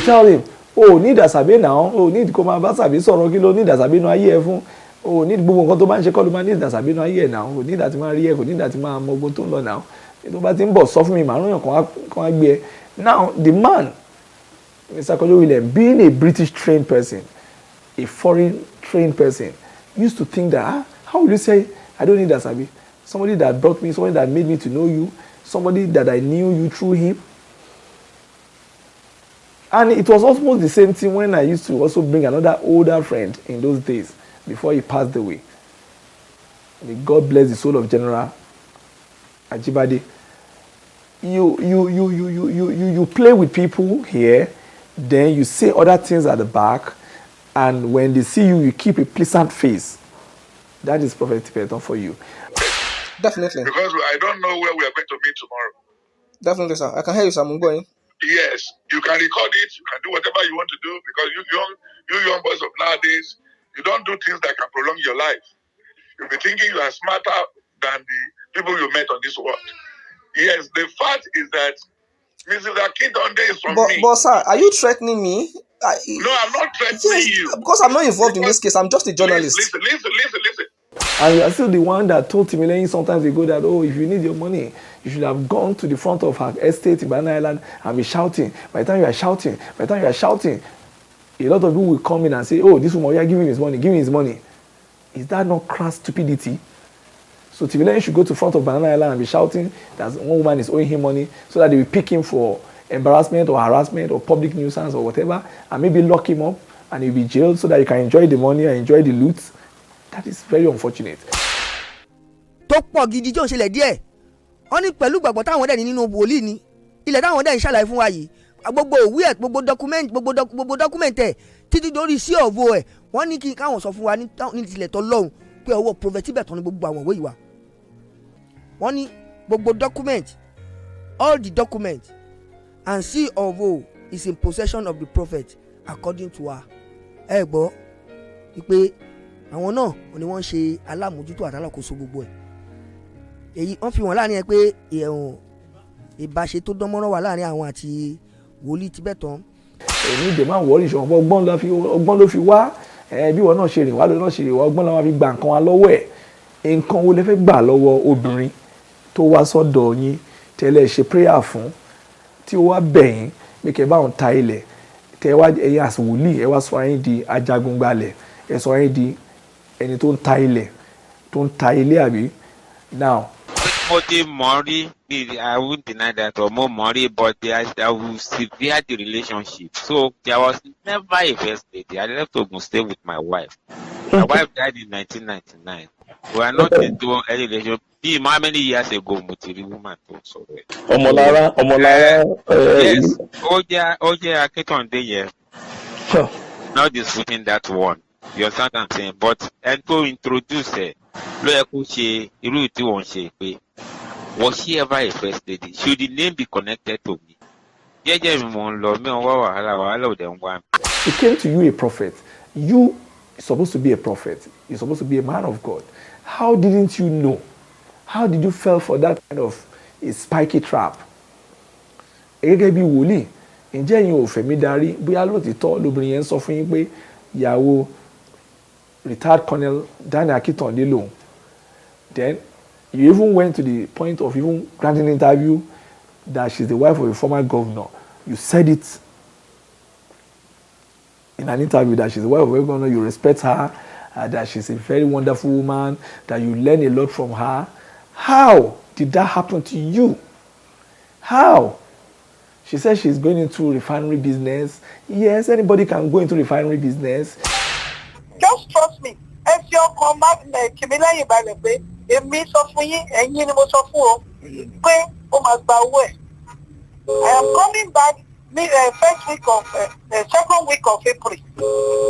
will tell him, oh, need Asabe now, oh, need kó máa bá Asabe sọ̀rọ̀ kí ló need Asabe náà ayé ẹ fún, oh, need gbogbo nǹkan tó máa ń ṣe kọ́ ló máa need Asabe náà ayé ẹ now, oh, need àti máa rí ẹ kò need àti máa mọ ogun tó ń lọ now, tó bá ti ń bọ̀ sọ fún mi màá rán yàn kan wá gbé ẹ. Now the man, Mr. Kojo William, being a British trained person, a foreign trained person, used to think that, how will you say I don't need Asabe? Somebody that brought me, somebody that made me to know you, somebody that I knew you through him. And it was almost the same thing when I used to also bring another older friend in those days before he passed away. May God bless the soul of General Ajibade. You play with people here, then you say other things at the back, and when they see you, you keep a pleasant face. That is Prophet Tibetan for you. Definitely. Because I don't know where we are going to meet tomorrow. Definitely, sir. I can hear you, sir. I'm going. Yes, you can record it. You can do whatever you want to do because you young boys of nowadays, you don't do things that can prolong your life. You'll be thinking you are smarter than the people you met on this world. Yes, the fact is that Mrs. Akintonde is from me. But sir, are you threatening me? No, I'm not threatening you. Because I'm not involved in this case. I'm just a journalist. Listen. And you are still the one that told Timilehin sometimes ago that, oh, if you need your money, you should have gone to the front of her estate in Banana Island and be shouting. By the time you are shouting, a lot of people will come in and say, oh, this woman, give him his money. Is that not crass stupidity? So Timilehin should go to front of Banana Island and be shouting that one woman is owing him money so that they will pick him for embarrassment or harassment or public nuisance or whatever, and maybe lock him up and he'll be jailed so that you can enjoy the money and enjoy the loot. That is very unfortunate. Tó pọ̀ gidi tí ó ṣẹlẹ̀ díẹ̀ wọ́n ní pẹ̀lú gbàgbọ́ táwọn dẹ̀ ní nínú wòlíì ni ilẹ̀ táwọn dẹ̀ ń ṣàlàyé fún wa yìí gbogbo òwe ẹ̀ gbogbo document ẹ̀ títí dórí sí ọ̀vọ̀ ẹ̀ wọ́n ní kí káwọn sọ fún wa ní tilẹ̀ tọ́ lọ́hùn pé ọwọ́ Prophet Tibetan ní gbogbo àwọn òwe yìí wa. Wọ́n ní gbogbo document, all the document and seal of O is in possession of the prophet according to her. Ẹ gbọ́ wípé àwọn náà ni wọ́n ṣe alámòjútó àtàlákòóso gbogbo ẹ̀. Èyí wọ́n fi wọ́n láàrin ẹ pé ìbáṣe tó dánmọ́rán wà láàrin àwọn àti wòlíì Tibetan. Èmi dè máa wọ́ọ́rì ṣọ̀wọ́n ọgbọ́n ló fi wá bí wọn náà ṣe rìn wá ló náà ṣe rìn wá ọgbọ́n la máa fi gba nǹkan wa lọ́wọ́ ẹ̀. Nǹkan wo lẹ fẹ́ gbà lọ́wọ́ obìnrin tó wá sọ́dọ̀ yín tẹ́lẹ̀ ṣe prayer fún tí ó wá bẹ̀yìn pé kẹ́ bá wọn ta ilẹ̀ tẹ́ wá ẹ̀yin àti wòlíì ẹ wá sọ ayín di ajagunbalẹ̀ ẹ sọ ayín di ẹni tó ń ta ilé àbí. Now I wouldn't deny that or more money, but I will sever the relationship. So there was never a first lady. I left Ogun State with my wife. My wife died in 1999. We are not into any relationship. How many years ago, Mutiri woman told so. Omolara. Yes. Omolara Akintonde, yes. Sure. Not disputing that one. You understand what I'm saying? But and to introduce her, was she ever a first lady? Should the name be connected to me? It came to you a prophet. You are supposed to be a prophet. You're supposed to be a man of God. How didn't you know? How did you fall for that kind of a spiky trap? Gẹ́gẹ́ bí wòlíì, ǹjẹ́ ẹ̀yin ò fẹ̀mí darí bóyá lóòtítọ́ lóbìnrin yẹn ń sọ fún yín pé ìyàwó retired Colonel Daniel Akintonde lòun. Then you even went to the point of even granting an interview that she's the wife of a former governor. You said it in an interview that she's the wife of a governor. You respect her, that she's a very wonderful woman, that you learn a lot from her. How did that happen to you? How? She said she's going into refinery business. Yes, anybody can go into refinery business. Just trust me. If your command Timilehin balẹ̀ pé èmi sọ fún yín ẹ̀yin ni mo sọ fún o pé ó máa gba owó ẹ̀. I am coming back second week of April.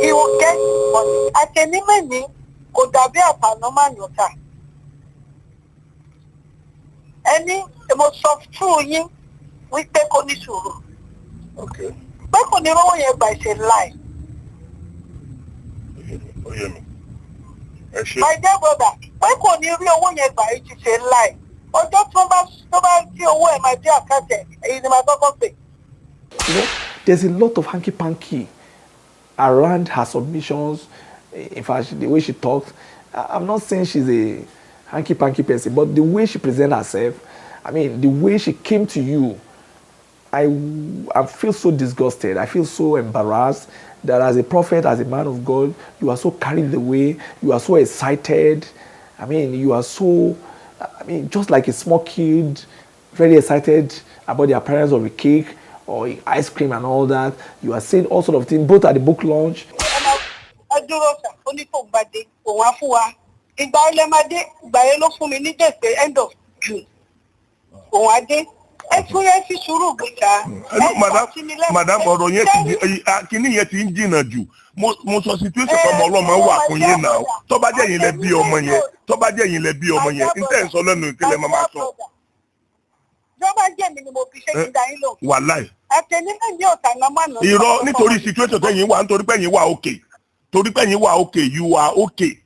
He will get money. Àtẹnimẹ́ni kò dàbí àtànọ́mà yọ̀tà. Ẹni mo sọ fún yín wípé kò ní sùúrù. Pé kò ní rówó yẹn gbà ṣe láì. My dear brother, pé kò ní rí owó yẹn gbà ṣe ṣe láì. Ọjọ́ tó bá tí owó ẹ̀ máa jẹ́ àkáǹtì èyí ni màá kọ́kọ́ pè. there's a lot of hanky-panky around her submissions. In fact, the way she talks, I'm not saying she's a hanky-panky person, but the way she presents herself, I mean, the way she came to you, I feel so disgusted. I feel so embarrassed that as a prophet, as a man of God, you are so carried away. You are so excited. I mean, you are so, just like a small kid, very excited about the appearance of a cake or ice cream and all that. You are saying all sort of things, both at the book launch. End of June. Madam ọ̀rọ̀ yẹn kíní yẹn ti ń jìnnà jù mo sọ situation ọmọ ọlọ́mọ wà fún yín náà tó bá jẹ́ yín lẹ bí ọmọ yẹn n tẹ́ ń sọ lẹ́nu ìpínlẹ̀ máa sọ. Jọba jẹ́ mi ni mo fi ṣe kí dáyín lò. Wàláì. Àtẹnumẹ́ ní ọ̀tà náà náà. Irọ́ nítorí situation tẹ́yìn wà nítorí pé yín wà okay you are okay.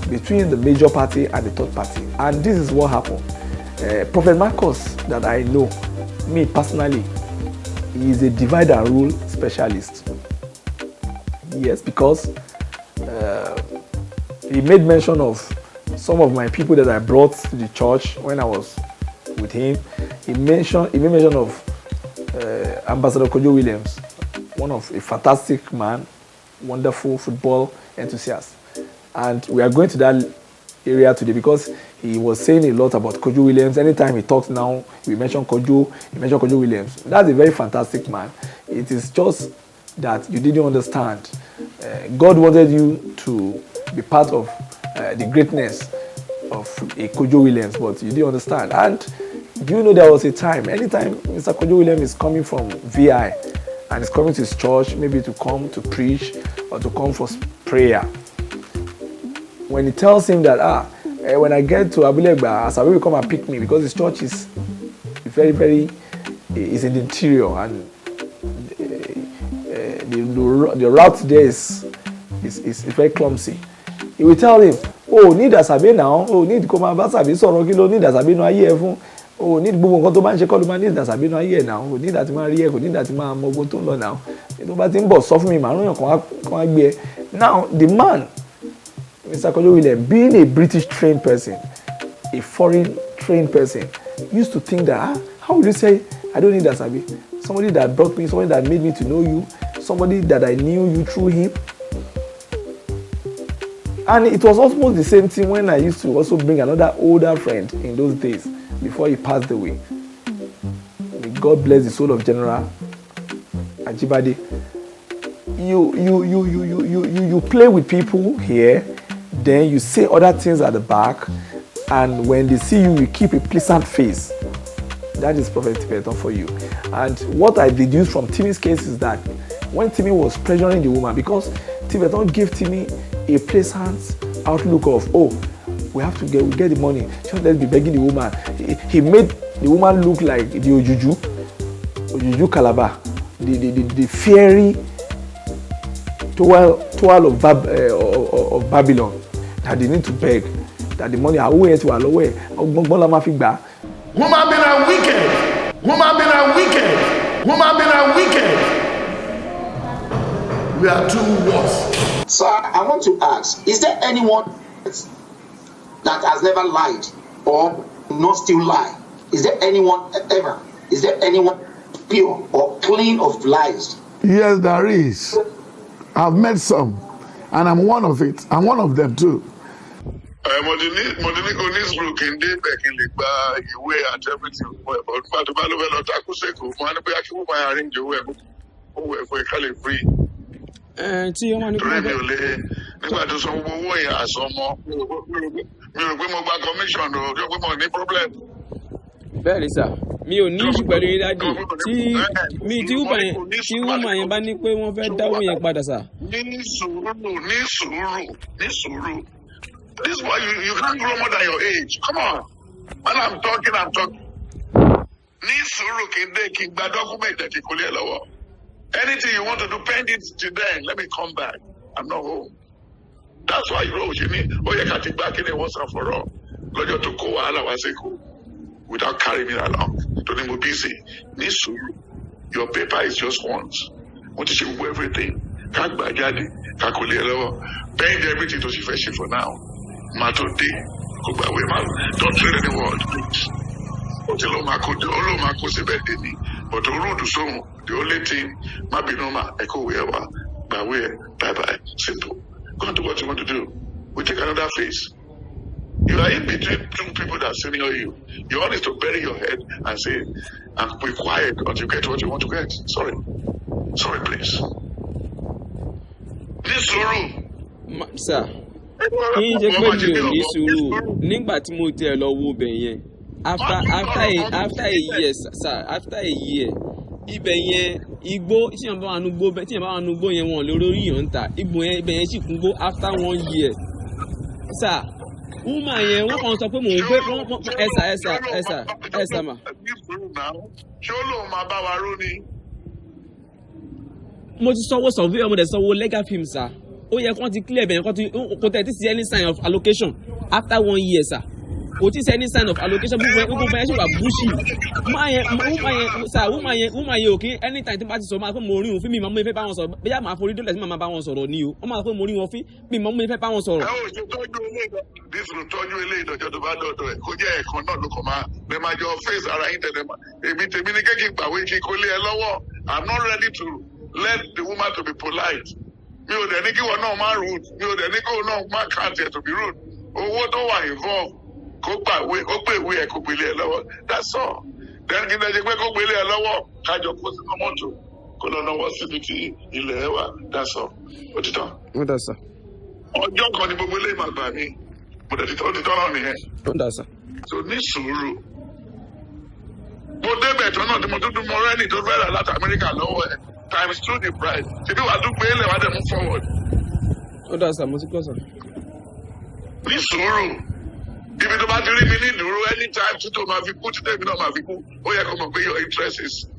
Between the major party and the third party, and this is what happened. Prophet Marcus, that I know, me personally, he is a divide and rule specialist. Yes, because he made mention of some of my people that I brought to the church when I was with him. He made mention of Ambassador Kojo Williams, one of a fantastic man, wonderful football enthusiast. And we are going to that area today because he was saying a lot about Kojo Williams. Anytime he talks now, we mention Kojo, he mentioned Kojo Williams. That's a very fantastic man. It is just that you didn't understand. God wanted you to be part of the greatness of a Kojo Williams, but you didn't understand. And do you know there was a time, anytime Mr. Kojo Williams is coming from VI and is coming to his church, maybe to come to preach or to come for prayer, when he tells him that, when I get to Abulegba, Asabe will come and pick me because his church is very, very, is in the interior, and the route there is very clumsy. He will tell him, oh, need Asabe now, oh, need come and Asabe, so kilo, need Asabe no aye fun, oh, need gbogbo nǹkan tó bá ń ṣe kọ́ ló máa need Asabe no aye now, oh, need that máa rí ẹ, kò need that máa mọ ogun tó ń lọ now. Tó bá ti ń bọ̀ sọ fún mi, màá rán yàn kan wá gbé ẹ. Now, the man, Mr. Kojo William, being a British trained person, a foreign trained person, used to think that, how would you say, I don't need Asabe? Somebody that brought me, somebody that made me to know you, somebody that I knew you through him. And it was almost the same thing when I used to also bring another older friend in those days, before he passed away. May God bless the soul of General Ajibade. You play with people here, then you say other things at the back, and when they see you, you keep a pleasant face. That is Prophet Tibetan for you. And what I deduced from Timi's case is that when Timi was pressuring the woman, because Tibetan gave Timi a pleasant outlook of, oh, we get the money, just let's be begging the woman. He made the woman look like the Ojuju Calabar, the fairy toil of Babylon, that they need to beg, that the money are way to our way. Woman being wicked. We are too worse. Sir, I want to ask, is there anyone that has never lied or not still lie? Is there anyone ever? Is there anyone pure or clean of lies? Yes, there is. I've met some, and I'm one of it. I'm one of them too. Modini Gonis Brook in Daybeck in the way at everything. But Fatubalo Takuseko, Manabiaki, my arrange your way for a Cali free. Tí wọ́n ní pé nígbà tó sọ owó yẹn àsọmọ mi ò pé mo gba commission o yóò pé mo ní problem. Bẹ́ẹ̀ ni sà, mi ò ní ìṣù pẹ̀lú yín dájú tí wúmà yẹn bá ní pé wọ́n fẹ́ dáwọ́ yẹn padà sà. Ní sùúrù. This is why you can't grow more than your age. Come on. When I'm talking. Ní sùúrù kí n gba document ẹ̀ kí kò lè lọ́wọ́. Anything you want to do, pend it to then. Let me come back. I'm not home. That's why you know you need. Oh, you can't take back in once and for all. Lọ́jọ́ tó kó wàhálà wá sí kú without carrying it along. Don't even be busy. Ní sùúrù. Your paper is just once. What is you everything? Ká gbà jáde. Ká kò lè lọ́wọ́. Pend everything to ṣe fẹ́ ṣe for now. Má tó dé. Kò gbà wé má. Don't trade any word, please. Olóò máa kó síbẹ̀ dé ni. But orúdù sóhun. The only thing, maybe no ma, echo wherever, by where, bye, simple. Go and do what you want to do. We take another phase. You are in between two people that senior you. You all need to bury your head and say, and be quiet until you get what you want to get. Sorry, please. This sorrow. Sir, kí n ṣe pé mi ò ní sùúrù nígbà tí mo tẹ̀ lọ wo bẹ̀ yẹn. After a year, sir, after a year. Ibẹ̀ yẹn igbó tí yẹn bá wà nú gbó yẹn wọn lórí yàn ń ta ibẹ̀ yẹn sì kún gbó after 1 year. Sir, woman yẹn wọ́n kàn sọ pé mò ń gbé ẹ̀sà mà. Ṣé ó lóun máa bá wa ró ni? Mo ti sanwó survey mo dẹ̀ sanwó legal film sir. Ó yẹ kó ti clear ibẹ̀ yẹn kó tẹ̀ tí sí any sign of allocation after 1 year sir. Kò tí sí any sign of allocation gbogbo bẹ́ẹ̀ ṣe wà búṣì. Woman yẹn ò kí anytime tí bá ti sọ máa pé mo rí wọn fún mi máa mú ìfẹ́ bá wọn sọ̀rọ̀ bẹ́ẹ̀ máa forí dọ́lẹ̀ sí máa bá wọn sọ̀rọ̀ ni o. Wọ́n máa pé mo rí wọn fún mi máa mú ìfẹ́ bá wọn sọ̀rọ̀. Ẹ ò ṣe tọ́jú ilé ìdọ̀jọ́ tó bá dọ̀dọ̀ ẹ̀ kó jẹ́ ẹ̀kan náà ló kàn máa lè máa jọ face ara yín tẹ̀lé máa. Tèmi ní kéèkì gbàwé kí kò lé ẹ lọ́wọ́. I'm not ready to let the woman to be polite. Mi ò dẹ̀ ní kí wọn náà má rude. Mi ò dẹ̀ ní kí wọn náà má count ẹ̀ to be rude. Owó tó wà involved. Kó gbé ìwé ẹ̀ kó gbélé ẹ lọ́wọ́. That's all. Then kí n lè ṣe pé kó gbélé ẹ lọ́wọ́ kájọ kó sínú mọ́tò kó lọ náwó síbi tí ilẹ̀ ẹ wà. That's all. Ó ti tán. Ó dà sá. Ọjọ́ kan ni gbogbo ilé ìmọ̀ àgbà mi. Mo dẹ̀ ti tọ́ náà nìyẹn. Ó dà sá. So ní sùúrù. Mo débẹ̀ tán náà tí mo dúdú mọ rẹ́nì tó fẹ́ rà láti Amẹ́ríkà lọ́wọ́ ẹ̀ times 2 the price. Ṣèbí wàá dúpẹ́ ilẹ̀ wàá dẹ̀ mú forward. Ó dà sá, mo ti gbọ́ sá. Ní sùúrù. Ibi tó bá ti rí mi ní ìdúró anytime tí tó máa fi kú tí tèmi náà máa fi kú ó yẹ kó mọ̀ pé your interest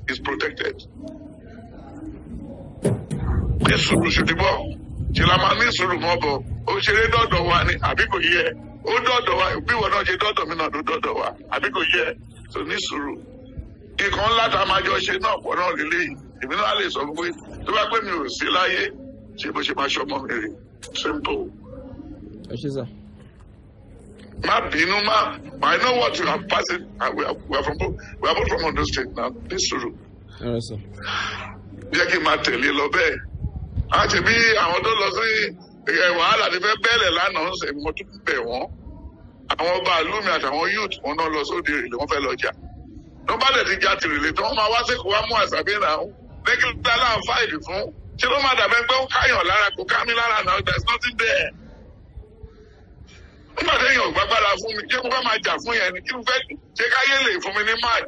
is protected. Ní sùúrù ṣùdìbọ̀ ṣe la máa ní sùúrù mọ́ bọ̀ ó ṣeré dọ́dọ̀ wa ni àbí kò yẹ ó dọ́dọ̀ wa bí wọn náà ṣe dọ́dọ̀ mi náà ló dọ́dọ̀ wa àbí kò yẹ so ní sùúrù. Nǹkan ńlá tá a máa jọ ṣe náà pọ̀ náà lélẹ́yìí èmi náà lè sọ pé tó bá pẹ́ mi ò sí láyé ṣe bó ṣe máa ṣọmọ mi rè simple. Ẹ ṣé sá. I know what you have passed. We are both from Ondo State now. This is true. Yes, sir. Jẹ́ kí n máa tẹ̀lé lọ bẹ́ẹ̀. A ti bí àwọn tó lọ sí wàhálà ti fẹ́ bẹ́ẹ̀lẹ̀ lánàá ń sẹ̀ mo tún bẹ̀ wọ́n. Àwọn ọba àlùmí àtàwọn youth wọn náà lọ sóde ìrèlè wọ́n fẹ́ lọ jà. Tó bá dẹ̀ ti já tìrèlè tí wọ́n máa wá sẹ́kọ̀ọ́ wá mú àṣàbí rà ó. Lẹ́kìtà láà ń fáìlì fún. Ṣé ló máa dàbẹ́ pé ó káyàn lára kò ká mi lára náà? There is nothing there. Nígbà tí èèyàn gbàgbára fún mi, jẹ́ kó bá máa jà fún yẹn ni kí n fẹ́ ṣe káyé lè fún mi ní máì.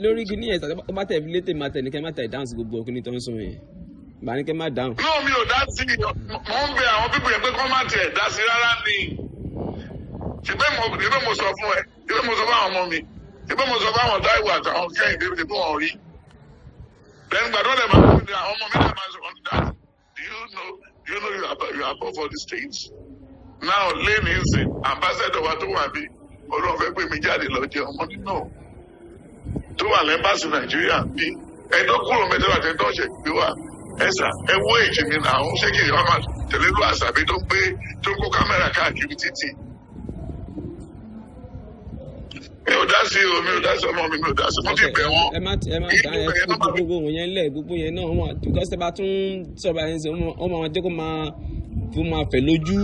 Lórí igi ní ẹ̀sà tó bá tẹ̀ fi létè máa tẹ̀ ní kẹ́ máa tẹ̀ dáhùn sí gbogbo ọkùnrin tó ń sọ yẹn. Bá ní kẹ́ máa dáhùn. Náà mi ò dá sí i, mo ń bẹ àwọn pípọ̀ yẹn pé kọ́ máa tẹ̀ dá sí rárá ni. Ṣèbẹ́ mo sọ fún ẹ, ṣèbẹ́ mo sọ fún àwọn ọmọ mi, ṣèbẹ́ mo sọ fún àwọn Táíwò àtàwọn Kẹ́hìndé tí wọ́n rí. Lẹ́nu gbàdúrà lè máa fún mi àwọn ọmọ mi náà máa sọ that. Do you know you are above all these things? Now lẹ́nu ìsìn ambassador wa tó wà bí olóhùn fẹ́ pè mí jáde lọ jẹ ọmọ nínú tó wà lẹ́mbàsì Nàìjíríà bí ẹ̀dọ́ kúrò mẹ́tẹ́rà tẹ́ tọ́ṣẹ̀ gbé wà Esa, wo èjì mi náà, ó ṣé kí ìyá máa tẹ̀lé lú àṣàbí tó gbé tó kó kámẹ́rà káàkiri títì. Mi ò dá sí o, mi ò dá sí ọmọ mi ò dá sí. Mo ti bẹ̀ wọ́n. ẹ má dá gbogbo òun yẹn lẹ̀, gbogbo yẹn náà wọ́n because tẹ́ bá tún sọ̀rọ̀ àyẹn sọ wọ́n máa jẹ́ kó máa fẹ̀ lójú.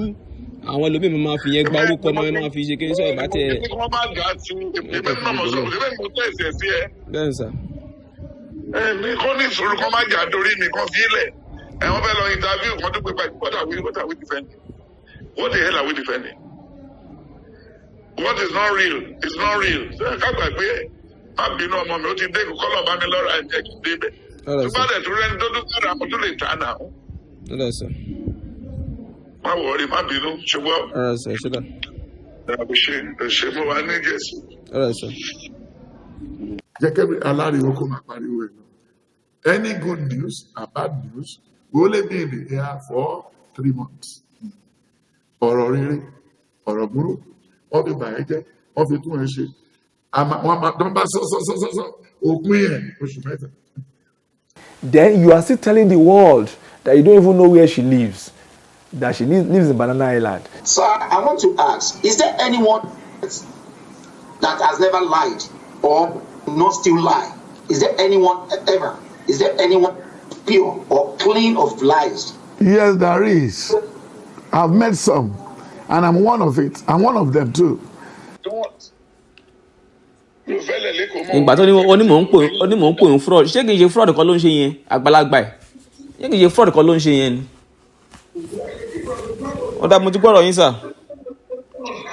Àwọn ẹlòmíì máa fi yẹn gba orúkọ máa fi ṣe kéré sọ̀rọ̀ bá tẹ̀. Wọ́n máa gà á sí ẹgbẹ́ náà mọ̀ sọ̀rọ̀ ẹgbẹ́ mo tẹ̀ ẹ̀sẹ̀ sí ẹ. Bẹ́ẹ̀ sà. Mi kò ní ìṣòro kan máa jà dorí mi kan fi ilẹ̀. Wọ́n fẹ́ lọ interview kan tó pé what are we defending? What the hell are we defending? What is not real is not real. Ká gbàgbé ẹ̀ má bínú ọmọ mi ó ti dé kọ́lọ̀ bá mi lọ́ra ẹ̀ jẹ́ kí n débẹ̀. Ṣùgbọ́n ẹ̀ tó rẹ́ni tó dúró rà mo tó lè tà náà. Má wọrí má bínú ṣùgbọ́n. Ṣé mo wà ní Jésù? Jẹ́ kẹ́mi aláriwo kó máa pariwo ẹ̀ náà. Any good news and bad news will only be in the air for 3 months. Ọ̀rọ̀ rere, ọ̀rọ̀ burúkú, wọ́n fi bàyẹ̀ jẹ́, wọ́n fi tún ẹ̀ ṣe. Wọ́n máa tán bá sọ òpin ẹ̀ oṣù mẹ́ta. Then you are still telling the world that you don't even know where she lives, that she lives in Banana Island. Sir, I want to ask, is there anyone that has never lied or not still lie? Is there anyone ever? Is there anyone pure or clean of lies? Yes, there is. I've met some, and I'm one of it. I'm one of them too. Ìgbà tó ní mò ń pò ń fraud, ṣé kìí ṣe fraud kan ló ń ṣe yẹn àgbàlagbà ẹ̀? Ṣé kìí ṣe fraud kan ló ń ṣe yẹn ni? Ó dá mo ti gbọ́rọ̀ yín sà.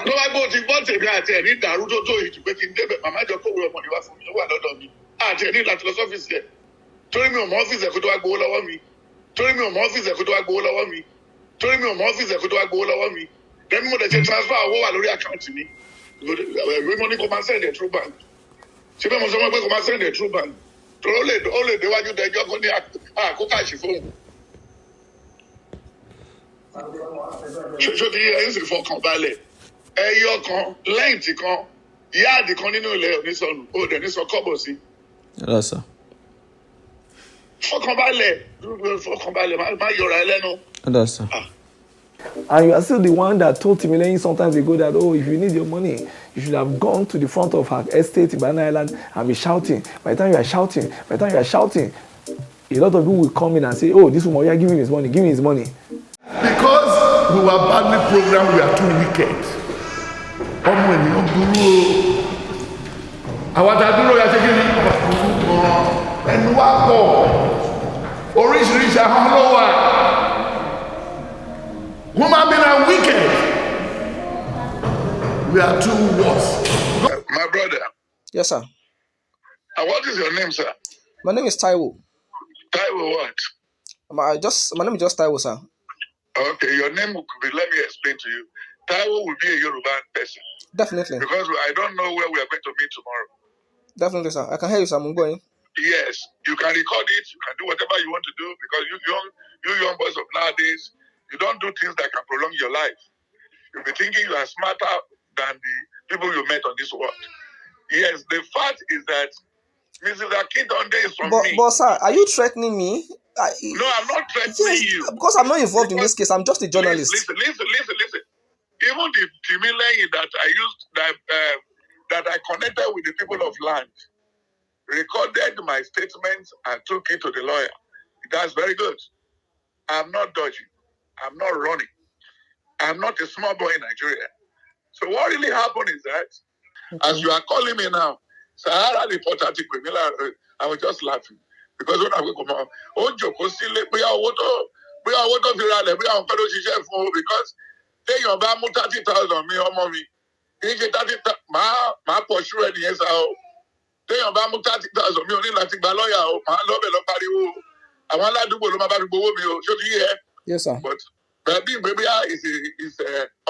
Ló wá gbọ́ ti gbọ́ tèmi àti ẹ̀ ní ìdàrú tó tó ìjù pé kí n débẹ̀ màmá jọ kówé ọmọ níwá fún mi ó wà lọ́dọ̀ mi. Àti ẹ̀ ní láti lọ sọ́fíìsì ẹ̀. Torí mi ò mọ ọ́fíìsì ẹ̀ kó tó wá gbowó lọ́wọ́ mi. Torí mi ò mọ ọ́fíìsì ẹ̀ kó tó wá gbowó lọ́wọ́ mi. Torí mi ò mọ ọ́fíìsì ẹ̀ kó tó wá gbowó lọ́wọ́ mi. Then mo dẹ̀ ṣe transfer owó wà lórí àkáǹtì mi. Ìwé mo ní kó máa send it through bank. Ṣé bẹ́ẹ̀ mo sọ pé kó máa send it through bank? Torí ó lè déwájú dẹjọ́ kó ní àkókò àṣìfóhùn. Ṣoṣo ti yẹ ẹ̀yìn sì fọkàn balẹ̀. Ẹyọ kan lẹ́ǹtì kan yáàdì kan nínú ilẹ̀ onísọnù ó dẹ̀ ní sọ kọ́bọ̀ sí. Fọkànbalẹ̀ má yọra ẹ lẹ́nu. And you are still the one that told Timilehin sometimes ago that, oh, if you need your money, you should have gone to the front of her estate in Banana Island and be shouting. By the time you are shouting, a lot of people will come in and say, oh, this woman, give him his money, give him his money. Because we were badly programmed, we are too wicked. Ọmọ ènìyàn burú o. Àwọn àtàdúró ya ṣe kí ni ẹnu wa pọ̀. Oríṣiríṣi ahọ́n ló wà. Human beings are wicked. We are too worse. My brother. Yes, sir. What is your name, sir? My name is Taiwo. Taiwo what? My name is just Taiwo, sir. Okay, your name will be, let me explain to you. Taiwo will be a Yoruba person. Definitely. Because I don't know where we are going to meet tomorrow. Definitely, sir. I can hear you, sir. I'm going. Yes, you can record it. You can do whatever you want to do because you young boys of nowadays, you don't do things that can prolong your life. You'll be thinking you are smarter than the people you met on this world. Yes, the fact is that Mrs. Akintonde is from me. But sir, are you threatening me? No, I'm not threatening you. Because I'm not involved in this case. I'm just a journalist. Listen. Even the Timilehin that I used, that I connected with the people of land, recorded my statements and took it to the lawyer. That's very good. I'm not dodging. I'm not running. I'm not a small boy in Nigeria. So what really happened is that, as you are calling me now, Sahara reporter, I was just laughing. Because when I go come because they your bá mú 30,000 mi ọmọ mi kì í ṣe 30,000 máa pọ̀ ṣúrẹ́ nìyẹn sá o téèyàn bá mú 30,000 mi ò ní láti gba lọ́ọ̀yà o máa lọ́bẹ̀ lọ pariwo àwọn aládùúgbò ló máa bá mi gbowó mi o ṣó ti yẹ. Yes, sir. But bẹ́ẹ̀ni bẹ́ẹ̀bi is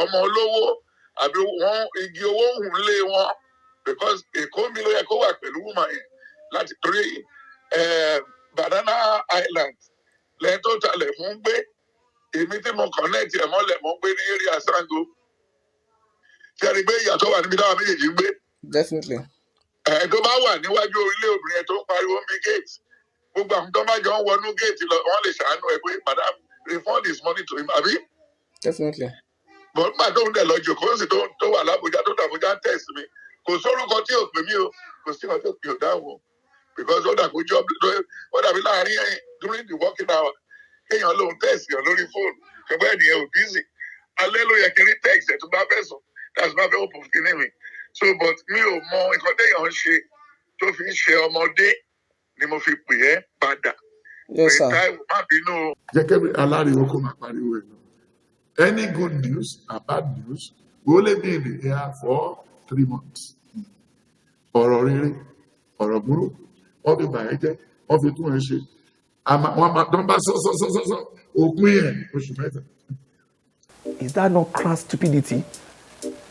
ọmọ olówó àbí wọ́n igi owó hùn lé wọn because èkó mi ló yẹ kó wà pẹ̀lú woman yẹn láti torí Banana Island lẹ́yìn tó talẹ̀ fún gbé. Èmi tí mo connect ẹ̀ mọ́lẹ̀ mo gbé ní area Sango. Ṣé ẹ rí pé ìyàtọ̀ wà níbi táwọn méjèèjì ń gbé? Definitely. Tó bá wà níwájú ilé obìnrin tó ń pariwo ń bí gate. gbogbo àwọn tó bá jọ ń wọnú géètì lọ wọ́n lè ṣàánú ẹ pé madam refund his money to him àbí. Definitely. bọ̀ nígbà tó ń dẹ̀ lọ jòkó ó sì tó wà lábújá tó dàbújá ń tẹ̀sí mi kò sórúkọ tí ò pè mí o kò sí ọjọ́ pé ò dáhùn because ó dàbí job ó dàbí láàrin during the working hour kéèyàn lóun tẹ̀sí ọ̀ lórí fóònù ṣùgbọ́n ènìyàn ò busy alẹ́ ló yẹ kí n rí text ẹ̀ tó bá fẹ́ sùn that's not very open kìíní mi so but mi ò mọ nǹkan téèyàn ń ṣe tó fi ń ṣe ọmọdé ni mo fi pè é padà. Yes, sir. Táíwò má bínú o. Jẹ́ kẹ́mi aláriwo kó máa pariwo ẹ̀ náà. Any good news and bad news will only be in the air for 3 months. Ọ̀rọ̀ rere, ọ̀rọ̀ burú, wọ́n fi bàyẹ̀ jẹ́, wọ́n fi tún ẹ ṣe. Wọ́n bá sọ òpin ẹ̀ oṣù mẹ́ta. Is that not crass stupidity?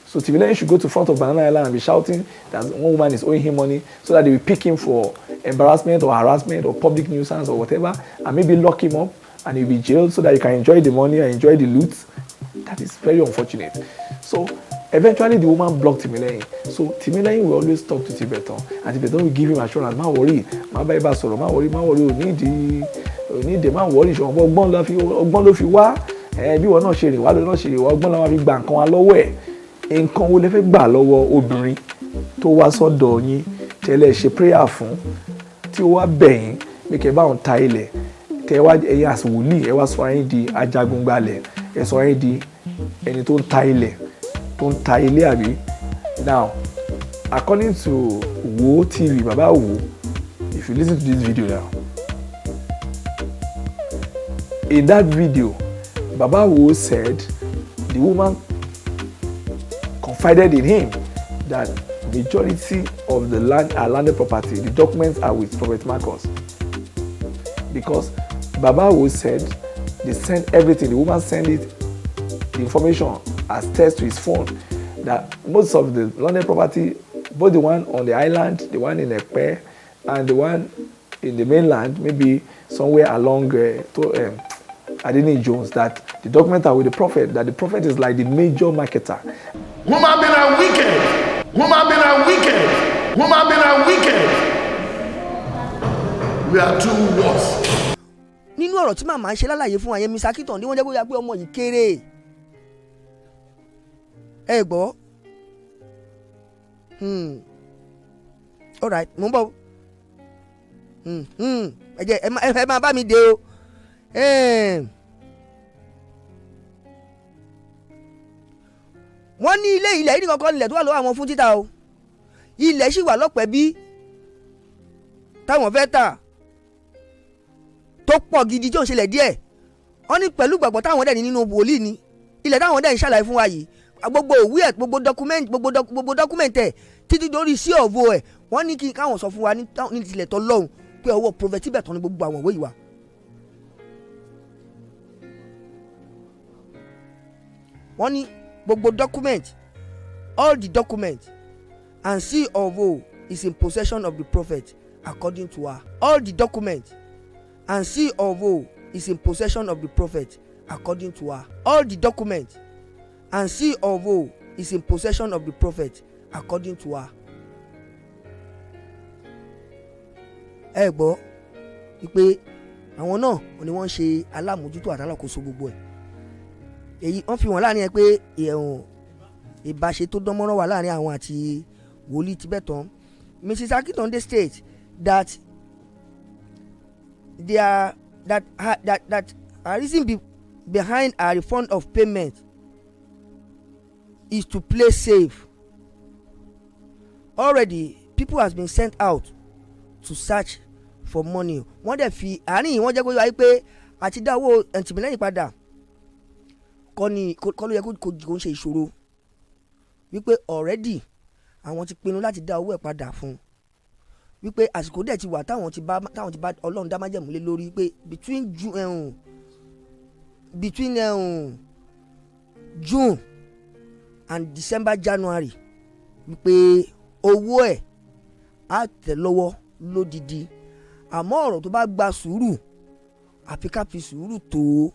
So Timilehin should go to front of Banana Island and be shouting that one woman is owing him money so that they will pick him for embarrassment or harassment or public nuisance or whatever and maybe lock him up and he'll be jailed so that you can enjoy the money and enjoy the loot. That is very unfortunate. So eventually the woman blocked Timilehin. So Timilehin will always talk to Tibetan and Tibetan will give him assurance, má worry, má bá ibà sọ̀rọ̀, má worry, ò ní ìdè, má worry, ṣùgbọ́n ọgbọ́n ló fi wá. Bí wọn náà ṣe rìn wá lórí náà ṣe rìn wá ọgbọ́n làwọn fi gba nǹkan wa lọ́wọ́ ẹ̀. Nǹkan wo lè fẹ́ gbà lọ́wọ́ obìnrin tó wá sọ́dọ̀ yín tẹ́lẹ̀ ṣe prayer fún tí ó wá bẹ̀ yín pé kẹ́ bá òun ta ilẹ̀ tẹ́ wá ẹ̀yin àti wòlíì ẹ wá sọ ayín di ajagunbalẹ̀ ẹ sọ ayín di ẹni tó ń ta ilẹ̀ tó ń ta ilé àbí. Now according to Wo TV Baba Wo, if you listen to this video now, in that video Baba Wo said the woman confided in him that majority of the land are landed property. The documents are with Prophet Marcus. Because Baba Wo said they sent everything. The woman sent it, the information as text to his phone. That most of the landed property, both the one on the island, the one in Epe, and the one in the mainland, maybe somewhere along Adini Jones, that the documents are with the prophet. That the prophet is like the major marketer. Woman been a wicked. Woman been a wicked. Woman been a wicked. We are too worse. Nínú ọ̀rọ̀ tí màmá ń ṣe lálàyé fún àyẹ̀mí Akintonde wọ́n jẹ́ kó yá pé ọmọ yìí kéré. Ẹ gbọ́. All right, mo ń bọ̀. Ẹ jẹ́ ẹ máa bá mi dé o. Wọ́n ní ilẹ̀ yìí kankan nílẹ̀ tó wà lọ́wọ́ àwọn fún títà o. Ilẹ̀ sì wà lọ́pẹ́ bí táwọn fẹ́ tà tó pọ̀ gidi tí ò ń ṣẹlẹ̀ díẹ̀. Wọ́n ní pẹ̀lú gbàgbọ́ táwọn dẹ̀ ní nínú wòlíì ni ilẹ̀ táwọn dẹ̀ ń ṣàlàyé fún wa yìí gbogbo òwe ẹ̀ gbogbo document ẹ̀ títí dórí sí ọ̀vọ̀ ẹ̀ wọ́n ní kí káwọn sọ fún wa ní tilẹ̀ tọ́ lọ́hùn pé ọwọ́ Prophet Tibetan ní gbogbo àwọn òwe yìí wà. Wọ́n ní gbogbo document, all the document and seal of oath is in possession of the prophet according to her. All the document and seal of oath is in possession of the prophet according to her. All the document and seal of oath is in possession of the prophet according to her. Ẹ gbọ́ wípé àwọn náà ni wọ́n ń ṣe alámòjútó àtàlákòóso gbogbo ẹ̀. Èyí wọ́n fi wọ́n láàrin ẹ pé ìbáṣe tó dánmọ́rán wà láàrin àwọn àti wòlíì Tibetan. Mrs. Akintonde states that her reason behind her refund of payment is to play safe. Already people has been sent out to search for money. Wọ́n dẹ̀ fi àárín yìí wọ́n jẹ́ kó yọ ayé pé àti dá owó Timilehin padà kọ́ ló yẹ kó ń ṣe ìṣòro wípé already àwọn ti pinnu láti dá owó ẹ̀ padà fún un wípé àsìkò dẹ̀ ti wà táwọn ti bá Ọlọ́run dá májẹ̀mú lé lórí pé between June and December January wípé owó ẹ̀ á tẹ̀ lọ́wọ́ lódìdí àmọ́ ọ̀rọ̀ tó bá gba sùúrù àfi ká fi sùúrù tó o.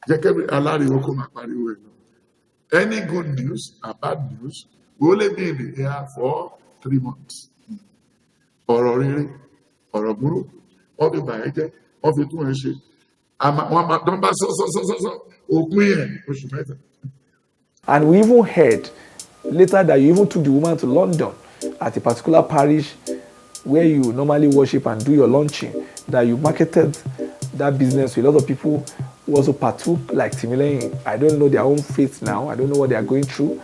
Jẹ́ kẹ́mi aláriwo kó máa pariwo ẹ̀ náà. Any good news and bad news will only be in the air for 3 months. Ọ̀rọ̀ rere, ọ̀rọ̀ burú, wọ́n fi bàyẹ̀ jẹ́, wọ́n fi tún ẹ ṣe. Wọ́n bá sọ òpin ẹ̀ oṣù mẹ́ta. And we even heard later that you even took the woman to London at a particular parish where you normally worship and do your launching, that you marketed that business to a lot of people who also partook like Timilehin. I don't know their own faith now. I don't know what they are going through.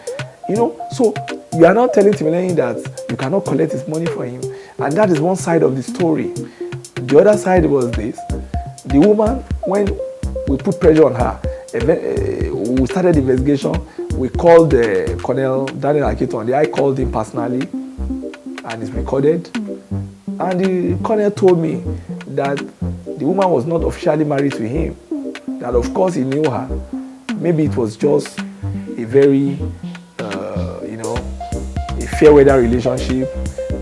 You know, so you are not telling Timilehin that you cannot collect his money for him. And that is one side of the story. The other side was this. The woman, when we put pressure on her, we started the investigation. We called Colonel Daniel Akintonde. I called him personally, and it's recorded. And the colonel told me that the woman was not officially married to him. That of course he knew her. Maybe it was just a very, a fair weather relationship.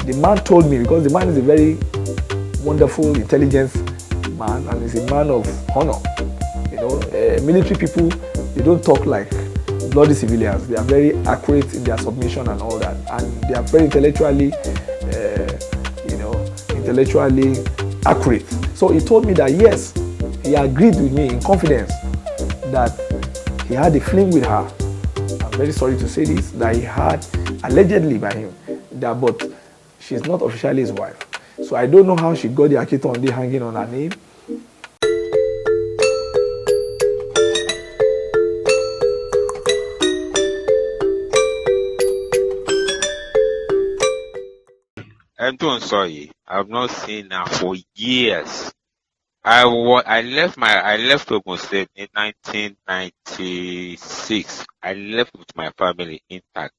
The man told me, because the man is a very wonderful, intelligent man, and he's a man of honor. Military people, they don't talk like bloody civilians. They are very accurate in their submission and all that, and they are very intellectually accurate. So he told me that yes, he agreed with me in confidence that he had a fling with her. I'm very sorry to say this, that he had allegedly by him, but she's not officially his wife. So I don't know how she got the Akintonde hanging on her name. I'm sorry. I've not seen her for years. I left Ogun State in 1996. I left with my family intact.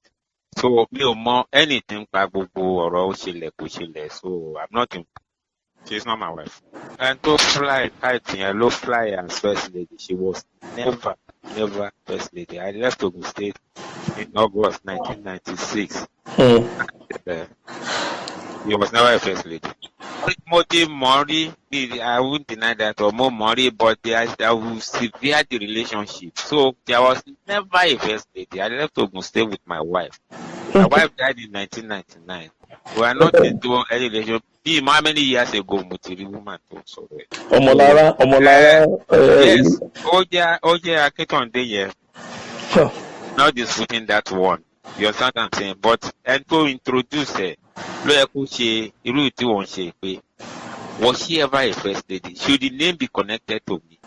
So mi ò mọ anything pa gbogbo ọ̀rọ̀ ó ṣẹlẹ̀ kò ṣẹlẹ̀. So I'm not in. She's not my wife. And to fly kite yẹn ló fly as first lady. She was never first lady. I left Ogun State in August 1996. He was never a first lady. Mori, I wouldn't deny that, or more Mori, but there was severe the relationship. So there was never a first lady. I left Ogun State with my wife. My wife died in 1999. We are not into any relationship. How many years ago, Mutiri woman told so. Omolara. Yes. Oja Akintonde, yes. Not disputing that one. You understand what I'm saying? But and to introduce her, was she ever a first lady? Should the name be connected to me?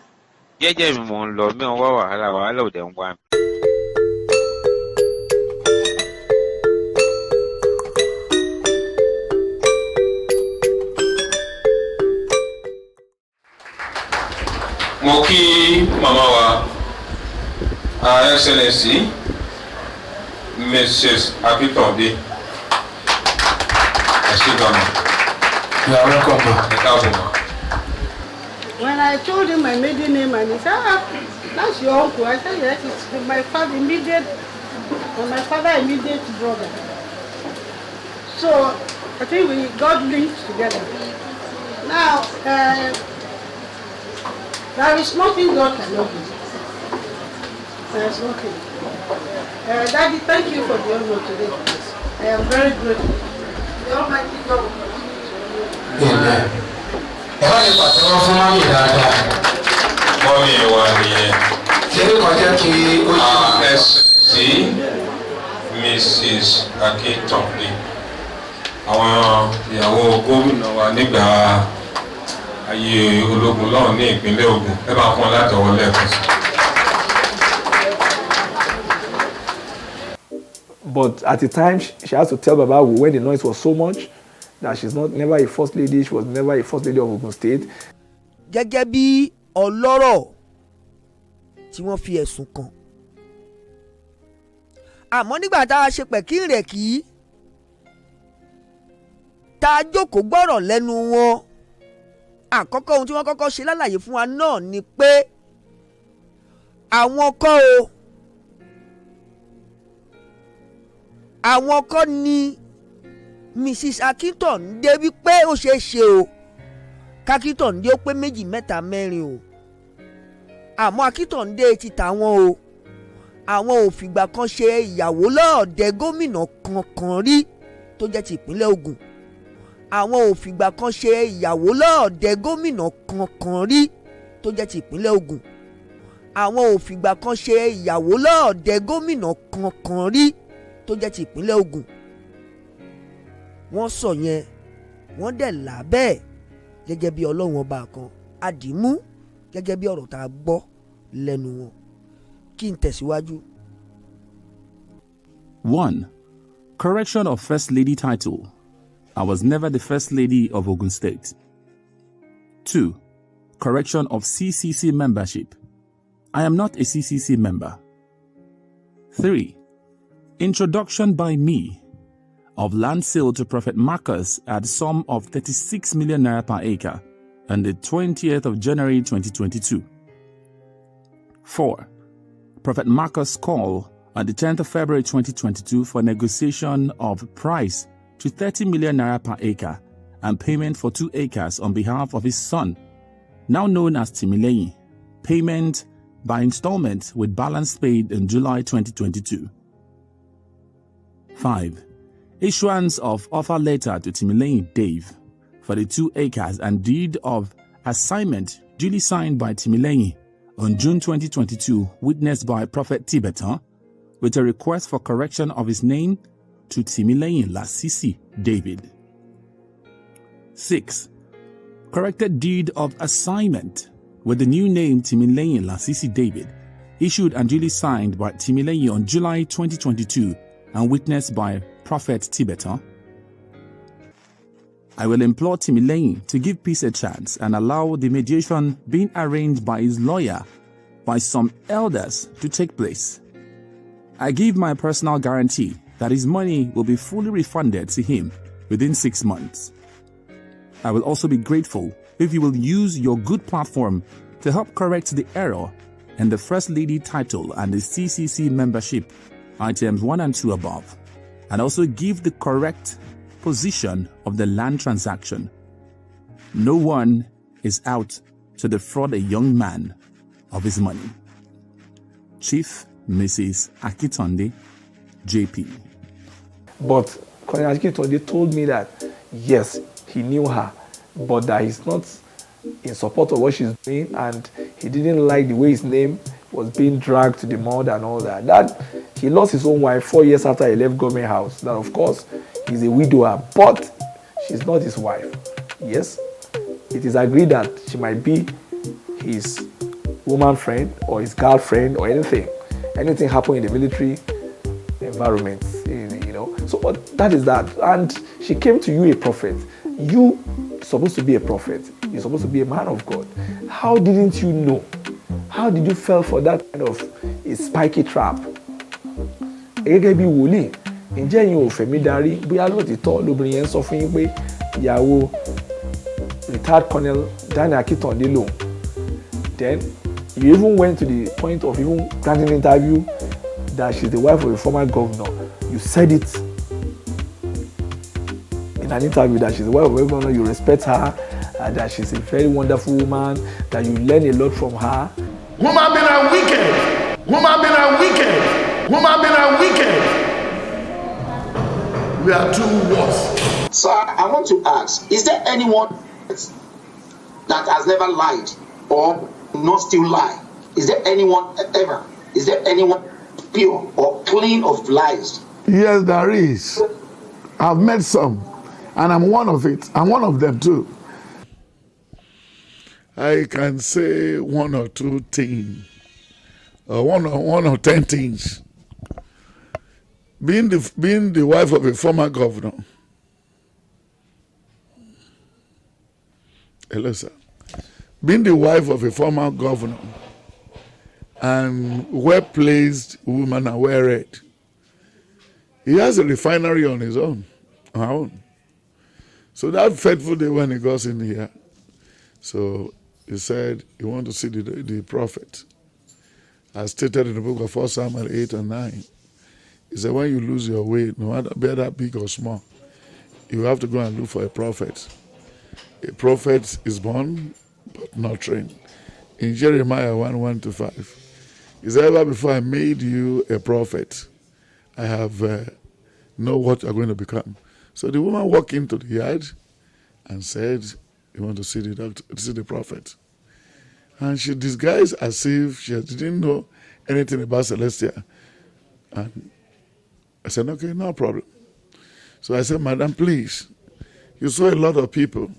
Moki Mamawa, Her Excellency, Mrs. Akintonde. You are welcome. When I told him my maiden name, and he said, that's your uncle. I said, yes, it's my father immediate brother. So I think we got linked together. Now, there is nothing God cannot do. There is nothing. Daddy, thank you for the honor today. I am very grateful. The Almighty God. Amen. Mrs. Akintonde, àwọn ìyàwó gómìnà wa nígbà ayé ológun lọ́wọ́ ní ìpínlẹ̀ Ògùn, ẹ bá fún látọwọ́ lẹ́ẹ̀kan sí. But at the time, she has to tell Baba when the noise was so much that she's never a first lady. She was never a first lady of Ogun State. Gẹ́gẹ́ bí ọlọ́rọ̀ tí wọ́n fi ẹ̀sùn kàn. Àmọ́ nígbà tá a ṣe pẹ̀kínrẹ̀kí tá a jókòó gbọ́rọ̀ lẹ́nu wọn, àkọ́kọ́ ohun tí wọ́n kọ́kọ́ ṣe lálàyé fún wa náà ni pé àwọn kọ́ o. Àwọn kọ́ ni Mrs. Akintonde wípé ó ṣeé ṣe o, k'Akintonde ó pé méjì mẹ́ta mẹ́rin o. àmọ́ Akintonde ti tàwọn o, àwọn ò fìgbà kan ṣe ìyàwó lọ́ọ̀dẹ gómìnà kankan rí tó jẹ́ ti ìpínlẹ̀ Ògùn. Àwọn ò fìgbà kan ṣe ìyàwó lọ́ọ̀dẹ gómìnà kankan rí tó jẹ́ ti ìpínlẹ̀ Ògùn. Àwọn ò fìgbà kan ṣe ìyàwó lọ́ọ̀dẹ gómìnà kankan rí tó jẹ́ ti ìpínlẹ̀ Ògùn. Wọ́n sọ yẹn, wọ́n dẹ̀ là bẹ́ẹ̀ gẹ́gẹ́ bí Ọlọ́run ọba kan àdìmú gẹ́gẹ́ bí ọ̀rọ̀ tá a gbọ́ lẹ́nu wọn. Kí n tẹ̀síwájú. 1. Correction of First Lady title. I was never the First Lady of Ogun State. 2. Correction of CCC membership. I am not a CCC member. 3. Introduction by me of land sale to Prophet Marcus at the sum of 36 million naira per acre on the 20th of January 2022. 4. Prophet Marcus call on the 10th of February 2022 for negotiation of price to 30 million naira per acre and payment for 2 acres on behalf of his son, now known as Timilehin, payment by installment with balance paid in July 2022. 5. Issuance of offer letter to Timilehin Dave for the 2 acres and deed of assignment duly signed by Timilehin on June 2022, witnessed by Prophet Tibetan, with a request for correction of his name to Timilehin Lasisi David. 6. Corrected deed of assignment with the new name Timilehin Lasisi David, issued and duly signed by Timilehin on July 2022 and witnessed by Prophet Tibetan. I will implore Timilehin to give peace a chance and allow the mediation being arranged by his lawyer by some elders to take place. I give my personal guarantee that his money will be fully refunded to him within 6 months. I will also be grateful if you will use your good platform to help correct the error in the First Lady title and the CCC membership items 1 and 2 above, and also give the correct position of the land transaction. No one is out to defraud a young man of his money. Chief Mrs. Akintonde, JP. But Colonel Akintonde told me that, yes, he knew her, but that he's not in support of what she's doing, and he didn't like the way his name was being dragged to the mud and all that. That he lost his own wife 4 years after he left government house. That, of course, he's a widower, but she's not his wife. Yes, it is agreed that she might be his woman friend or his girlfriend or anything. Anything happen in the military environment, you know. So but that is that. And she came to you a prophet. You supposed to be a prophet. You're supposed to be a man of God. How didn't you know? How did you fall for that kind of a spiky trap? Gẹ́gẹ́ bí wòlíì, ǹjẹ́ ẹ̀yin ò fẹ̀mí darí bóyá lóòtítọ́ lóbìnrin yẹn sọ fún yín pé ìyàwó retired Colonel Daniel Akintonde lòun. Then you even went to the point of even granting an interview that she's the wife of a former governor. You said it in an interview that she's the wife of a governor. You respect her, that she's a very wonderful woman, that you learn a lot from her. Woman been a wicked. Woman been a wicked. Woman been a wicked. We are too worse. Sir, I want to ask, is there anyone that has never lied or not still lie? Is there anyone ever? Is there anyone pure or clean of lies? Yes, there is. I've met some, and I'm one of it. I'm one of them too. I can say 1 or 2 things, one or 10 things. Being the wife of a former governor. Hello, sir. Being the wife of a former governor and well-placed woman and well-read. He has a refinery on his own, her own. So that fateful day when he goes in here, so he said he wanted to see the prophet. As stated in the book of 1 Samuel 8 and 9. He said, when you lose your way, no matter be that big or small, you have to go and look for a prophet. A prophet is born, but not trained. in Jeremiah 1:1-5. He said, ever before I made you a prophet, I have know what you're going to become. So the woman walked into the yard and said, you want to see the doctor, see the prophet. And she disguised as if she didn't know anything about Celestia. And I said, okay, no problem. So I said, madam, please, you saw a lot of people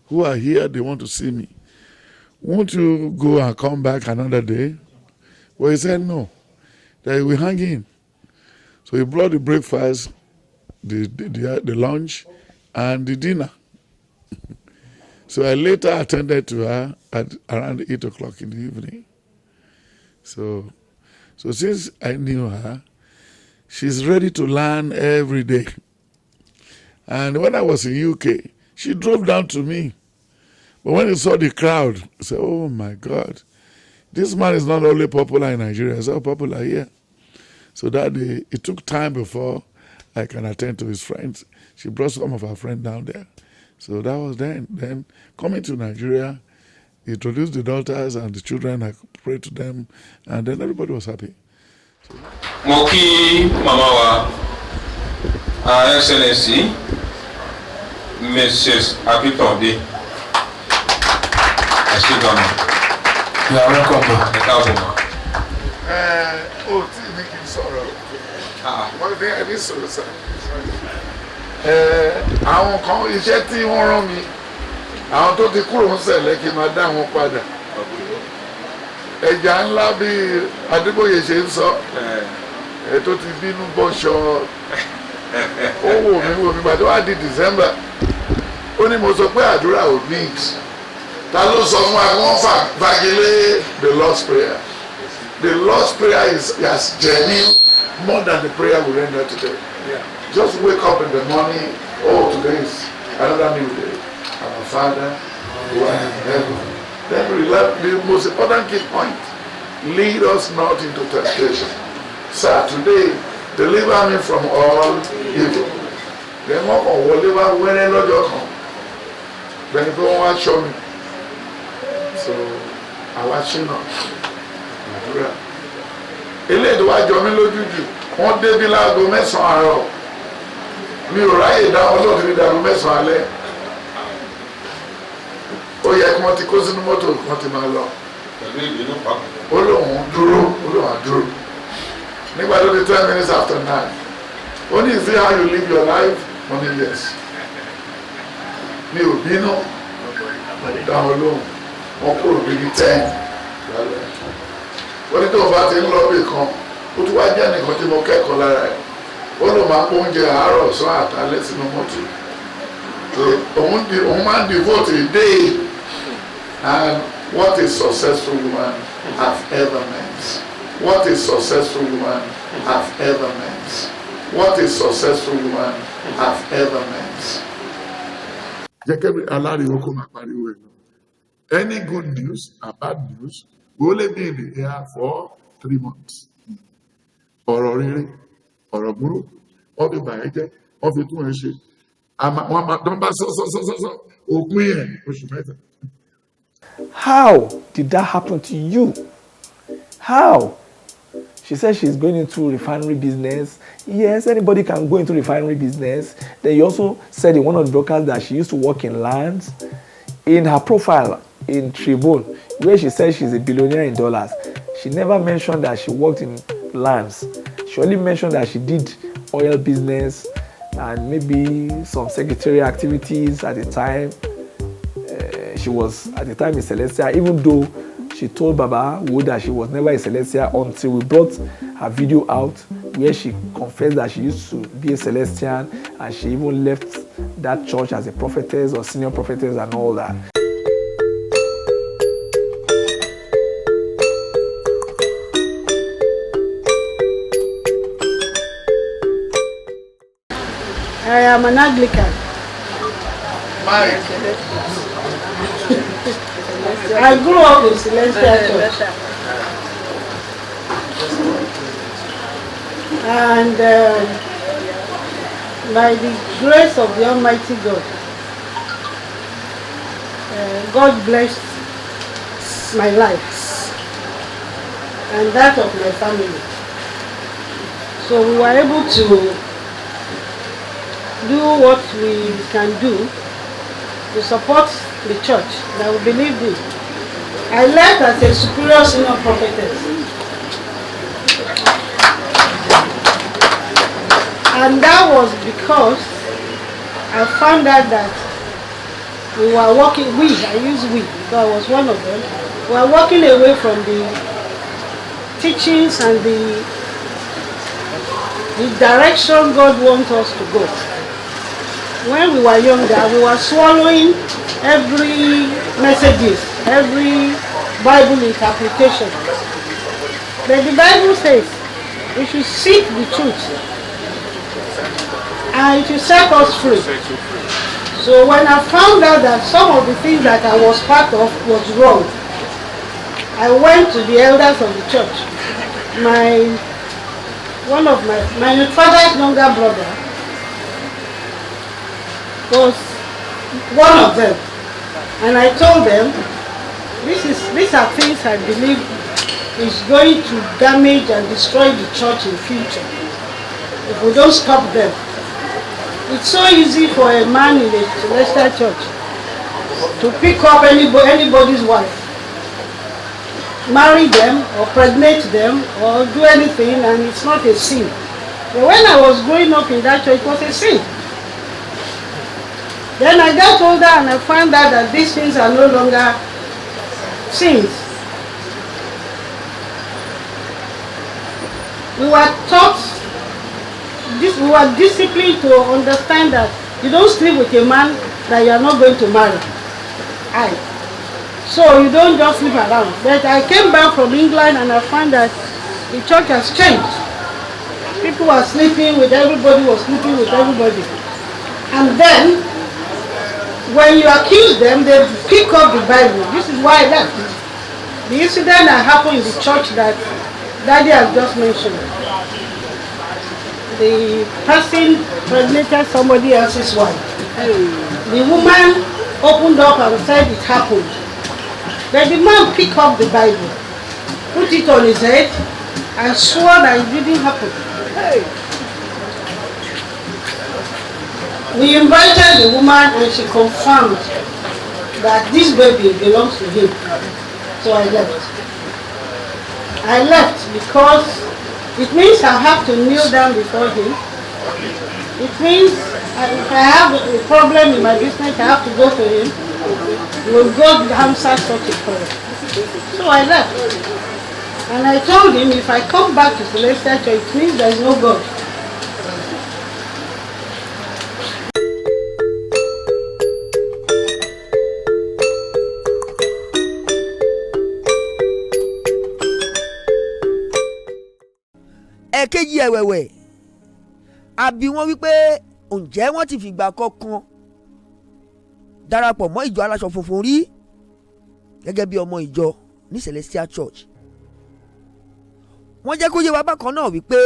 who are here, they want to see me. Won't you go and come back another day? Well, he said, no, that we hang in. So he brought the breakfast, the lunch, and the dinner. So I later attended to her at around 8 o'clock in the evening. So since I knew her, she's ready to learn every day. And when I was in UK, she drove down to me. But when he saw the crowd, he said, oh my God, this man is not only popular in Nigeria, he's also popular here. So that day, it took time before I can attend to his friends. She brought some of her friends down there. So that was then. Then coming to Nigeria, he introduced the daughters and the children, I prayed to them, and then everybody was happy. Moki Mama wa Her Excellency Mrs. Akintonde. You are welcome. Oh, tí ní kí n sọ̀rọ̀. Wọ́n ní ẹni sọ̀rọ̀ sá. Àwọn kan iṣẹ́ tí wọ́n rán mi, àwọn tó ti kúrò ń ṣẹlẹ̀ kí n máa dá wọn padà. Ẹja ńlá bí Adébóyè ṣe ń sọ, tó ti bínú bọ́ṣọ. Ó wò mí gbàdúrà wá di December. Ó ní mo sọ pé àdúrà ò need. Ta ló sọ fún wa kí wọ́n fagilé the Lord's Prayer? The Lord's Prayer is as genuine more than the prayer we render today. Yeah. Just wake up in the morning, oh, today is another new day. Our Father, who art in heaven. Then the most important key point, lead us not into temptation. Sir, today, deliver me from all evil. Then what can whatever wherever you come. Then if you want to show me. So, I watch you now. Ilé ìdíwájọ mi lójú jù wọ́n débi láago 9 àárọ̀ mi ò ráyè dá ọlọ́run ní dago 9 alẹ́ ó yẹ kí wọ́n ti kó sínú mọ́tò wọ́n ti máa lọ ó lóun dúró nígbà tó di 10 minutes after 9 ó ní is it how you live your life wọ́n ní yes mi ò bínú dá ọlọ́run wọ́n kúrò bíbí 10 wọ́n ní tó o bá ti ń lọ bí kan ó tún wá jẹ́ nìkan tí mo kẹ́kọ̀ọ́ lára ẹ̀ ó lọ máa kó oúnjẹ àárọ̀ sọ àtàlẹ́ sínú mọ́tò òun máa ń devote a day and what a successful woman have ever meant what a successful woman have ever meant what a successful woman have ever meant. Jẹ́ kẹ́mi aláriwo kó máa pariwo ẹ̀ náà. Any good news or bad news will only be in the air for 3 months. Ọ̀rọ̀ rere, ọ̀rọ̀ burú, wọ́n fi bàyẹ̀ jẹ́, wọ́n fi tún ẹ̀ ṣe. Wọ́n máa dán bá sọ, òpin ẹ̀ oṣù mẹ́ta. How did that happen to you? How? She said she's going into refinery business. Yes, anybody can go into refinery business. Then you also said in one of the broadcasts that she used to work in lands. In her profile in Tribune, where she said she's a billionaire in dollars, she never mentioned that she worked in lands. She only mentioned that she did oil business and maybe some secretarial activities at the time. She was at the time in Celestia, even though she told Baba Wood that she was never in Celestia until we brought her video out where she confessed that she used to be a Celestian and she even left that church as a prophetess or senior prophetess and all that. I am an Anglican. I grew up in Celestial Church. And by the grace of the Almighty God, God blessed my life and that of my family. So we were able to do what we can do to support the church that we believed in. I left as a superior senior prophetess. And that was because I found out that we were walking, I use we, because I was one of them, we were walking away from the teachings and the direction God wants us to go. When we were younger, we were swallowing every messages, every Bible interpretation. But the Bible says we should seek the truth and it will set us free. So when I found out that some of the things that I was part of was wrong, I went to the elders of the church. My father's younger brother was one of them, and I told them, these are things I believe is going to damage and destroy the church in future if we don't stop them. It's so easy for a man in a celestial church to pick up anybody's wife, marry them or pregnate them or do anything, and it's not a sin. But when I was growing up in that church, it was a sin. Then I got older and I found out that these things are no longer sins. We were taught, we were disciplined to understand that you don't sleep with a man that you are not going to marry. So you don't just sleep around. But I came back from England and I found that the church has changed. People were sleeping with everybody, was sleeping with everybody. And then, when you accuse them, they pick up the Bible. This is why I left. The incident that happened in the church that Daddy has just mentioned. The person impregnated somebody else's wife. The woman opened up and said it happened. Then the man picked up the Bible, put it on his head, and swore that it didn't happen. We invited the woman and she confirmed that this baby belongs to him. So I left. I left because it means I have to kneel down before him. It means if I have a problem in my business, I have to go to him. Will God answer such a prayer? So I left. And I told him if I come back to Celestial Church, it means there is no God. Ẹ̀kejì ẹ̀wẹ̀wẹ̀ àbí wọ́n wípé ǹjẹ́ wọ́n ti fìgbà kankan darapọ̀ mọ́ ìjọ aláṣọ funfun rí gẹ́gẹ́ bí ọmọ ìjọ ní Celestial Church. Wọ́n jẹ́ kó yé wa bákan náà wípé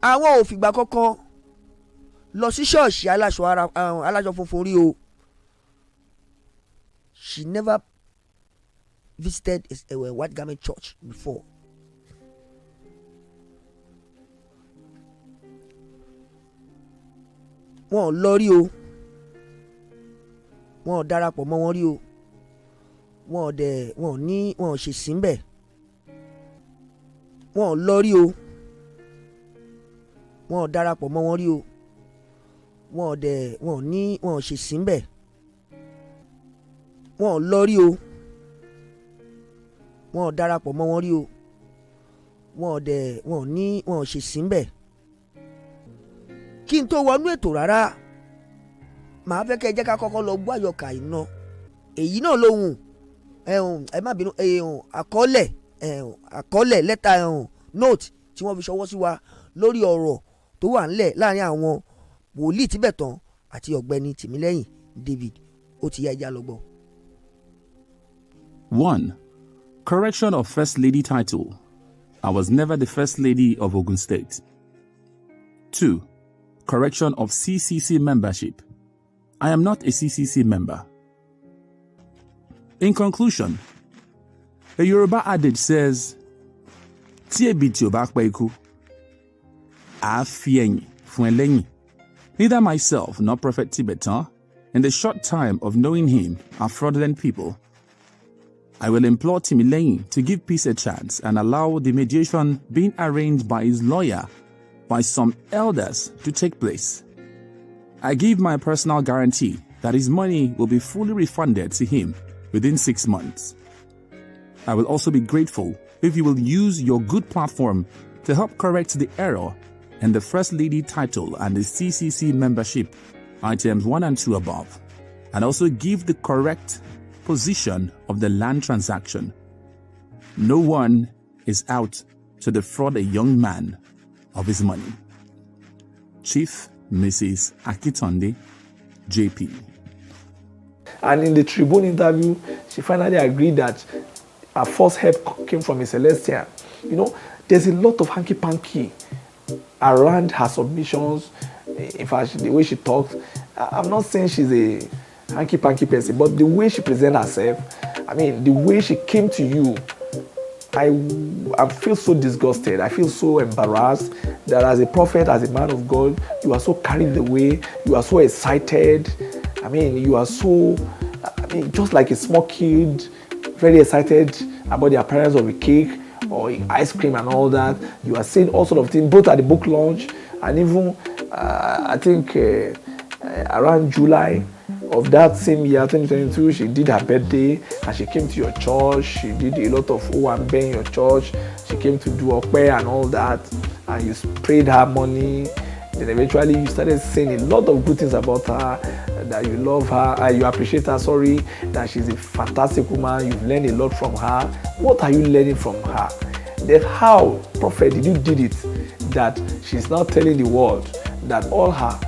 àwọn ò fìgbà kankan lọ sí ṣọ́ọ̀ṣì aláṣọ funfun rí o. She never visited a white garment church before. Wọ́n ò lọ rí o, wọ́n ò darapọ̀ mọ́ wọn rí o, wọ́n ò ṣe síbẹ̀, wọ́n ò lọ rí o, wọ́n ò darapọ̀ mọ́ wọn rí o, wọ́n ò ṣe síbẹ̀, wọ́n ò lọ rí o, wọ́n ò darapọ̀ mọ́ wọn rí o, wọ́n ò ṣe síbẹ̀. Kí n tó wọnú ètò rárá, màá fẹ́ kẹ́ ẹ jẹ́ ká kọ́kọ́ lọ gbọ́ àyọkà iná. Èyí náà lóhùn ẹ má bínú àkọọ́lẹ̀ lẹ́tà note tí wọ́n fi ṣọwọ́ sí wa lórí ọ̀rọ̀ tó wà ńlẹ̀ láàrin àwọn wòlíì Tibetan àti ọ̀gbẹ́ni Timilehin David. Ó ti yá ẹja lọ gbọ́. 1. Correction of First Lady title. I was never the First Lady of Ogun State. 2. Correction of CCC membership. I am not a CCC member. In conclusion, a Yoruba adage says, "Tí ebi tí ó bá pa ikú, á fi ẹ̀yìn fún ẹlẹ́yìn." Neither myself nor Prophet Tibetan, in the short time of knowing him, are fraudulent people. I will implore Timilehin to give peace a chance and allow the mediation being arranged by his lawyer by some elders to take place. I give my personal guarantee that his money will be fully refunded to him within 6 months. I will also be grateful if you will use your good platform to help correct the error in the First Lady title and the CCC membership, items 1 and 2 above, and also give the correct position of the land transaction. No one is out to defraud a young man of his money. Chief Mrs. Akintonde, JP. And in the Tribune interview, she finally agreed that her first help came from a Celestial. You know, there's a lot of hanky-panky around her submissions. In fact, the way she talks, I'm not saying she's a hanky-panky person, but the way she presents herself, I mean, the way she came to you, I feel so disgusted. I feel so embarrassed that as a prophet, as a man of God, you are so carried away, you are so excited. I mean, you are so, just like a small kid, very excited about the appearance of a cake or ice cream and all that. You are saying all sorts of things, both at the book launch and even, I think, around July of that same year, 2022, she did her birthday and she came to your church. She did a lot of Owambe in your church. She came to do Ope and all that, and you sprayed her money. Then eventually you started saying a lot of good things about her, that you love her, you appreciate her, that she's a fantastic woman, you've learned a lot from her. What are you learning from her? Then how, Prophet, did you did it that she's now telling the world that all her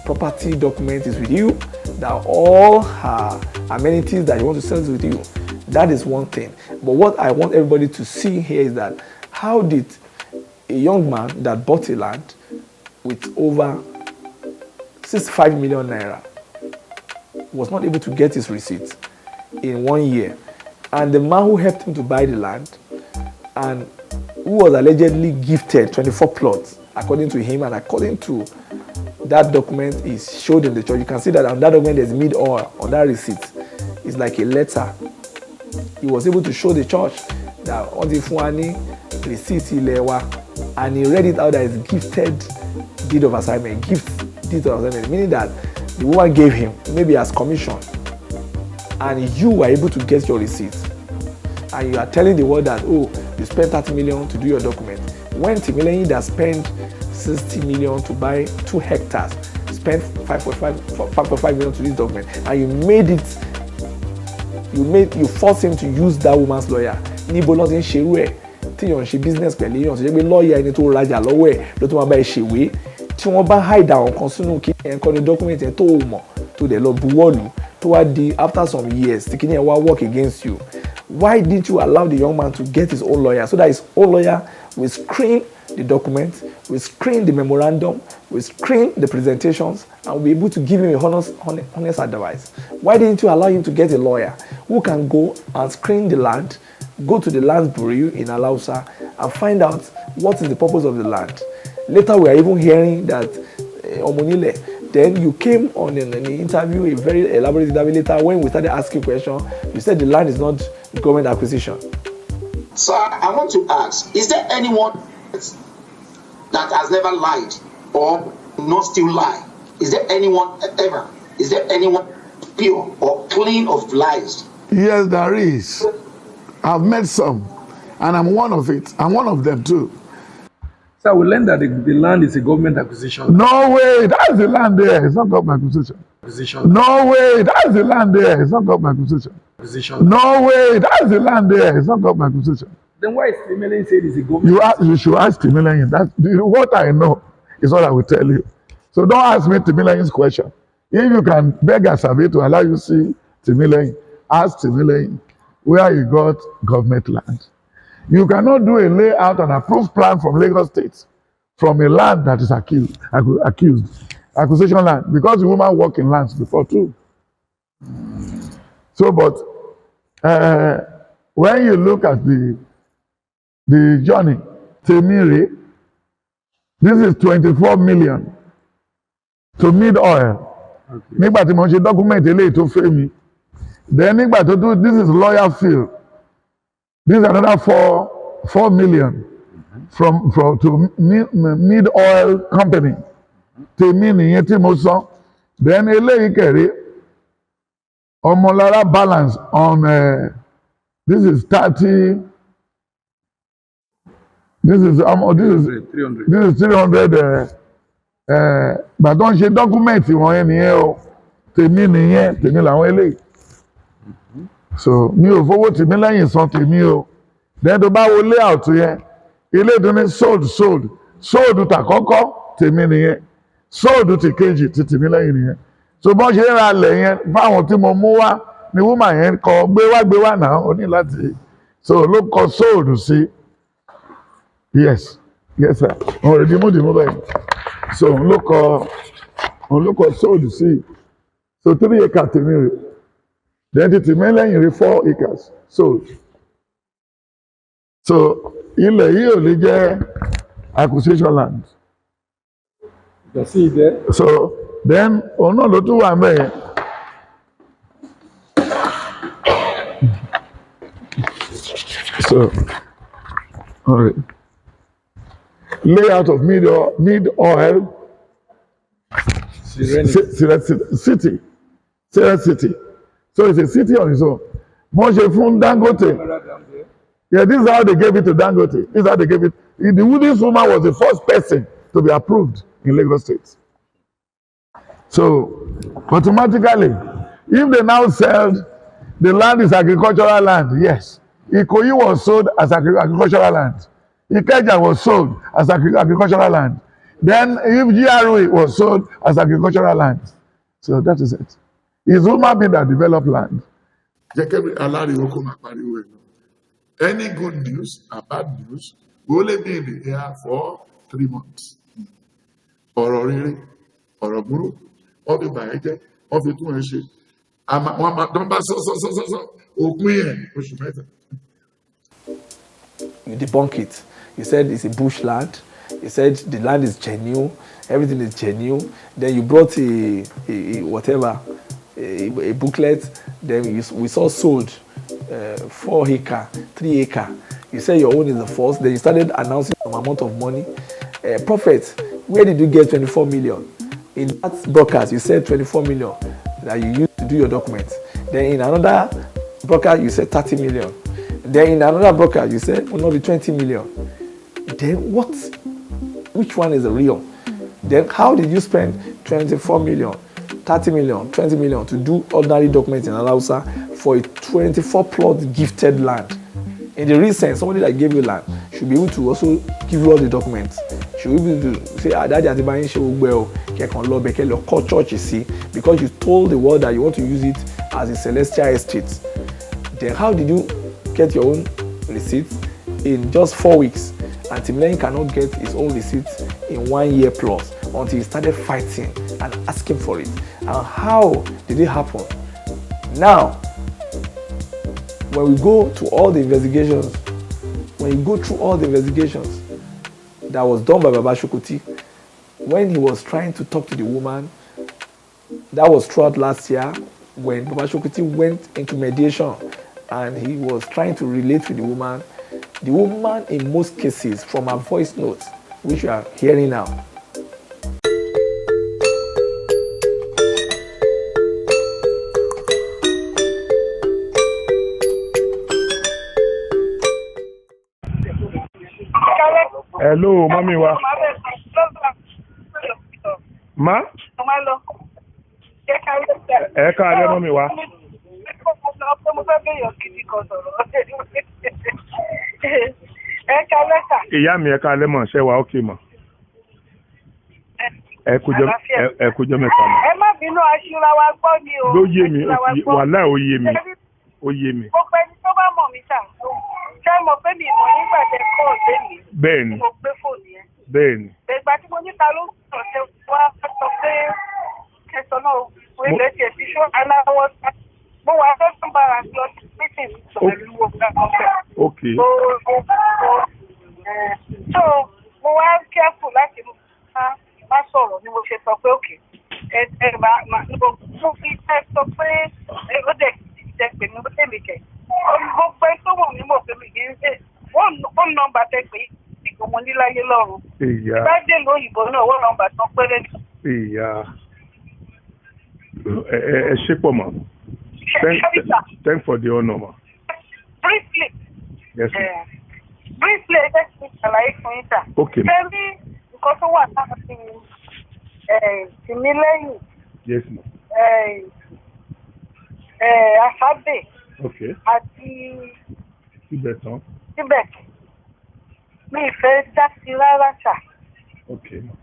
property document is with you, that all her amenities that you want to sell is with you? That is one thing. But what I want everybody to see here is that how did a young man that bought a land with over 65 million naira was not able to get his receipt in 1 year, and the man who helped him to buy the land and who was allegedly gifted 24 plots according to him and according to that document is showed in the church. You can see that on that document there's mid oil on that receipt. It's like a letter. He was able to show the church that on the Fuani receipt ilewa, and he read it out as gifted deed of assignment, deed of assignment, meaning that the woman gave him maybe as commission, and you were able to get your receipt, and you are telling the world that, oh, you spent 30 million to do your document, when Timilehin that spent 60 million to buy 2 hectares, spent 5.5 million to this document, and you forced him to use that woman's lawyer. Níbo ló ti ń ṣerú ẹ̀ tí yàn ṣe business pẹ̀lú yàn ṣe pé lọ́ọ̀yà ẹni tó rajà lọ́wọ́ ẹ̀ ló tó máa bá ẹ ṣèwé tí wọ́n bá hide àwọn kan sínú kí ẹ̀ ń kọ́ ní document ẹ̀ tó o mọ̀ tó dẹ̀ lọ buwọ́lù tó wá di after some years tí kìíní ẹ̀ wá work against you. Why didn't you allow the young man to get his own lawyer so that his own lawyer will screen the document, will screen the memorandum, will screen the presentations, and will be able to give him a honest advice? Why didn't you allow him to get a lawyer who can go and screen the land, go to the land bureau in Alausa and find out what is the purpose of the land? Later we are even hearing that Omonile, then you came on an interview, a very elaborate interview later when we started asking questions, you said the land is not government acquisition. So I want to ask, is there anyone that has never lied or not still lie? Is there anyone ever? Is there anyone pure or clean of lies? Yes, there is. I've met some, and I'm one of it. I'm one of them too. So we learned that the land is a government acquisition. No way, that's the land there. It's not government acquisition. No way, that's the land there. It's not government acquisition. No way, that's the land there. It's not government acquisition. Then why is Timilehin said it's a government? You should ask Timilehin. That's what I know is what I will tell you. So don't ask me Timilehin's question. If you can beg a survey to allow you to see Timilehin, ask Timilehin where you got government land. You cannot do a layout and approved plan from Lagos State from a land that is accused acquisition land, because the woman worked in lands before too. So, but When you look at the journey, Temire, this is 24 million to mid oil. Nígbà tí mo ṣe document eléyìí tó fẹ́ mi. Then nígbà tó do, this is lawyer field. This is another 4 million from to mid oil company. Tèmi nìyẹn tí mo sọ. Then eléyìí kẹ̀rẹ́ Omolara balance on this is 30. This is 300. This is 300. But don't ṣe document wọn nìyẹn o. Tèmi nìyẹn, tèmi làwọn eléyìí. So mi ò fowó Timilehin san tèmi o. Then tó bá wo layout yẹn, ilé tó ní sold tàkọ́kọ́ tèmi nìyẹn. Sold ti kejì ti Timilehin nìyẹn. So bọ́n ṣe ń ra lẹ̀ yẹn fáwọn tí mo mú wá ni woman yẹn kọ gbé wá náà ó ní láti so ló kọ sold sí. Yes sir. Already mú di mú bẹ́ẹ̀. So òun ló kọ sold sí. So 3 acres tèmi rè. Then the Timilehin 4 acres sold. So ilẹ̀ yìí ò lè jẹ́ acquisition land. You see it there? So then òun náà ló tún wà mẹ́yẹn. So all right. Layout of mid oil city. So it's a city on its own. Moshe fún Dangote. Yeah, this is how they gave it to Dangote. This is how they gave it. The Woodies woman was the first person to be approved in Lagos State. So automatically, if they now sell, the land is agricultural land, yes. Ikoyi was sold as agricultural land. Ikeja was sold as agricultural land. Then if GRA was sold as agricultural land. So that is it. It's human being that develop land. Any good news or bad news will only be in the air for 3 months. Ọ̀rọ̀ rere, ọ̀rọ̀ burú, ọ̀bí bàyẹ̀jẹ́, ọ̀bí tún ẹ̀ ṣe. Wọ́n máa dán bá sọ, òpin ẹ̀ oṣù mẹ́ta. You debunk it. You said it's a bush land. You said the land is genuine. Everything is genuine. Then you brought a booklet. Then we saw sold 4 acre, 3 acre. You said your own is the first. Then you started announcing some amount of money. Prophet, where did you get 24 million? In that broadcast, you said 24 million that you used to do your documents. Then in another broadcast, you said 30 million. Then in another broadcast, you said will not be 20 million. Then what? Which one is the real? Then how did you spend 24 million, 30 million, 20 million to do ordinary documents in Alausa for a 24 plot gifted land? In the real sense, somebody that gave you land should be able to also give you all the documents. Should be able to say, Daddy Atibayin Shewugbe, Kekon Lobe, Kelo call church, you see, because you told the world that you want to use it as a celestial estate. Then how did you get your own receipts in just 4 weeks? And Timilehin cannot get his own receipts in 1 year plus until he started fighting and asking for it. And how did it happen? Now, when we go to all the investigations, when you go through all the investigations that was done by Baba Sokoti, when he was trying to talk to the woman, that was throughout last year when Baba Sokoti went into mediation and he was trying to relate with the woman in most cases from her voice notes, which you are hearing now. Hello, mami wa. Ma? Ẹ káalẹ́ mami wa. Ìyá mi ẹ káalẹ́ mọ̀ ṣẹ́ wa ókè mọ̀. Ẹ kújọ́ mẹ́ta mọ̀. Ẹ má bínú aṣíra wa gbọ́ ni o. Ló yé mi, wàhálà ó yé mi. Ó yé mi. Gbogbo ẹni tó bá mọ̀ mí sà. Ṣé mọ̀ pé mi mọ̀ nígbà tẹ kọ́ ọ̀dẹ́ mi? Bẹ́ẹ̀ni. Mo gbé fóònù yẹn. Bẹ́ẹ̀ni. Ìgbà tí mo níta ló ń sọ̀rọ̀ ṣe wá sọ pé kẹsàn-án náà wọ́n ilẹ̀ tiẹ̀ fi ṣó aláwọ̀ mo wà lọ́sùn bára lọ sí meeting Okay. So mo wá careful láti má sọ̀rọ̀ ni mo ṣe sọ pé òkè mo fi sọ pé ó dẹ̀ jẹ́ pé mo tẹ̀lé kẹ̀ gbogbo ẹ tó wọ̀ mí mọ̀ pé mi kì í ṣe wọ́n nọ́mbà tẹ pé ìgbìmọ̀ mo ní láyé lọ́run bá dé lóyìnbó náà wọ́n nọ́mbà tán péré ní. Ẹ ṣe pọ̀ mọ́. Thank for the honor, ma. Briefly. Yes, ma. Briefly, ẹ jẹ́ kí n ṣàlàyé fún yín sà. Okay. Ṣé rí nǹkan tó wà láti Timilehin? Yes, ma. Asabe. Okay. Àti Tibetan. Tibet. Mi ìfẹ́ dá sí rárá sà. Okay, ma.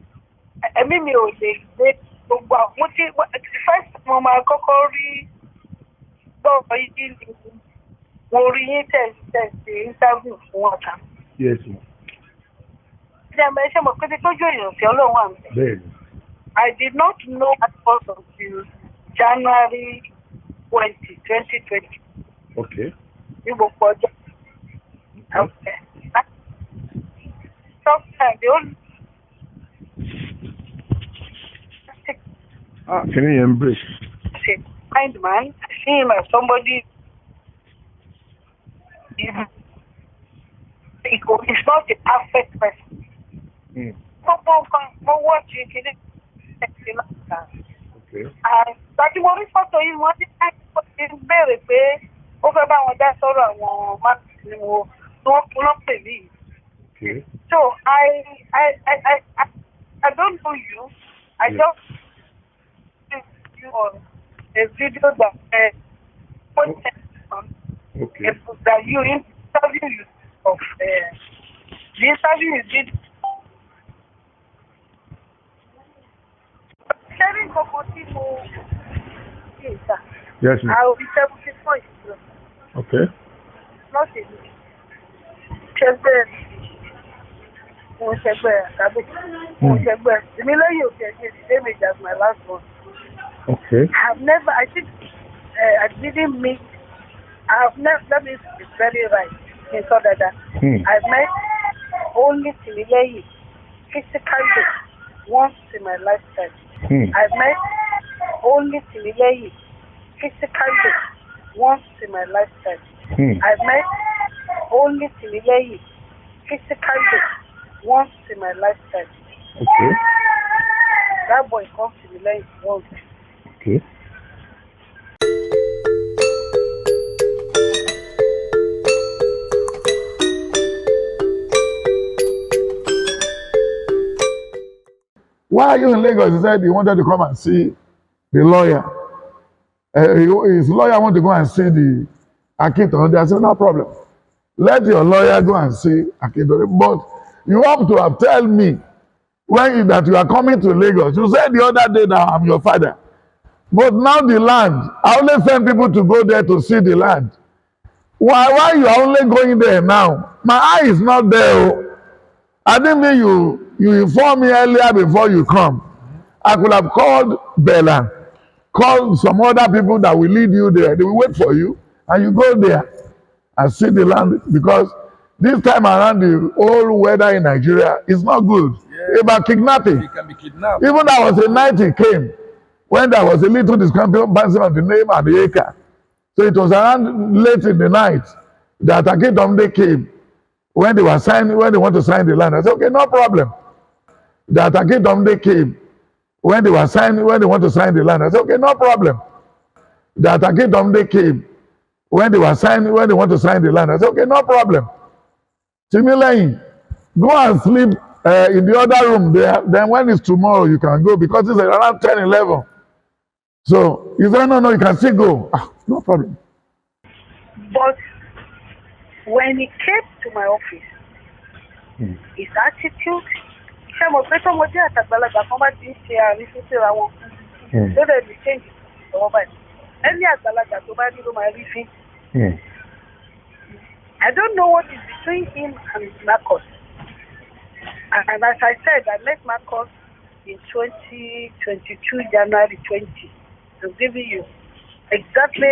Ẹ̀mí mi ò lè gbé gbogbo àwọn mo ti first mo máa kọ́kọ́ rí gbọ́dọ̀ yìí ni mo rí yín tẹ̀sí interview fún ọ̀tá. Yes, ma. Ṣé mo pé tójú èèyàn sí ọlọ́run àmì? Bẹ́ẹ̀ni. I did not know that was until January 2020. Okay. Ní gbogbo ọjọ́. Okay. Sometimes the only Can you embrace? Kind man, I see him as somebody. He's not a perfect person. Okay. Tàbí mo rí fọ́tò yìí wọ́n ti béèrè pé ó fẹ́ bá wọn dá sọ́rọ̀ àwọn máàkì ni wọ́n pè mí. Okay. So I don't know you. I just you on a video that okay. That you interview you of the interview you did. Sharing Sokoti yes, ma'am. I will be 74. Okay. Not a Timilehin okay, the same age as my last one. Okay. I think I didn't meet. Let me be very right in so that I've met only Timilehin physically once in my lifetime. I've met only Timilehin physically once in my lifetime. I've met only Timilehin physically once in my lifetime. Okay. That boy comes Timilehin once. Okay. Why are you in Lagos? He said he wanted to come and see the lawyer. His lawyer wanted to go and see the Akintonde. I said, no problem. Let your lawyer go and see Akintonde. But you have to have told me that you are coming to Lagos. You said the other day that I'm your father. But now the land, I only send people to go there to see the land. Why you are only going there now? My eye is not there. I didn't mean you informed me earlier before you come. I could have called Bella, called some other people that will lead you there. They will wait for you, and you go there and see the land, because this time around the whole weather in Nigeria is not good. Yeah. About kidnapping. You can be kidnapped. Even there was a night he came when there was a little discrepancy on the name and the acre. So it was around late in the night that Akintonde came when they want to sign the land. I said, okay, no problem. That Akintonde came when they want to sign the land. I said, okay, no problem. That Akintonde came when they want to sign the land. I said, okay, no problem. Timilehin, go and sleep in the other room there. Then when it's tomorrow, you can go, because it's around 10, 11. So he said, no, you can still go. No problem. But when he came to my office, his attitude, I don't know what is between him and Marcus. And as I said, I met Marcus in 2022, January 20. I'm giving you exactly.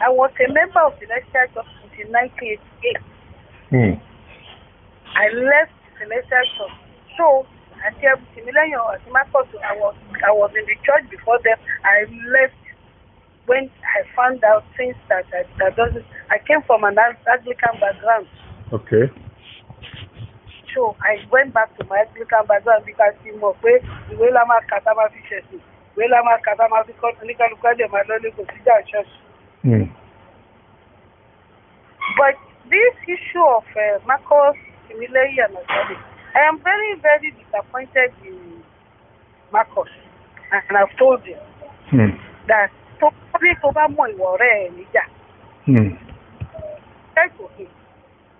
I was a member of the Celestial Justice in 1988. I left Celestial Church. So, until Timilehin or Marcus, I was in the church before them. I left when I found out things that doesn't. I came from an Anglican background. Okay. So I went back to my Anglican background because the way Lama Katama fishes, way Lama Katama because my lonely consider church. But this issue of Marcus Timilehin and Akintonde, I am very, very disappointed in Marcus, and I've told him that probably over more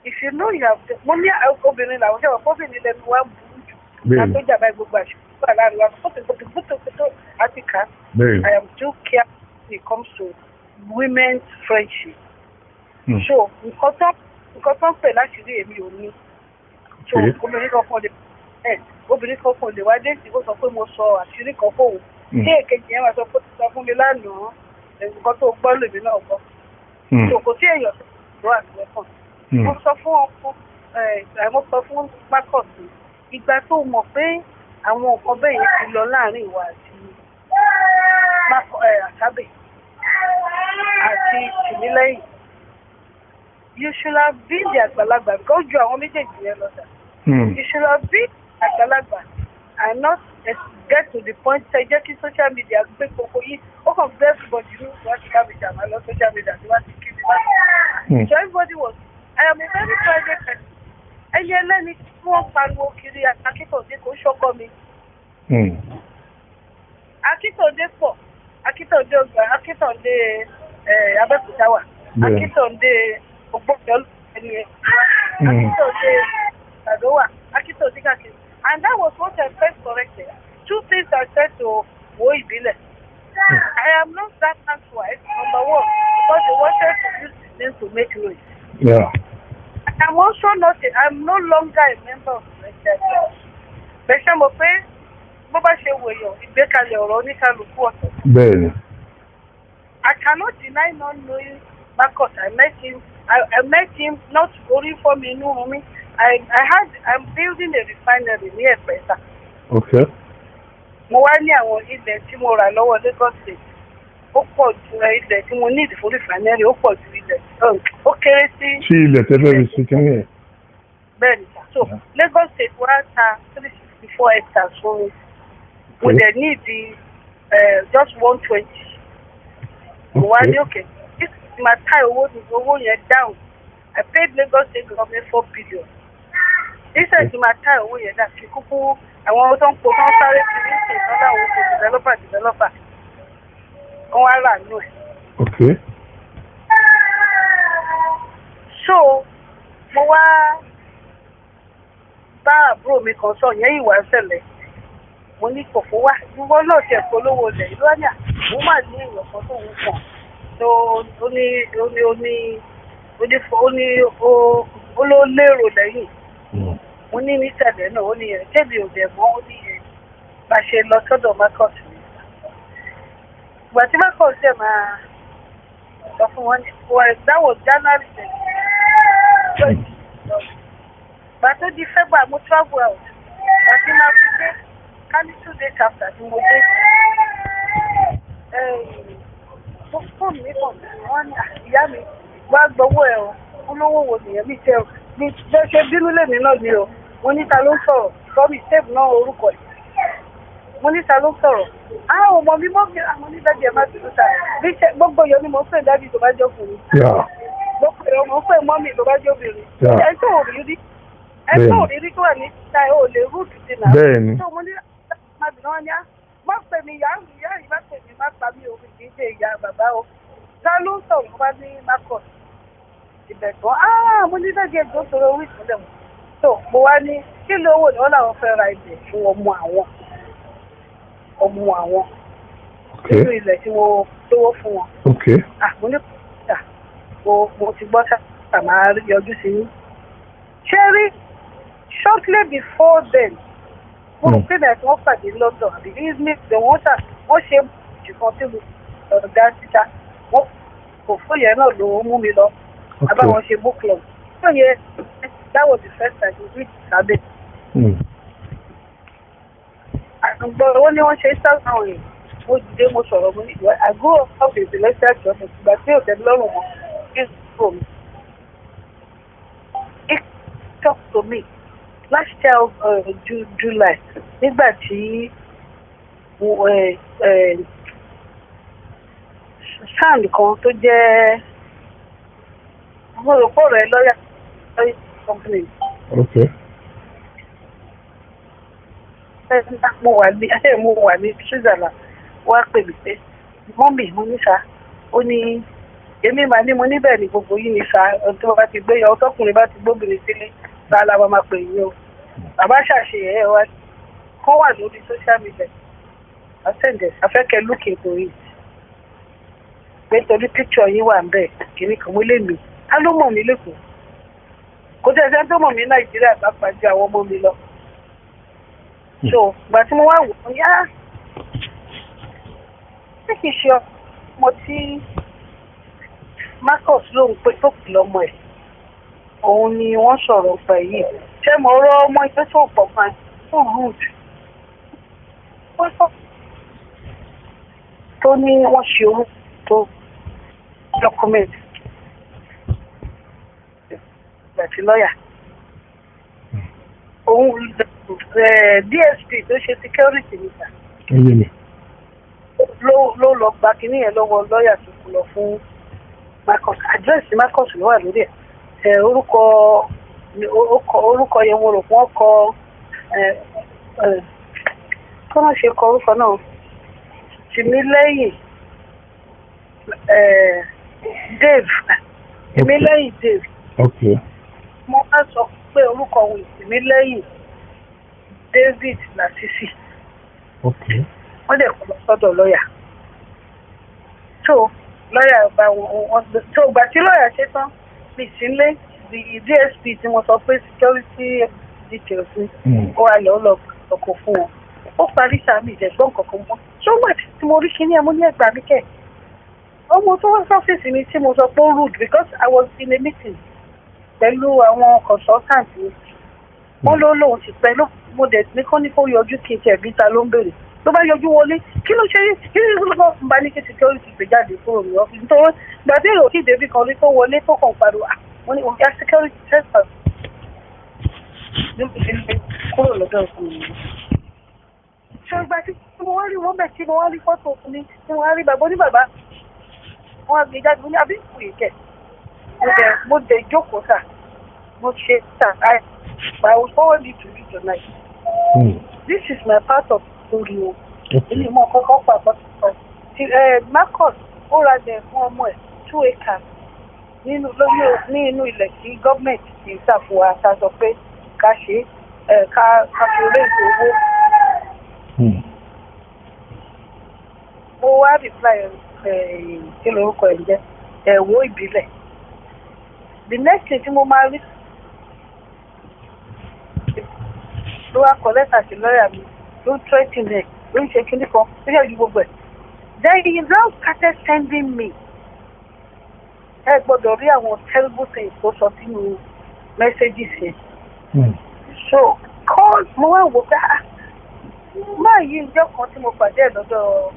if you know you have money, I'll go in. I will have probably them one boot. I am too careful when it comes to women's friendship. So, because of actually a me. So, obìnrin kan fún lè wá dé tí ó sọ pé mo sọ àṣírí kan fóun tí èkejì yẹn máa sọ pé ó sọ fún mi lánàá nǹkan tó gbọ́ lèmi náà gbọ́. So kò sí èèyàn tó lọ àti ẹ̀fọn. Mo sọ fún Marcus ìgbà tó mọ̀ pé àwọn nǹkan bẹ́ẹ̀ yẹn ti lọ láàrin ìwà àti Àkábè àti Timilehin. You should have been the àgbàlagbà because you are àwọn méjèèjì yẹn lọ́dà. You should have been àgbàlagbà and not get to the point say jẹ́ kí social media gbé koko yìí ó kàn gbé everybody ní wọ́n ti ká mi jà máa lọ social media tí wọ́n ti kí mi láti. So everybody was I am a very private person. Ẹyẹ ẹlẹ́ni tí wọ́n pariwo kiri Akintonde kò ṣọ́kọ́ mi. Akintonde pọ̀ Akintonde ọgbà Akintonde Abẹ́òkúta wà Akintonde Ògbómọ̀ṣọ́ ẹni ẹ̀ Akintonde Àdówà Akintonde káàkiri. And that was what I first corrected. Two things I said to Wo Ibile. I am not that man's wife, number one, because they wanted to use his name to make noise. Yeah. I'm also not, I'm no longer a member of the church. But some of it, Baba Shewoyo, Ibekale or Onika Lukuoto. I cannot deny not knowing Marcus. I met him not going for me, no me. I'm building a refinery near Pesa. Okay. Mo wá ní àwọn ilẹ̀ tí mo rà lọ́wọ́ Lagos State. Ó pọ̀ ju ilẹ̀ tí mo ní fún refinery, ó pọ̀ ju ilẹ̀ ó kéré sí. Sí ilẹ̀ tẹ́fẹ́ fi sí kẹ́hìn ẹ̀. Bẹ́ẹ̀ni sá. So Lagos State wá ta 364 hectares fún mi. Mo dẹ̀ ní ìdí just 120. Mo wá ní òkè. This is my time owó yẹn down. I paid Lagos State government 4 billion. This is my time owó yẹn dà kí kúkú àwọn tó ń po tó ń sáré kiri ṣe ìtọ́jú àwọn oṣù developer wọ́n wá rà nù ẹ̀. Okay. So mo wá bá àbúrò mi kan sọ yẹn ìwà ṣẹlẹ̀ mo ní kòkó wá gbogbo náà tiẹ̀ polówó lẹ̀ ìlú ọ̀nà mo mà ní èèyàn kan tó ń pọ̀ tó ó ló lérò lẹ́yìn. Mo ní nísàlẹ̀ náà ó ní ẹ̀ débi òde mọ́ ó ní ẹ̀ bá ṣe lọ sọ́dọ̀ Marcus ní. Ìgbà tí Marcus ṣe máa sọ fún wọn that was January 20. Ìgbà tó di February mo travel out. Ìgbà tí máa fi dé kálí 2 days after tí mo dé. Mo fóònù mi kàn wọ́n ní ìyá mi wá gbowó ẹ̀ o olówó wo nìyẹn mi tẹ́ o bí ṣe bínú lèmi náà ni o. Mo ní ta ló ń sọ̀rọ̀ kọ́mí save náà orúkọ ẹ̀. Mo ní ta ló ń sọ̀rọ̀ àwọn ọmọ mi mọ́ mi àwọn onídàájì ẹ̀ má ti lóta bí ṣe gbogbo yẹn ni mo fẹ́ dájú tó bá jọ ọkùnrin. Gbogbo yẹn mo fẹ́ mọ́ mi tó bá jọ obìnrin. Ẹ tó ò rí rí tó wà ní ìta ẹ̀ ò lè rúùtù sí náà. Bẹ́ẹ̀ni. Tó mo ní má bì náà ní má pè mí ìyá ìbá pè mí má pa mí òun kì í ṣe ìyá bàbá o. Ta ló ń sọ̀rọ̀ wá ní Marcus ìbẹ̀gbọ́n mo ní dájú ẹ̀gbọ́n sọ̀rọ̀ orí ìpínlẹ̀ wọn. So mo wá ní kí ló owó ni wọ́n làwọn fẹ́ ra ilẹ̀ fún ọmọ àwọn nínú ilẹ̀ tí mo lówó fún wọn. Mo ní kọ́ńtà mo ti gbọ́ sáà máa yọjú sí yín. Ṣé rí shortly before then mo rò pé náà tí wọ́n pàdé London àbí Israel wọ́n ṣe jùkan tí mo ọ̀gá títà wọ́n kò fún yẹn náà ló mú mi lọ. About what she book club. So yeah, that was the first time we reached Sabe. But when you want to start now, I go up with the lecture church, but still the Lord is from. It talked to me last year, July. Nígbà tí sound kan tó jẹ́ mo rò pọ̀ rẹ̀ lọ́yà company. Okay. Mo wà ní Switzerland wá pè mí pé mọ́mì mo ní sa ó ní èmi màá ní mo níbẹ̀ ní gbogbo yìí ní sa tí wọ́n bá ti gbé yọ ọtọ́kùnrin bá ti gbóbìnrin sílé sa la máa pè yín o bàbá ṣàṣeyẹ ẹ wá kọ́ wà lórí social media àtẹ̀ǹdẹ̀ afẹ́kẹ́ look into it pé torí picture yín wà ń bẹ̀ kìíní kan mo lè mí á ló mọ̀ mí lẹ́kọ̀ọ́ kò tẹ̀ sẹ́ni tó mọ̀ mí Nàìjíríà pàápàá ju àwọn ọmọ mi lọ. So, but mo wá wò ó yá ṣé kìí ṣe ọmọ tí Marcus ló ń pè tó kì lọ́mọ ẹ̀ òun ni wọ́n sọ̀rọ̀ pa yìí ṣé mo rọ ọmọ ẹgbẹ́ tó pọ̀ kan tó rude tó ní wọ́n ṣe owó tó document àti lọ́yà òun DSP tó ṣe security níta ló lọ gba kínní yẹn lọ́wọ́ lọ́ọ̀yà tó kù lọ fún Marcus àdírẹ́sì Marcus ló wà lórí ẹ̀ orúkọ yẹn mo rò wọ́n kọ kọ́nà ṣe kọ orúkọ náà Timilehin Dave Timilehin Dave. Okay. Mo máa sọ pé orúkọ òun Timilehin David Lasisi. Okay. Wọ́n dẹ̀ kọ́ sọ́dọ̀ lọ́ọ̀yà. So lọ́ọ̀yà bá wọn tó gbà tí lọ́ọ̀yà ṣe tán bí sílé the DSP tí wọ́n sọ pé security details ní ó wà lọ́ọ́ lọ́kọ̀ fún wọn. Ó parí sàmì ìjẹ̀gbọ́n kankan mọ́. Ṣé ó gbà tí mo rí kíní ẹ̀ mo ní ẹgbàá mi kẹ̀? Ọmọ tó wá sọ́fíìsì mi tí mo sọ pé ó rude because I was in a meeting pẹ̀lú àwọn consultant mi. Wọ́n lóun ti pẹ́ ló mo dẹ̀ ní kọ́ ní kó yọjú kí n tẹ̀ bí ta ló ń bèrè. Ló bá yọjú wọlé kí ló ṣe kí ló bá ní kí security gbé jáde kúrò ní ọ́fíìsì. Nítorí gbàdé èrò kí ìdèbí kan rí tó wọlé tó kàn pariwo wọ́n ní ọ̀gá security trespass. Ní mo ṣe ń kúrò lọ́dọ̀ ọkùnrin mi. Ṣé ìgbà tí mo wá rí wọ́n bẹ̀ tí mo wá rí fọ́tò mi tí mo wá rí bàbá oníbàbá wọ́n á gbé jáde ní àbí ìkùyè kẹ̀. Mo dẹ̀ jókòó sà mo ṣe sà I will forward it to you tonight. This is my part of the story o. Èmi mọ kọ́kọ́ pàpọ̀ ti Marcus ó ra jẹ fún ọmọ ẹ̀ 2 acres ní inú ilẹ̀ tí gọ́ọ̀mẹ̀ntì ti ṣàfùwà ta sọ pé ká ṣe ká fi raise owó. Mo wá reply kí lorúkọ ẹ̀ jẹ́ ẹ̀wọ́ ìbílẹ̀. The next thing tí mo máa rí ló wá kọ lẹ́tà sí lọ́ọ̀yà mi ló ń threaten ẹ̀ ló ń ṣe kinní kan ló yẹ ju gbogbo ẹ̀. Then he now started sending me ẹ gbọ́dọ̀ rí àwọn terrible things tó sọ sínú messages yẹn. So call mo wá wò pé máa yí ìjọ kan tí mo pàdé ẹ̀ lọ́dọ̀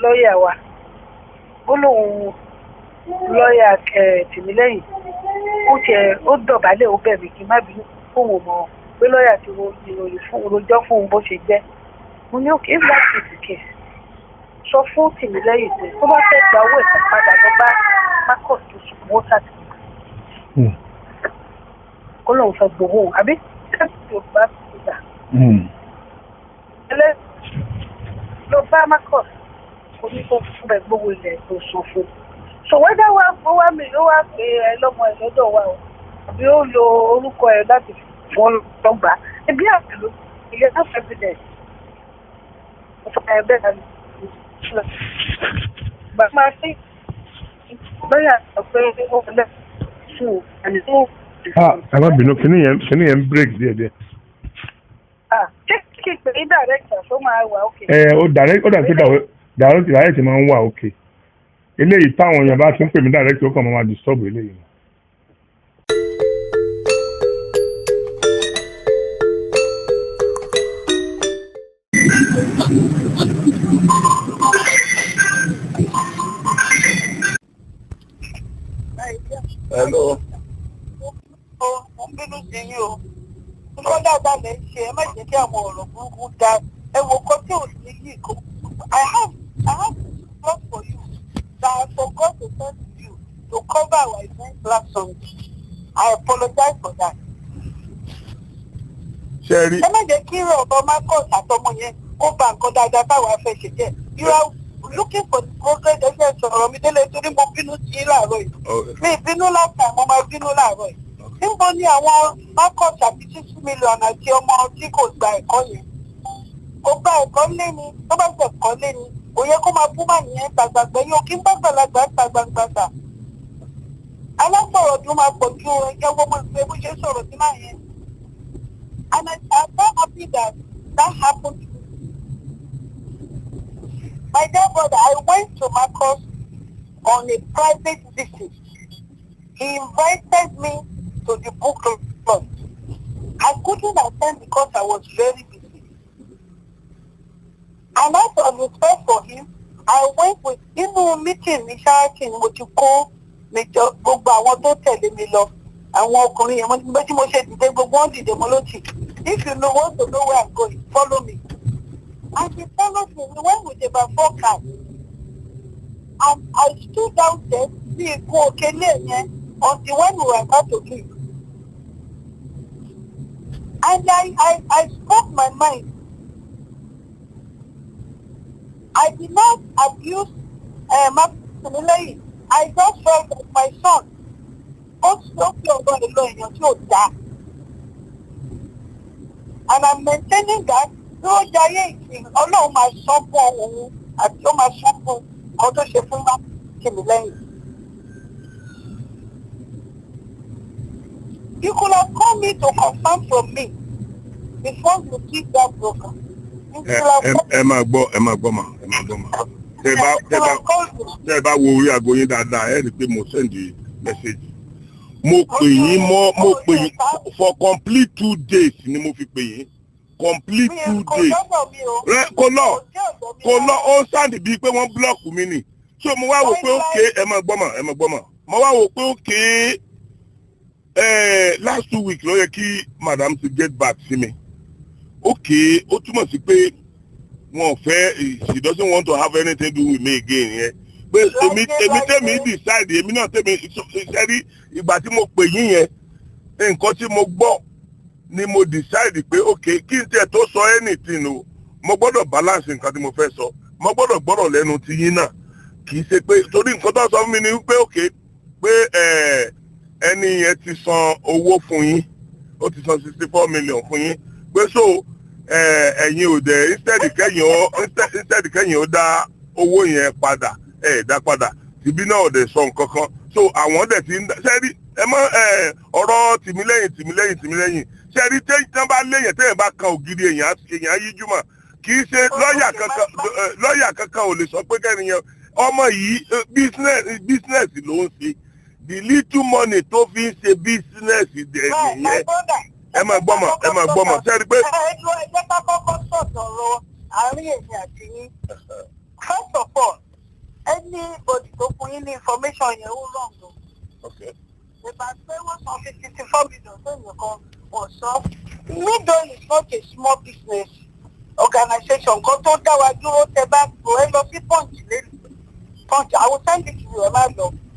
lọ́ọ̀yà wa ó lóun lọ́ọ̀yà Timilehin ó dọ̀bálẹ̀ ó bẹ̀ mí kí n má bínú fóun mọ́ pé lọ́ọ̀yà tí mo ìròyìn fún orojọ́ fún un bó ṣe jẹ́ mo ní òkè if that is the case sọ fún Timilehin pé tó bá fẹ́ gba owó ẹ̀sẹ̀ padà lọ bá Marcus tó sùn wọ́tà tì kó lóun fẹ́ gbowó òun àbí sẹ́ẹ̀tì ò bá ti gbà lọ bá Marcus kò ní kó fún bẹ́ẹ̀ gbowó ilẹ̀ tó sùn fún so wẹ́dá wa wá pé ẹ lọ́mọ ẹ̀ lọ́dọ̀ wa o àbí ó lo orúkọ ẹ̀ láti wọ́n lọ́gbà ẹbí àbẹ̀lú ilé health evidence ọ̀sán ẹ̀bẹ̀ náà gbà máa sí lọ́yà ọ̀pẹ́ ọ̀lẹ́ fún àmì tó. ẹ má bínú kíní yẹn ń break díẹ̀díẹ̀. ṣé kí n pè é director tó máa wà òkè. ó direct máa ń wà òkè eléyìí táwọn èèyàn bá ti ń pè mí director ó kàn máa disturb eléyìí. Hello. Mo ń bínú sí yín o. Nǹkan dáadáa lè ṣe ẹ má jẹ́ kí àwọn ọ̀rọ̀ burúkú dá ẹ wo kọ́ tí ò sí yìí kó. I have love for you that I forgot to tell you to cover our event last Sunday. I apologize for that. Sherry. Ẹ má jẹ́ kí ọ̀rọ̀ Marcus àtọmọ yẹn kó ba nǹkan dáadáa táwa fẹ́ ṣe jẹ́. You are looking for the progress ẹgbẹ́ sọ̀rọ̀ mi délé torí mo bínú sí i láàárọ̀ yìí. Mi ìbínú láta mo máa bínú láàárọ̀ yìí. Níbo ni àwọn Marcus àti 6 million àti ọmọ tí kò gba ẹ̀kọ́ yẹn? Kò gba ẹ̀kọ́ lé ni, tó bá gbẹ̀ ẹ̀kọ́ lé ni, kò yẹ kó máa bú màá nìyẹn tàgbàgbẹ́ yóò kí ń bá gbàlagbà tàgbàgbàgbà. Alágbọ̀rọ̀ tó máa pọ̀ ju ẹ̀jẹ̀ gbogbo ìgbé bó ṣe sọ̀rọ̀ sí máa yẹn. And I'm so happy that happened to me. My dear brother, I went to Marcus on a private visit. He invited me to the book club. I couldn't attend because I was very busy. And out of respect for him, I went with meeting ní ṣáàkì mo ti kó gbogbo àwọn tó tẹ̀lé mi lọ. Àwọn ọkùnrin yẹn mo tí mo ṣe dìde gbogbo wọn dìde mo ló ti. If you want to know where I'm going, follow me. And he followed me. We went with about 4 cars. And I stood down there, until when we were about to leave. And I spoke my mind. I did not abuse Timilehin. I just felt that my son. And I'm maintaining that ló jayé ìsìn Ọlọ́run máa sọ fún òun àti ó máa sọ fún ọkọ tó ṣe fún Timilehin. You could have called me to confirm from me before you keep that program. Ẹ máa gbọ́ mà. Tẹ́ bá wo orí aago yín dáadáa ẹ rí i pé mo send message. Mo pè yín for complete 2 days ni mo fi pè yín. Complete 2 days. Kò lọ ó sáàdì bíi pé wọ́n blọ́ọ̀kù mi nì. So mo wá wò pé okay ẹ máa gbọ́ mà. Mo wá wò pé okay last 2 weeks ló yẹ kí madam ti get back sí mi. Okay ó túmọ̀ sí pé wọn ò fẹ́ she doesn't want to have anything to do with me again yẹn. Pé èmi decide èmi náà tèmi ṣẹ́rí ìgbà tí mo pè yín yẹn nǹkan tí mo gbọ́ ni mo decide pé okay kí n tẹ̀ tó sọ anything o mo gbọ́dọ̀ balance nǹkan tí mo fẹ́ sọ mo gbọ́dọ̀ gbọ́dọ̀ lẹ́nu ti yín náà kì í ṣe pé torí nǹkan tó sọ fún mi ni pé okay pé ẹni yẹn ti san owó fún yín ó ti san 64 million fún yín pé so ẹ̀yin ò dẹ̀ instead kẹ́yìn ó dá owó yẹn padà dá padà tìbí náà ò dẹ̀ sọ nǹkan kan so àwọn dẹ̀ ti ń dá ṣẹ́rí ẹ mọ ọ̀rọ̀ Timilehin ṣẹ́rí tẹ́yìn bá léyìn tẹ́yìn bá kan ògiri èèyàn yíjú mọ̀ kì í ṣe lọ́ọ̀yà kankan ò lè sọ pé kẹ́ni yẹn ọmọ yìí business ló ń ṣe the little money tó fi ń ṣe business dẹ̀ nìyẹn ẹ máa gbọ́ mọ̀ ṣẹ́rí pé. Ẹ jẹ́ ká kọ́kọ́ sọ̀tọ̀rọ̀ àárín èmi àti yín. First of all, anybody tó fún yín ní information yẹn ó wrong o. Ìgbà pé wọ́n san 54 million sẹ́yìn kan wọ́n sọ. Middle is not a small business organization kan tó dá wa dúró tẹ bá gbọ́ ẹ lọ sí Punch lẹ́nu. Punch, I will send it to you, Emma.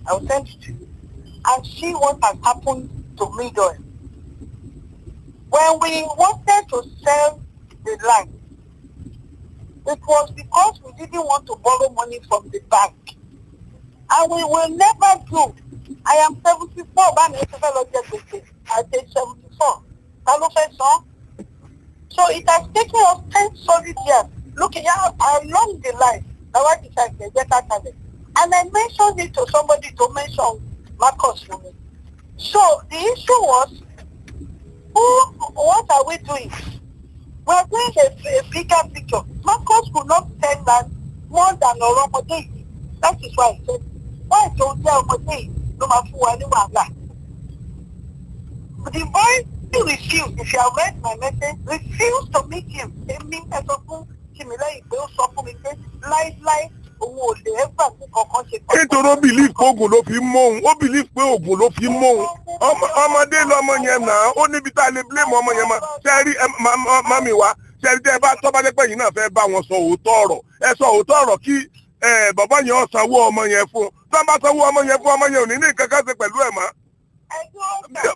I will send it to you. And see what has happened to Middle. When we wanted to sell the land, it was because we didn't want to borrow money from the bank. And we will never do. I am 74, I said 74. So it has taken us 10 solid years. Looking at along the line, and I mentioned it to somebody to mention Marcus for me. So the issue was, what are we doing? We are doing a bigger picture. Marcus could not tell that more than Oromode. That is why I said, why don't tell Oromode no matter. The boy refused, if you have read my message, refused to meet him. They mean as a Timilehin, they also for me, lie, nítorí ó believe pé oògùn ló fi mú òun ó believe pé oògùn ló fi mú òun ọmọdé lọmọ yẹn náà ó níbi tá a lè blame ọmọ yẹn mọ́ sẹ́rí mami wa sẹ́rí tẹ́ ẹ bá tọ́ bá dé pé yìí náà fẹ́ bá wọn sọ òótọ́ ọ̀rọ̀ ẹ sọ òótọ́ ọ̀rọ̀ kí bàbá yẹn ó sanwó ọmọ yẹn fún tó bá sanwó ọmọ yẹn fún ọmọ yẹn ò ní ní nǹkan kan ṣe pẹ̀lú ẹ̀ mọ́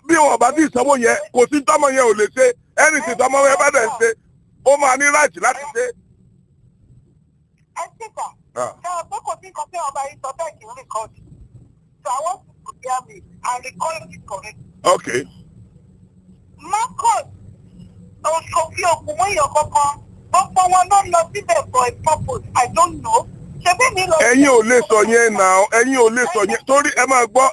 bí wọn bá ti sanwó yẹn kò sí tọ́mọ yẹn ò lè ṣe ẹni tí tọ́mọ yẹn bá dẹ̀ ń ṣe ó máa ní right láti ṣe. Okay. Marcus, òṣòfin ògùn mọ́yàn kankan, gbogbo wọn ló lọ síbẹ̀ for a purpose, I don't know. Ẹ̀yin ò lè sọ yẹn náà, ẹ̀yin ò lè sọ yẹn torí ẹ máa gbọ́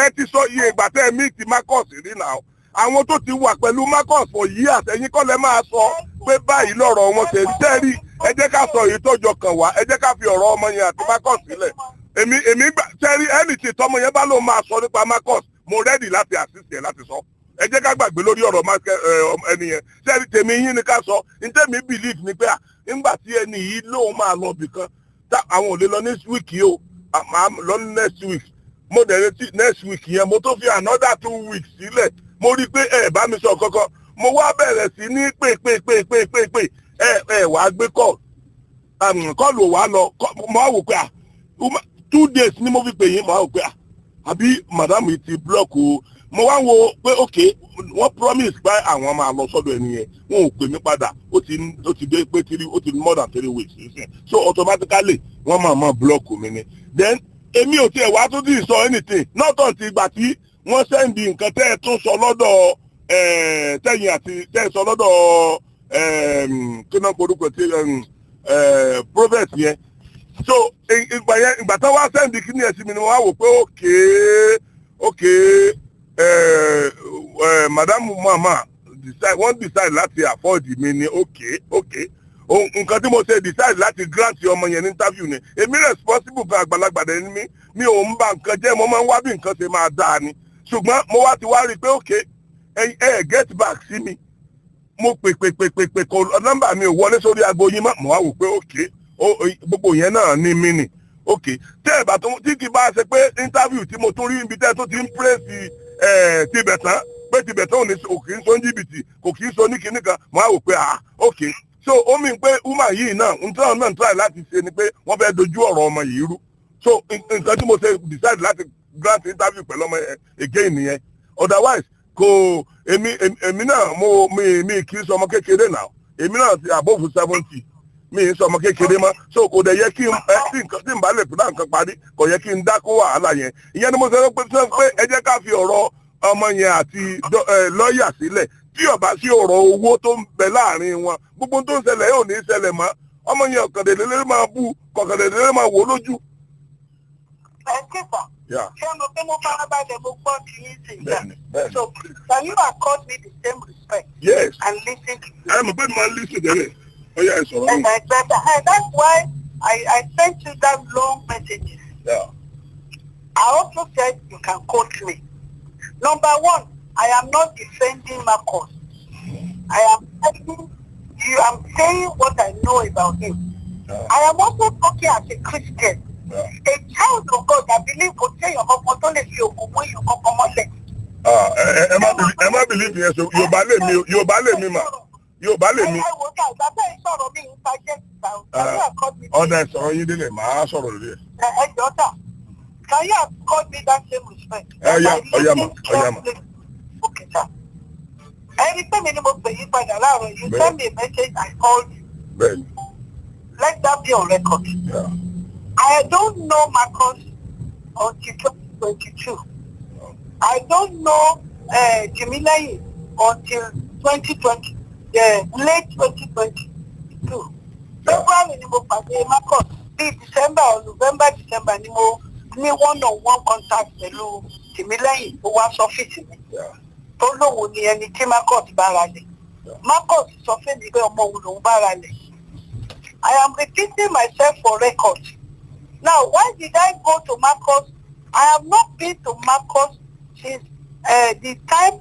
ẹ ti sọ iye ìgbà tẹ́ ẹ meet Marcus rí náà. Àwọn tó ti wà pẹ̀lú Marcus for years, ẹ̀yin kọ́ lẹ máa sọ pé báyìí lọ́rọ̀ wọn ṣe rí tẹ́rí. Ẹ jẹ́ ká sọ èyí tó jọ kàn wá, ẹ jẹ́ ká fi ọ̀rọ̀ ọmọ yẹn àti Marcus sílẹ̀. Èmi gbà tẹ́rí ẹnì tí tọmọ yẹn bá ló máa sọ nípa Marcus, mo ready láti assist ẹ láti sọ. Ẹ jẹ́ ká gbàgbé lórí ọ̀rọ̀ ẹni yẹn. Tẹ́rí tèmi yín ni ká sọ, ntẹ́mi believe ni pé nígbà tí ẹni yìí lóun máa lọ bìkan. Àwọn ò lè lọ next week yìí o lọ next week mo dẹ̀ retí next week yẹn mo tó fi another 2 weeks sílẹ̀ mo rí i pé ẹ bá mi sọ kankan mo wá bẹ̀rẹ̀ sí ní pè ẹ wàá gbé kọ́ọ̀lù wàá lọ mo wá wò pé 2 days ni mo fi pè yín mo wá wò pé àbí madam yìí ti block o mo wá wo pé ok wọ́n promise pé àwọn máa lọ sọ́dọ̀ ẹni yẹn wọn ò pè mí padà ó ti dé pé ó ti more than 3 weeks so automatically wọ́n máa block mi ni then èmi ò tiẹ̀ wá tó ti sọ anything not until ìgbà tí wọ́n sẹ́ndì nǹkan tẹ́ ẹ tún sọ lọ́dọ̀ tẹ́yìn àti tẹ́ ẹ sọ lọ́dọ̀ kí náà korúkọ tí prophet yẹn so ìgbà tán wá sẹ́ndì kí ni ẹ̀sìn mi ni wọ́n á wò pé okay madam mama wọ́n decide láti afford mi ni okay nǹkan tí mo ṣe decide láti grant ọmọ yẹn ní interview ni èmi responsible gan àgbàlagbà dẹ̀ ni mi ò ń ba nǹkan jẹ́ mo máa ń wá bí nǹkan ṣe máa dáa ni ṣùgbọ́n mo wá ti wá rí i pé okay get back sí mi mo pè kò nọ́mbà mi ò wọlé sórí aago yín mọ́ mo wá wò pé okay gbogbo yẹn náà ní mí ni okay tẹ́ ẹ̀ bá tó tí kì bá ṣe pé interview tí mo tún rí ibi tẹ́ tó ti ń praise Tibetan pé Tibetan kò kì í so jìbìtì kò kì í so ní kinní kan mo á wò pé okay so ó mì pé woman yìí náà nítorí náà try láti ṣe ni pé wọ́n fẹ́ dojú ọ̀rọ̀ ọmọ yìí rú so nǹkan tí mo ṣe decide láti grant interview pẹ̀lú ọmọ again nìyẹn otherwise kò èmi náà mi kì í sọ ọmọ kékeré náà èmi náà ti above 70 mi ń sọ ọmọ kékeré mọ́ so kò dẹ̀ yẹ kí n bá lè pínlẹ̀ nǹkan parí kò yẹ kí n dá kó wàhálà yẹn ìyẹn ni mo sọ pé ẹ jẹ́ ká fi ọ̀rọ̀ ọmọ yẹn àti lọ́ọ̀yà sílẹ̀ tí ó bá sí ọ̀rọ̀ owó tó ń bẹ láàrin wọn gbogbo tó ń ṣẹlẹ̀ yóò ní ṣẹlẹ̀ mọ́ ọmọ yẹn ọ̀kàndínlẹ́lẹ́ máa bú kọ̀kàndínlẹ́lẹ́ máa wò lójú. ẹ kíkà ṣé mo pé mo farabalẹ̀ mo gbọ́ kí n sì yà so can you accord me the same respect. Yes. And listen to me. ẹ mọ̀ pé mo máa ń listen tẹ́lẹ̀. Oh, yeah, it's all right. That's why I sent you that long messages. Yeah. I also said you can quote me. Number one, I am not defending Marcus. I am telling you, I'm saying what I know about him. I am also talking as a Christian. A child of God that believes will tell your husband don't let you go when you come on left. Am I believe yes? You ballet me, ma. Yóò bá lè mi. Ọ̀dà ìsọ̀rọ̀ yín délẹ̀ máa sọ̀rọ̀ lórí ẹ̀. Ẹ jọ́ta, can you accord me that same respect? Ọ̀yà mà. Okay, sir. Ẹni pé mi ni mo pè yí padà láàárọ̀ you send me a message I called you. Bẹ́ẹ̀ni. Let that be on record. Yeah. I don't know Marcus until 2022. I don't know Timilehin until 2020. Late 2022. February ni mo pàdé Marcus bí December or December ni mo ní one-on-one contact pẹ̀lú Timilehin tó wá sọ́fíìsì mi. Tó lóun ni ẹni tí Marcus bára lẹ̀. Marcus sọ fún mi pé ọmọ òun lòun bára lẹ̀. I am repeating myself for record. Now, why did I go to Marcus? I have not been to Marcus since the time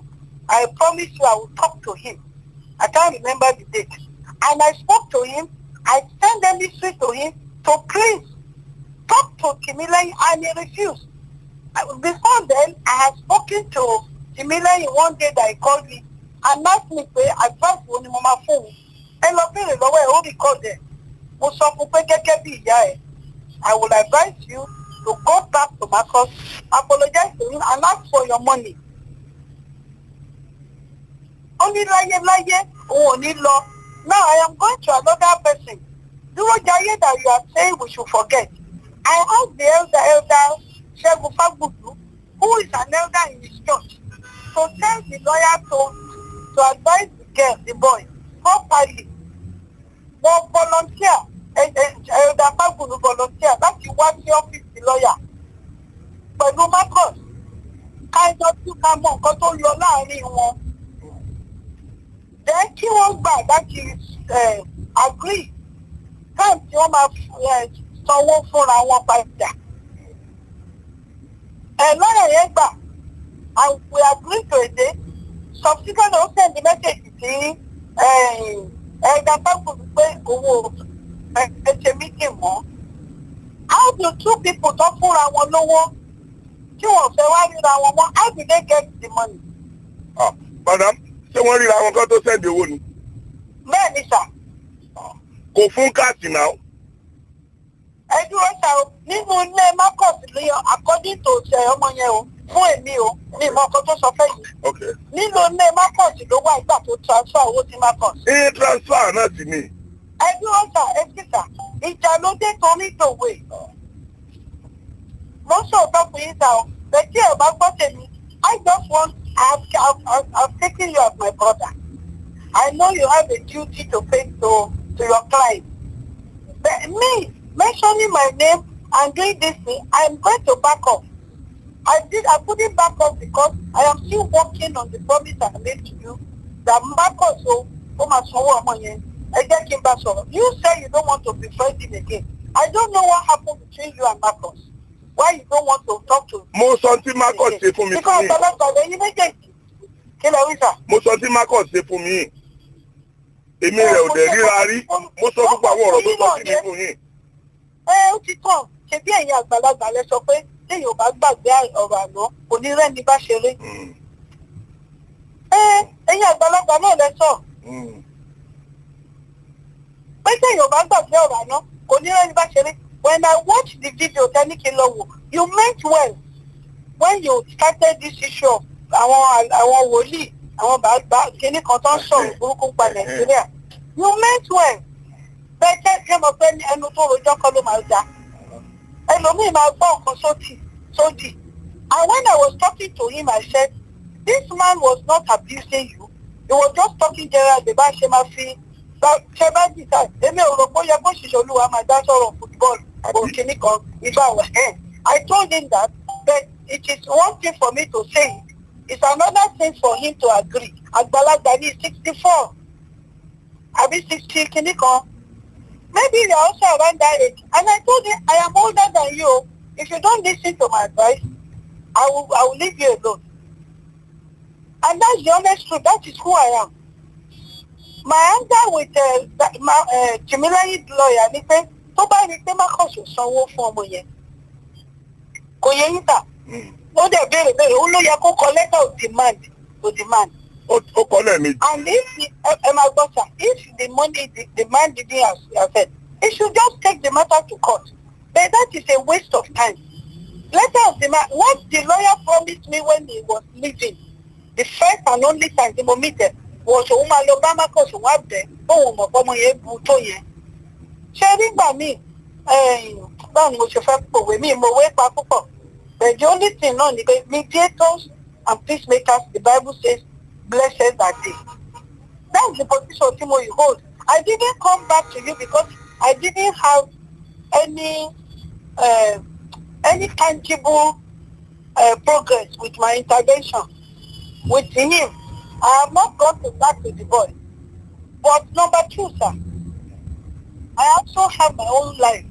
I promised you I would talk to him. I can't remember the date. And I spoke to him. I sent a message to him to please talk to Timilehin and he refused. Before then, I had spoken to Timilehin one day that he called me and asked me pé advice wo ni mo máa fún un. Ẹ lọ bèrè lọ́wọ́ ẹ̀ ó record ẹ̀. Mo sọ fún pé gẹ́gẹ́ bí ìyá ẹ̀, I will advise you to go back to Marcus, apologize to him and ask for your money. Only láyé òun ò ní lọ. Now I am going to another person. Dúró jayé that you are saying we should forget. I asked the elder Shegun Fagbudu, who is an elder in his church, to tell the lawyer to advise the girl, the boy, properly. But volunteer, elder Fagbudu volunteer, láti wá sí ọ́fíìsì lawyer. Pẹ̀lú Marcus, káyọ̀ tí ká mọ nǹkan tó lọ láàrin wọn. Then kí wọ́n gbà láti agree. Time tí wọ́n máa sanwó fúnra wọn padà. Lọ́yà yẹn gbà, and we agree to a day. Subsequently, ó send the message sí ẹ̀ẹ́dà pẹ́pù pé owó ẹ̀ṣẹ̀ meeting mọ́. How do two people tó fúnra wọn lówó tí wọ́n fẹ́ wá ríra wọn mọ́? How do they get the money? Madam, ṣé wọ́n ríra wọn kan tó send owó ni? Bẹ́ẹ̀ ni sà. Kò fún káàtì náà. Ẹ dúró sá o, nínú ilé Marcus lè according to ṣe ọmọ yẹn o, fún èmi o, ní ìmọ̀ ọkọ tó sọ fẹ́ yìí. Nínú ilé Marcus ló wà ìgbà tó transfer owó sí Marcus. Iye transfer náà sì ni. Ẹ dúró sá, ẹ sì sá, ìjà ló dé torí ìdòwe. Mo sọ̀tọ̀ fún yín sá o, bẹ́ẹ̀ tí ẹ bá gbọ́ tèmi, I just want, I've taken you as my brother. I know you have a duty to pay to your client. But me, mentioning my name and doing this thing, I am going to back off. I couldn't back off because I am still working on the promise I made to you that Marcus you say you don't want to befriend him again. I don't know what happened between you and Marcus. Why you don't want to talk to him? Mo sọ tí Marcus ṣe fún mi. Because mo sọ tí Marcus ṣe fún mi. Èmi rẹ̀ ò dẹ̀ ríra rí. Mo sọ gbogbo àwọn ọ̀rọ̀ tó sọ sí mi fún yín. Ó ti tàn, ṣe bí ẹ̀yin àgbàlagbà lẹ sọ pé téèyàn ò bá gbàgbé ọ̀rọ̀ àná, kò ní rẹ́ni bá ṣeré. Ẹ̀yin àgbàlagbà náà lẹ sọ. Pé téèyàn ò bá gbàgbé ọ̀rọ̀ àná, kò ní rẹ́ni bá ṣeré. When I watched the video, you meant well when you started this issue of àwọn wòlíì, àwọn bàbá kìíní kan tó ń sọ̀rọ̀ burúkú pa Nàìjíríà. You meant well. Bẹ́ẹ̀ ṣe mọ̀ pé ẹnu tó rojọ́ kọ́ ló máa dá. Ẹlòmíì máa gbọ́ nǹkan sódì. And when I was talking to him, I said, this man was not abusing you. He was just talking generally. Bá ṣe máa fi ṣe bá dìtà. Èmi ò rò pé ó yẹ kó ṣiṣẹ́ olúwa máa dá sọ̀rọ̀ football òkìní kan ìgbà wẹ̀. I told him that, but it is one thing for me to say it. It's another thing for him to agree. Àgbàlagbà ní 64. Àbí 60 kìíní kan. Maybe they are also around that age. And I told him, I am older than you. If you don't listen to my advice, I will leave you alone. And that's the honest truth. That is who I am. My anger with Timilehin's lawyer ni pé tó bá rí pé Marcus ò sanwó fún ọmọ yẹn. Kò yẹ yín tà. Ó dẹ̀ béèrè, ó ló yẹ kó kọ letter of demand to demand. Ó kọ́ lẹ́ẹ̀mejì. And if the money, the man didn't accept, he should just take the matter to court. But that is a waste of time. Letter of demand, what the lawyer promised me when he was leaving, the first and only time he meted was Omolara Marcus Korodele Tibetan. Sharing by me, báwo ni mo ṣe fẹ́ pòwe mi mo wé pa púpọ̀. But the only thing náà ni pé mediators and peacemakers, the Bible says, blessed are they. That's the position Timothy hold. I didn't come back to you because I didn't have any tangible progress with my intervention with him. I have not gone to back to the boy. But number two, sir, I also have my own life,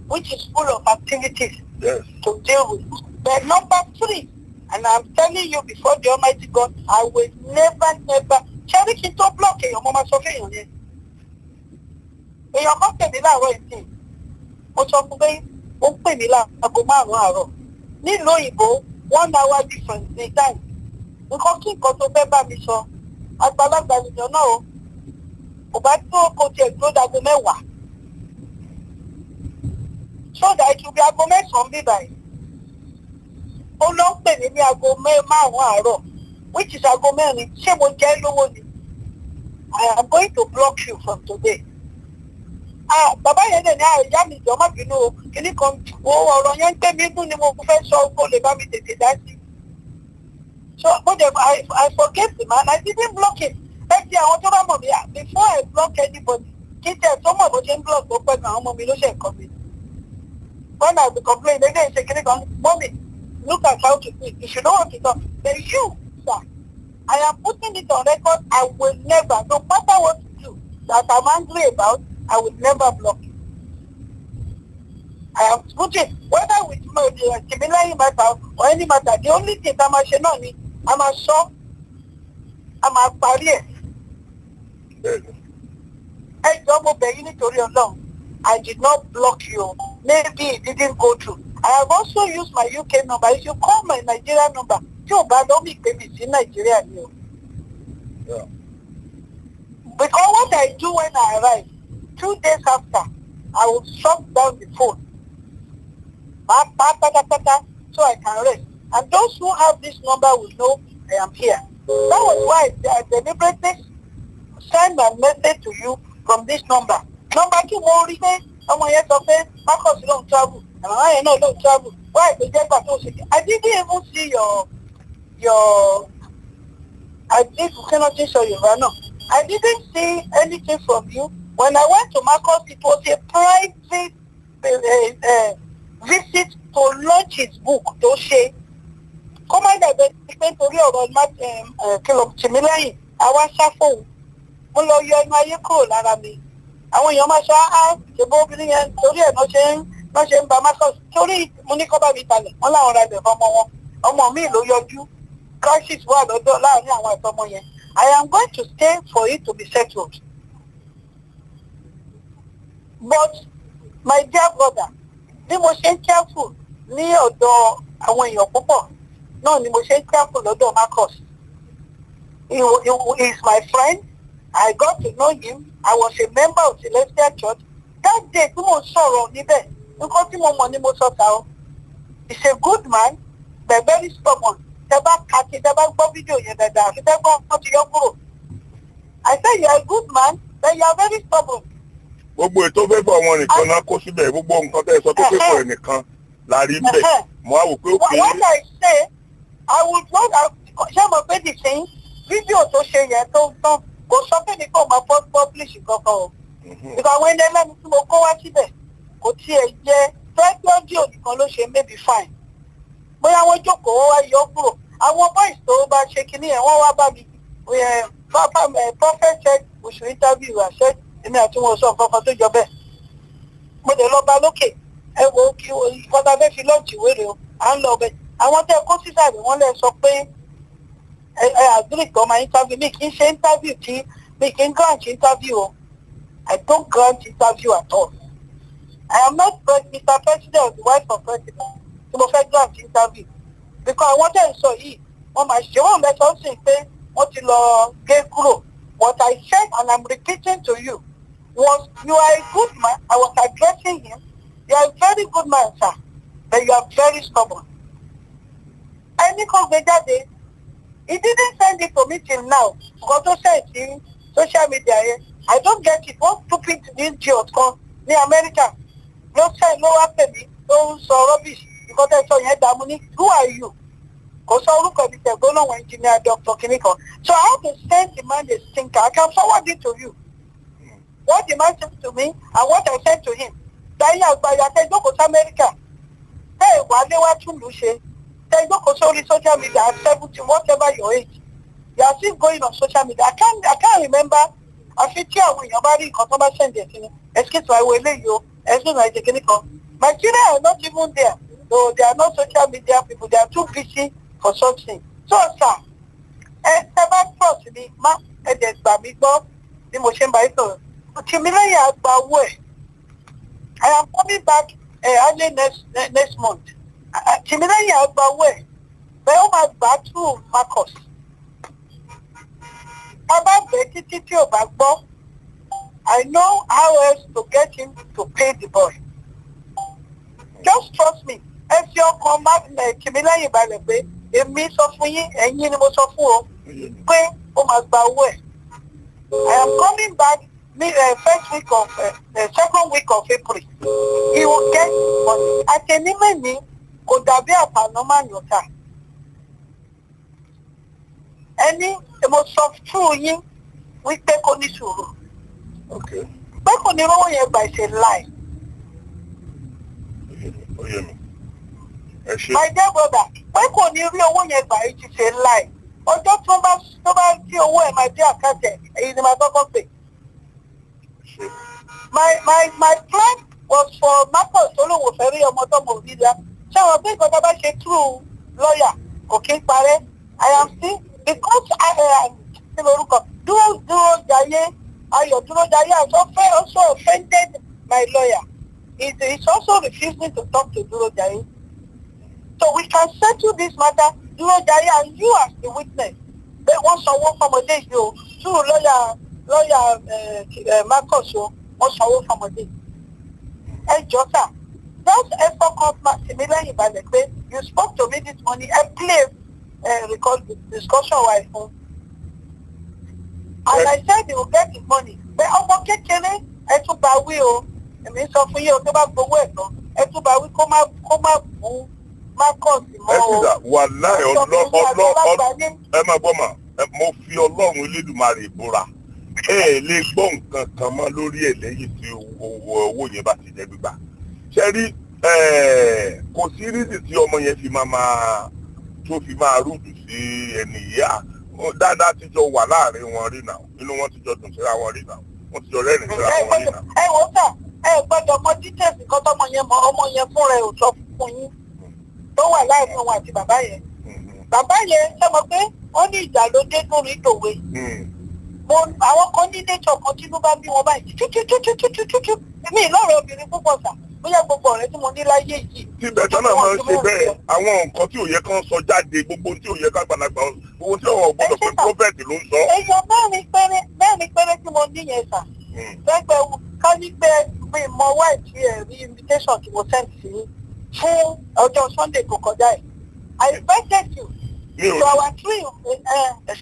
which is full of activities to deal with. But number three, and I'm telling you before the Almighty God, I will never, charity to block your mama Sophie on it. Èèyàn kan tẹ̀lé láàárọ̀ ìsìn, mo sọ fún pé ó pè mí láago 5 àárọ̀ nílùú òyìnbó 1 hour difference ní time nǹkan kí nǹkan tó fẹ́ bá mi sọ àgbàlagbà nìyẹn náà o kò bá tó kò tiẹ̀ tó dago 10 so that it will be aago 9 bí báyìí ó lọ ń pè mí ní aago 5 àárọ̀ which is aago 4 ṣé mo jẹ́ lówó ni I am going to block you from today. Bàbá yẹn dẹ̀ ní ìyá mi jọ má bínú o kìíní kan wo ọ̀rọ̀ yẹn ń gbé mi gún ni mo fẹ́ sọ kó lè bá mi tètè dá sí. So I forget the man, I didn't block him. Ẹ ti àwọn tó bá mọ̀ mí before I block anybody kí tẹ̀ tó mọ̀ bó ṣe ń block tó pẹ́ kan àwọn ọmọ mi ló ṣe nǹkan mi. When I be complain they dey say kìíní kan mommy look at how to speak if you don't want to talk then you sir I am putting it on record I will never no matter what you do that I'm angry about I will never block you. I am putting whether with Timilehin matter or any matter the only thing I'm a ṣe náà ni I'm a sọ I'm a parí ẹ̀. Ẹ jọ̀ọ́ mo bẹ̀ yín nítorí Ọlọ́run I did not block you maybe it didn't go through. I have also used my UK number if you call my Nigerian number tí ò bá lọ́ mi pè mí sí Nàìjíríà ni o. Because what I do when I arrive 2 days after, I will shut down the phone. So I can rest. And those who have this number will know I am here. That was why I deliberately send my message to you from this number. Number 2, more Marcus don't travel. And I know don't travel. Why? I didn't even see your I didn't see anything from you. When I went to Marcus, it was a private visit to launch his book, Doshe. Come on, I went to read Timilehin. I was shuffled. Molo, you're my equal, Arami. I want your masha, the Bobby and Tori, no shame by Marcus. Tori, Monicoba Vitale, all around the Homo, Omo Milo, you. Crisis word or dollar. I am going to stay for it to be settled. But my dear brother, bí mo ṣe ń careful ní ọ̀dọ̀ àwọn èèyàn púpọ̀ náà ni mo ṣe ń careful lọ́dọ̀ Marcus. He is my friend. I got to know him. I was a member of Celestial Church. That day tí mo sọ̀rọ̀ níbẹ̀ nǹkan tí mo mọ̀ ni mo sọ ta o. He's a good man but very stubborn. I say you are a good man, but you are very stubborn. Gbogbo ètò fẹ́fọ̀ wọn nìkan náà kó síbẹ̀ gbogbo nǹkan tẹ́ ẹ sọ tó fẹ́fọ̀ ẹ̀ nìkan la rí bẹ́ẹ̀. Mo á wò pé ó kéré. What I say, I would not have ṣé mo pé the thing fídíò tó ṣe yẹn tó tán kò sọ pé nìkan máa publish kankan o. Because àwọn ẹni ẹlẹ́ni tí mo kó wá síbẹ̀ kò tiẹ̀ jẹ́ fẹ́ẹ́dọ́díò nìkan ló ṣe maybe fine. Bóyá wọ́n jókòó wá yọ kúrò àwọn boys tó bá ṣe kinní yẹn wọ́n wá bá mi prophet said we should interview I said èmi àti wọn sọ nǹkan kan tó jọ bẹ́ẹ̀ mo dẹ̀ lọ bá lókè ẹ wo kí ìkọ́ta fẹ́ fi lọ́ọ̀tì wéré o à ń lọ bẹ́ẹ̀ àwọn tẹ́ kó sísàlẹ̀ wọ́n lẹ sọ pé ẹ agree tó máa interview mi kì í ṣe interview tí mi kì í grant interview o I don't grant interview at all I am not Mr. President or the wife of President. Tí mo fẹ́ grant interview because àwọn tẹ̀ ń sọ yìí wọ́n máa ṣe wọ́n mẹ́tọ́ sí pé wọ́n ti lọ gé kúrò. What I said and I'm repeating to you was you are a good man. I was addressing him. You are a very good man, sir, but you are very stubborn. Ẹni kan gbé jáde he didn't send it to me till now because tó ṣe sí social media yẹn I don't get it. One stupid idiot kan ní America ló ṣe ló wá pè mí ló ń sọ rubbish. Because I saw you, who are you? Because I look at the Golden engineer, Dr. Kiniko. So I have to send the man a stinker. I can forward it to you. What the man said to me and what I said to him. That I said, go to America. Hey, what they want to do? Say, go to social media at 70, whatever your age. You are still going on social media. I can't remember. I feel when your body customer send it to me. Excuse me, I will let you. Excuse me, Kiniko. My children are not even there. So they are not social media people. They are too busy for something. So, sir, seven plus the ma the motion by Timilehin I am coming back early next month. Timilehin àgbà owó ẹ̀ bẹ́ẹ̀ ó máa gbà through Marcus. Bàbá bẹ́ẹ̀ títí tí ò bá gbọ́. I know how else to get him to pay the boy. Just trust me. Ẹ fi ọkàn Timilehin balẹ̀ pé èmi sọ fún yín, ẹ̀yin ni mo sọ fún o, pé ó máa gba owó ẹ̀. I am coming back second week of April. He will get money. Àtẹnímẹ́ni kò dàbí àpànọ́mà yọ̀tà. Ẹni mo sọ fún yín wípé kò ní sùúrù. Pé kò ní rówó yẹn gbà ṣe láì. My dear brother, pé kò ní rí owó yẹn gbà ṣe láì. Ọjọ́ tó bá tí owó ẹ̀ máa dé àkáǹtì èyí ni màá kọ́kọ́ pè. My plan was for Marcus olówó fẹ́ rí ọmọ tó mọ̀ nílá. Ṣé àwọn pé ìgbọ́dọ̀ bá ṣe true lawyer kò kí ń parẹ́? I am still because ṣe lórúkọ dúró jayé Ayọ̀ dúró jayé also offended my lawyer. He's also refusing to talk to dúró jayé. So we can settle this matter dúró jayé and you as the witness. Pé wọ́n sanwó fọmọdé yìí o through lawyer Marcus o wọ́n sanwó fọmọdé. Ẹ jọ sà, just effort come Timilehin balẹ̀ pé you spoke to me this morning and play record discussion wa fún. And I said he will get his money. Pé ọmọ kékeré ẹ tún bá wí o, èmi sọ fún yín o tó bá gbowó ẹ̀ tán ẹ tún bá wí kó má bú Marcus mọ́ o. Ẹ ti dà wà láì ẹ máa gbọ́ mà mo fi Ọlọ́run Elédùmarè búra ẹ lè gbọ́ nǹkan kan mọ́ lórí ẹ̀ lẹ́yìn tí owó yẹn bá ti jẹ́ gbígbà. Ṣé rí kò sí rídì tí ọmọ yẹn fi máa rúdù sí ẹni yìí dáadáa ti jọ wà láàrin wọn rí náà inú wọn ti jọ dùn síra wọn rí náà wọn ti jọ rẹ́rìn síra wọn rí náà. Ẹ wò sà ẹ gbọ́dọ̀ mọ details nǹkan tọmọ yẹn mọ ọmọ yẹn fúnra ẹ̀ ò sọ fún yín tó wà láàrin òun àti bàbá yẹn. Bàbá yẹn ṣe mọ̀ pé ó ní ìjà ló dé lórí ìdòwe. Àwọn kan ní nature kan tínú bá bí wọn báyìí tútútútútútútú èmi ìlọrọ obìnrin púpọ̀ sà bóyá gbogbo ọ̀rẹ́ tí mo ní láyé yìí. Tí bẹ̀tẹ̀ náà máa ń ṣe bẹ́ẹ̀ àwọn nǹkan tí ò yẹ kán sọ jáde gbogbo tí ò yẹ ká gbàlagbà gbogbo tí ọ̀rọ̀ gbọ́dọ̀ pé prophet ló ń sọ. Èèyàn mẹ́rin péré tí mo ní yẹn sà. Gbẹ́gbẹ́ ká ní pé mi mọ white ẹ̀ rí invitation tí mo send sí fún ọjọ́ Sunday tó kọjá ẹ̀. I invited you to our tree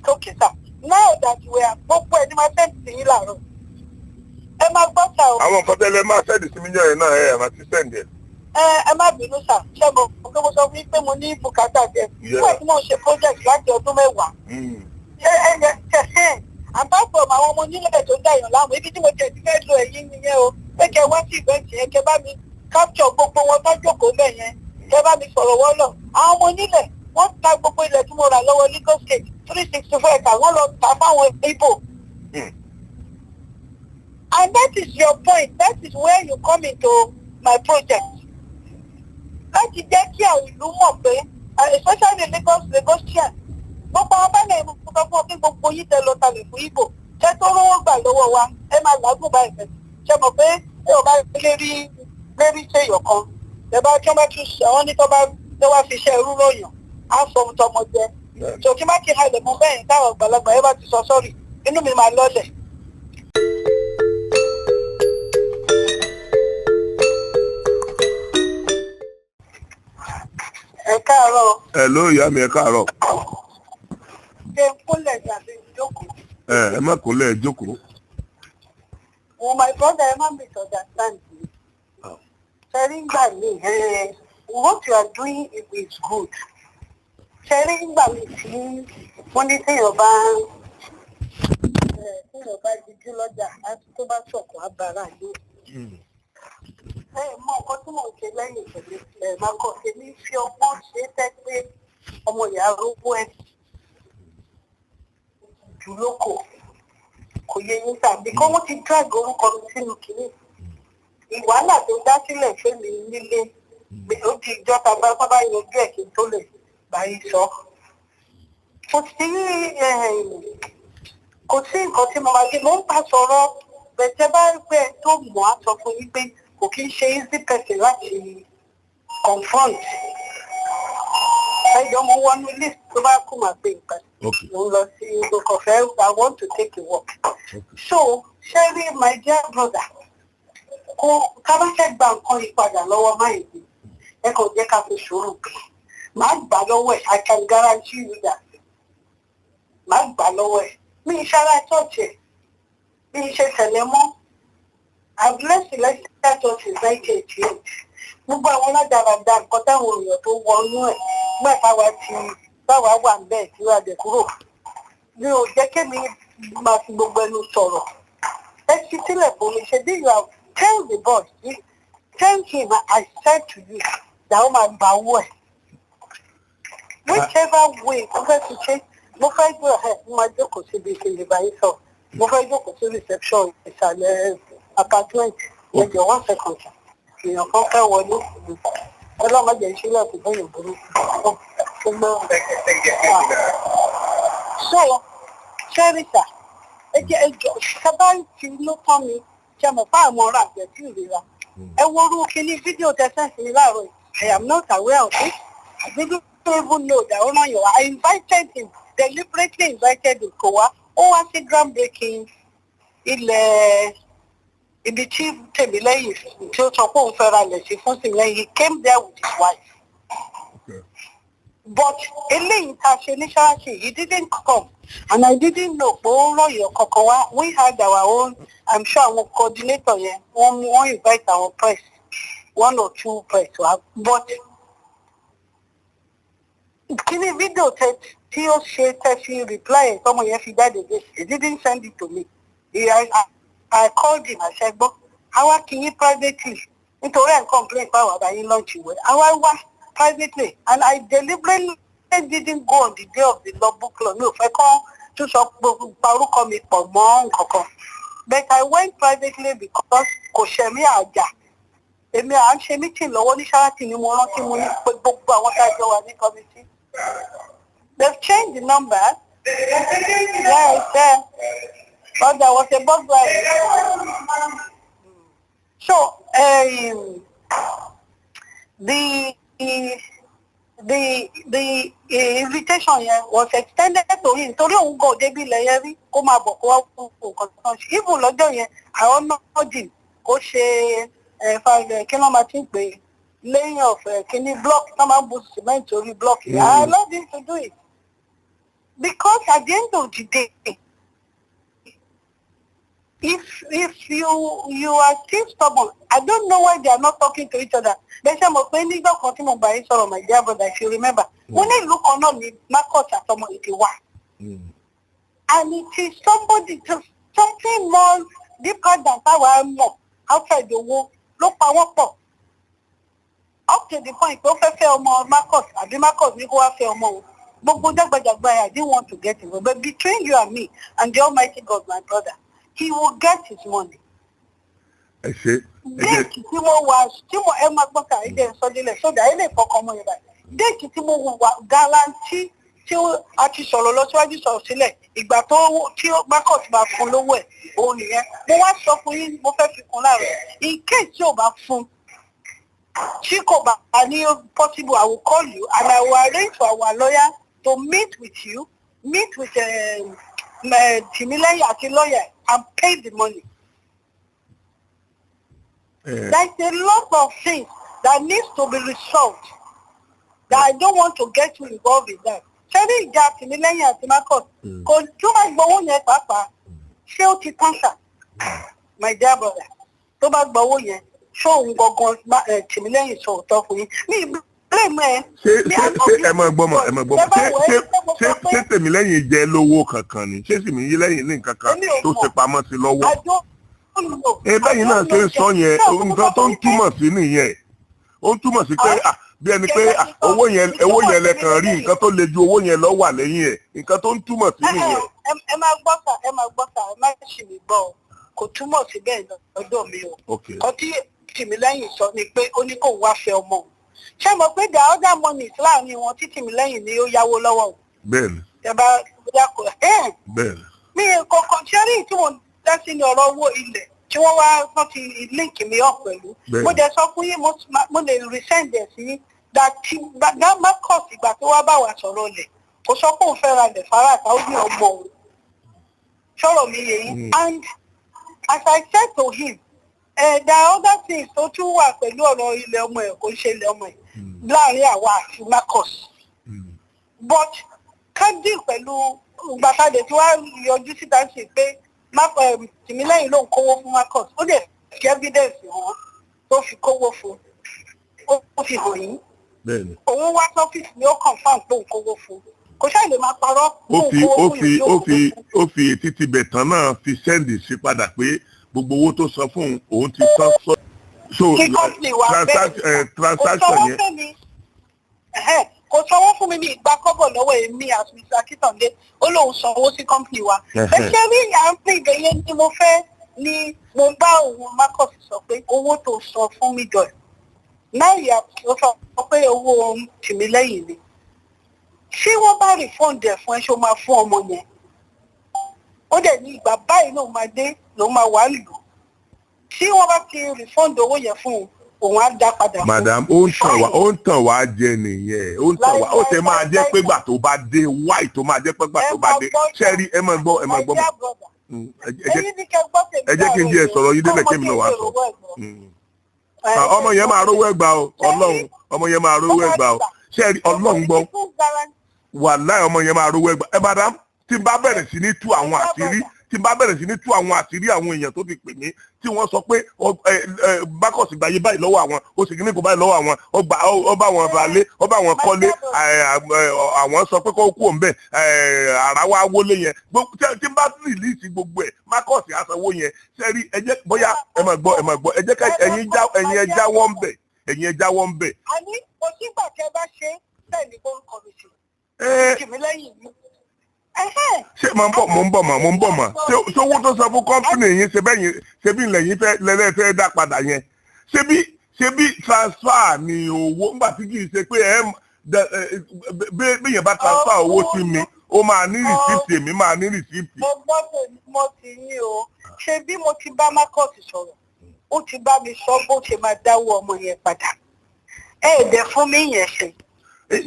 okay sir. Now that we are gbogbo ẹni máa send sí yín láàárọ̀. Ẹ máa gbọ́ sà o. Àwọn nǹkan tẹ́lẹ̀ máa sẹ́ẹ̀dì sí mi yẹn náà ẹ̀ máa ti sẹ́ǹdì ẹ̀. Ẹ má bínú sà, ṣé mo sọ fún yín pé mo ní bùkátà jẹ. Nígbà tí mo ń ṣe project láti ọdún 10. Àbábọ̀ àwọn ọmọ onílẹ̀ tó dàyàn láàmú ibi tí mo jẹ̀ ti fẹ́ lo ẹ̀yìn nìyẹn o. Pé kẹ wá sí ìbẹ́ǹtì yẹn kẹ bá mi capture gbogbo wọn tó jókòó bẹ̀ yẹn. Kẹ bá mi sọ̀rọ̀ wọ́lọ̀. Àwọn ọmọ onílẹ̀ wọ́n ta gbogbo ilẹ̀ tí mo rà lọ́wọ́ Lagos State 364 acres wọ́n lọ tà fáwọn Igbo. And that is your point. That is where you come into my project. Láti jẹ́ kí àwọn ìlú mọ̀ pé especially Lagosian gbogbo ọba náà mo sọ fún ọ pé gbogbo yìí tẹ lọ talẹ̀ fún Igbo ṣé tó rówó gbà lọ́wọ́ wa ẹ máa làágùn báyìí fẹ́ ṣe mọ̀ pé ẹ ò bá lérí ṣe èèyàn kan ẹ bá tí wọ́n bá tún àwọn ní tó wá fi iṣẹ́ ẹrú lóyàn á sọ ohun tọmọ jẹ tó kí má kí halẹ̀ mọ́ bẹ́ẹ̀ táwọn àgbàlagbà ẹ bá ti sọ sọ́ọ̀rì inú mi máa lọ́lẹ̀. Ẹ káàárọ̀. Hello ìyá mi ẹ káàárọ̀. Ṣé ń kúnlẹ̀ tàbí ìjókòó? Ẹ má kúnlẹ̀ jókòó. Oh my brother, ẹ má misunderstand me. Ṣẹ́rí ń gbà mí, what you are doing is good. Ṣẹ́rí ń gbà mí tí wọ́n ní téèyàn bá jíjú lọ́jà àti tó bá sọ̀kọ̀ àbára yìí. Mọ nǹkan tí mò ń ṣe lẹ́yìn ìpẹ̀lẹ̀ máa kọ̀ ṣe ní fi ọgbọ́n ṣe tẹ́ pé ọmọ ìyá arúgbó ẹ̀ jù lóko kò yẹ yín tàbí kọ́ wọ́n ti drag orúkọ mi sínú kìíní. Ìwàhálà tó dá sílẹ̀ fẹ́mi nílé ó di ìjọba bá yanjú ẹ̀ kí n tó lè báyìí sọ. Kò sí nǹkan tí mo máa gbé mo ń bá sọ̀rọ̀ bẹ̀tẹ̀ bá gbẹ tó mọ̀ á sọ fún yín pé kò kò kí ń ṣe easy person láti confront. Ẹjọ́ mo wọnú list tó bá kú máa gbé nǹkan. Mo ń lọ sí Gokọ̀fẹ́, I want to take a walk. So, Sherry, my dear brother, kó ká bá fẹ́ gba nǹkan yìí padà lọ́wọ́ máìlì, ẹ kò jẹ́ ká fi sùúrù pé. Màá gbà lọ́wọ́ ẹ̀, I can guarantee you that. Màá gbà lọ́wọ́ ẹ̀. Mi ìṣara church ẹ̀, mi ìṣe tẹ̀lé mọ́. I've left Celestial Church in 1988. Gbogbo àwọn aládàáradà nǹkan táwọn èèyàn tó wọnú ẹ̀ gbàtà wa ti báwa wà bẹ́ẹ̀ tí wàá dẹ̀ kúrò. Mi ò jẹ́ kémi máa fi gbogbo ẹnu sọ̀rọ̀. Ẹ fi sílẹ̀ fún mi ṣe bí you have tell the boss, tell him I said to you that ó máa gbà owó ẹ̀. Whichever way mo fẹ́ fi ṣe, mo fẹ́ gbé ẹ̀ mo máa jókòó síbi ìṣèlè báyìí sọ. Mo fẹ́ jókòó sí reception ìsàlẹ̀ apartment. Ẹjọ́ 1 second. Èèyàn kan fẹ́ wọlé. Ọlọ́mọdé ìṣílẹ̀ kò bẹ́yìn burúkú. So, Sherita, ẹjọ́ sábà ti ló tán mi ṣe mọ̀ fún àwọn ọ̀rọ̀ àgbẹ̀ tí ìrora. Ẹ wo orú kíní fídíò tẹ̀sán sí mi láàárọ̀ yìí. I am not aware of it. I didn't even know that owner you I invited him, deliberately invited him kò wá. Ó wá sí groundbreaking ilẹ̀ ibi tí Timilehin tí ó sọ pé òun fẹ́ ra lẹ̀ sí fún Timilehin. He came there with his wife. But eléyìí tá a ṣe ní ṣáàṣì, he didn't come. And I didn't know pé ó rọ̀yọ̀ kankan wá. We had our own, I'm sure our coordinator yẹn, wọ́n invite our press, 1 or 2 press wa. But kíní fídíò tí ó ṣe fi reply ẹ̀ tọ́mọ yẹn fi jáde dé, he didn't send it to me. I called him, I said, "But àwa kì í privately nítorí ẹ̀ ń complain pé àwọn àbáyé lunch ìwé. Àwa wá privately, and I deliberately didn't go on the day of the logbook club. Mi ò fẹ́ kọ́ tún sọ parúkọ mi pọ̀ mọ́ nǹkankan. But I went privately because kò ṣe mí àjà. Èmi à ń ṣe meeting lọ́wọ́ ní Ṣáàtì ni mo rántí mo ní pé gbogbo àwọn tá a jọ wà ní committee. They've changed the number. Yes, but there was a bug drive. So, the invitation here was extended to him. Torí òun go débi lẹ́yẹ rí kó máa bọ̀ kó wá fún nǹkan kan ṣe. Even lọ́jọ́ yẹn, àwọn náà dì kó ṣe kí ló máa ti ń pè laying of kíní block tó máa ń bu cement orí block. I allowed him to do it. Because at the end of the day, if you are still stubborn, I don't know why they are not talking to each other. They say, "Mo pe nígbà kan tí mo bá yín sọ̀rọ̀, my dear brother, if you remember, wọ́n ní ìlú kan náà ní Marcus àtọmọ ìdí wà." And it is something more deeper than táwa mọ̀ outside owó ló pa wọ́n pọ̀. Up to the point pé ó fẹ́ fẹ́ ọmọ Marcus àbí Marcus ní kó wá fẹ́ ọmọ òun. Gbogbo jágbàjàgbà I didn't want to get involved. But between you and me and the Almighty God, my brother, he will get his money. I see. Déètì tí mo wà tí mo ẹ máa gbọ́ta ẹ̀jẹ̀ ìsọdílẹ̀ sódà ẹ lè fọkàn mọ́ yẹn báyìí. Déètì tí mo wà guarantee tí a ti sọ̀rọ̀ lọ síwájú sọ̀rọ̀ sílẹ̀ ìgbà tí Marcus máa fún lówó ẹ̀ òun nìyẹn. Mo wá sọ fún yín mo fẹ́ fi kún láàrẹ̀. In case tí ò bá fún tí kò bá ní possible, I will call you and I will arrange for our lawyer to meet with you, meet with Timilehin àti lawyer and pay the money. There's a lot of things that needs to be resolved that I don't want to get you involved in that. Ṣé ìjà Timilehin àti Marcus kò tún máa gbowó yẹn pàápàá ṣé ó ti tán sà? My dear brother, tó bá gbowó yẹn ṣé òun gangan Timilehin sọ òótọ́ fún yín? Mi blame ẹ. Ṣé ẹ máa gbọ́ ṣé Timilehin jẹ́ lówó kankan ni? Ṣé Timilehin ní nǹkan kan tó ṣe pamọ́ sí lọ́wọ́? Bẹ́yìn náà ṣe ń sọ yẹn, nǹkan tó ń túmọ̀ sí nìyẹn. Ó ń túmọ̀ sí pé bí ẹni pé owó yẹn lẹ́kàn rí nǹkan tó le ju owó yẹn lọ wà lẹ́yìn ẹ̀. Nǹkan tó ń túmọ̀ sí nìyẹn. Ẹ máa gbọ́ sà, ẹ má ṣì mí gbọ́ o. Kò túmọ̀ sí bẹ́ẹ̀ lọ́dọ̀ mi o. Ọtí Timilehin sọ ni pé ó ní kó wá fẹ́ ọmọ. Ṣé mo pé the other money láàrin wọn tí Timilehin ni ó yáwó lọ́wọ́ o? Bẹ́ẹ̀ni. Ẹ bá yàkọ̀ bẹ́ẹ̀ni. Mi kọ̀ọ̀kan ṣe rí tí mo dá sí ní ọ̀rọ̀ owó ilẹ̀ tí wọ́n wá ti link mi up pẹ̀lú mo dẹ̀ sọ fún yín mo lè resend ẹ̀ sí that Marcus ìgbà tó wá bá wa sọ̀rọ̀ lẹ̀ kò sọ pé òun fẹ́ ra lẹ̀ fárátà ó ní ọmọ òun sọ̀rọ̀ mi yẹ yín and as I said to him there are other things tó tún wà pẹ̀lú ọ̀rọ̀ ilẹ̀ ọmọ ẹ̀ kò ń ṣe ilẹ̀ ọmọ ẹ̀ láàrin àwa àti Marcus but ká dín pẹ̀lú gbàtàdé tí wàá yọjú síta sí pé Tìmílẹ́yìn ló ń kówó fún Marcus ó dẹ̀ fi evidence hàn tó fi kówó fún ó fi hàn yín òun wá sọ́fíìsì ni ó confam pé òun kówó fún kò ṣáà lè máa parọ́ ó fi etí ti bẹ̀ tán náà fi sẹ́ndì sí padà pé gbogbo owó tó san fún òun ti san so transaction yẹn. Kò sanwó fún mi ní ìgbà kọ́bọ̀ lọ́wọ́ èmi àti Mr. Akintonde ó lóun sanwó sí company wa. Ẹ ṣe rí àǹfẹ́ ìgbẹ̀yẹ ni mo fẹ́ ni mo bá òun Marcus sọ pé owó tó san fún mi jọ ẹ̀. Naira ó sọ pé owó Tìmílẹ́yìn ni. Ṣé wọ́n bá refund ẹ̀ fún ẹ ṣó máa fún ọmọ yẹn? Ó dẹ̀ ní ìgbà báyìí lòun máa dé lòun máa wà lù. Tí wọ́n bá ti refund owó yẹn fún un òun á dá padà fún. Madam ó ń tàn wá jẹ nìyẹn ó ń tàn wá ó tẹ máa jẹ́ pé gbà tó bá dé wáì tó máa jẹ́ pé gbà tó bá dé ṣẹ́rí ẹ máa gbọ́ mọ́ ẹ jẹ́ kí n jẹ́ sọ̀rọ̀ yìí délẹ̀ kí mi náà wá sọ. Ọmọ yẹn máa rówó ẹgbàá o Ọlọ́run ọmọ yẹn máa rówó ẹgbàá o ṣẹ́rí Ọlọ́run gbọ́ wàláhì ọmọ yẹn máa rówó ẹgbàá ẹ madam tí n bá bẹ̀rẹ̀ sí ní tú àwọn àṣírí àwọn èèyàn tó ti pè mí tí wọ́n sọ pé Marcus gbàyè báyìí lọ́wọ́ àwọn ó sì kíní kò báyìí lọ́wọ́ àwọn ó bá wọn balẹ̀ ó bá wọn kọ́lé àwọn sọ pé kó kú òun bẹ́ẹ̀ ara wa wọlé yẹn tí n bá rìlíìsì gbogbo ẹ̀ Marcus àsanwó yẹn sẹ́rí ẹ jẹ́ bóyá ẹ máa gbọ́ ẹ jẹ́ ká ẹ̀yin ẹja wọ́n bẹ̀. àní òsínbà tẹ bá ṣe bẹ́ẹ̀ ni orúkọ mi ṣe Tìmílẹ́yìn mi. Ṣé mo ń bọ̀ mà ṣé owó tó sọ fún kọ́mpìnì yín ṣe bí lẹ́yìn fẹ́ dá padà yẹn ṣé bí transfer ni owó nígbà tí kì í ṣe pé bí yẹn bá transfer owó sí mi ó máa ní rìsíìtì èmi máa ní rìsíìtì. mo gbọ́ pé mo ti yín o ṣe bí mo ti bá Marcus sọ̀rọ̀ ó ti bá mi sọ bó ṣe máa dáwọ́ ọmọ yẹn padà ẹ̀ẹ́dẹ̀ fún mi yẹn ṣe. ẹ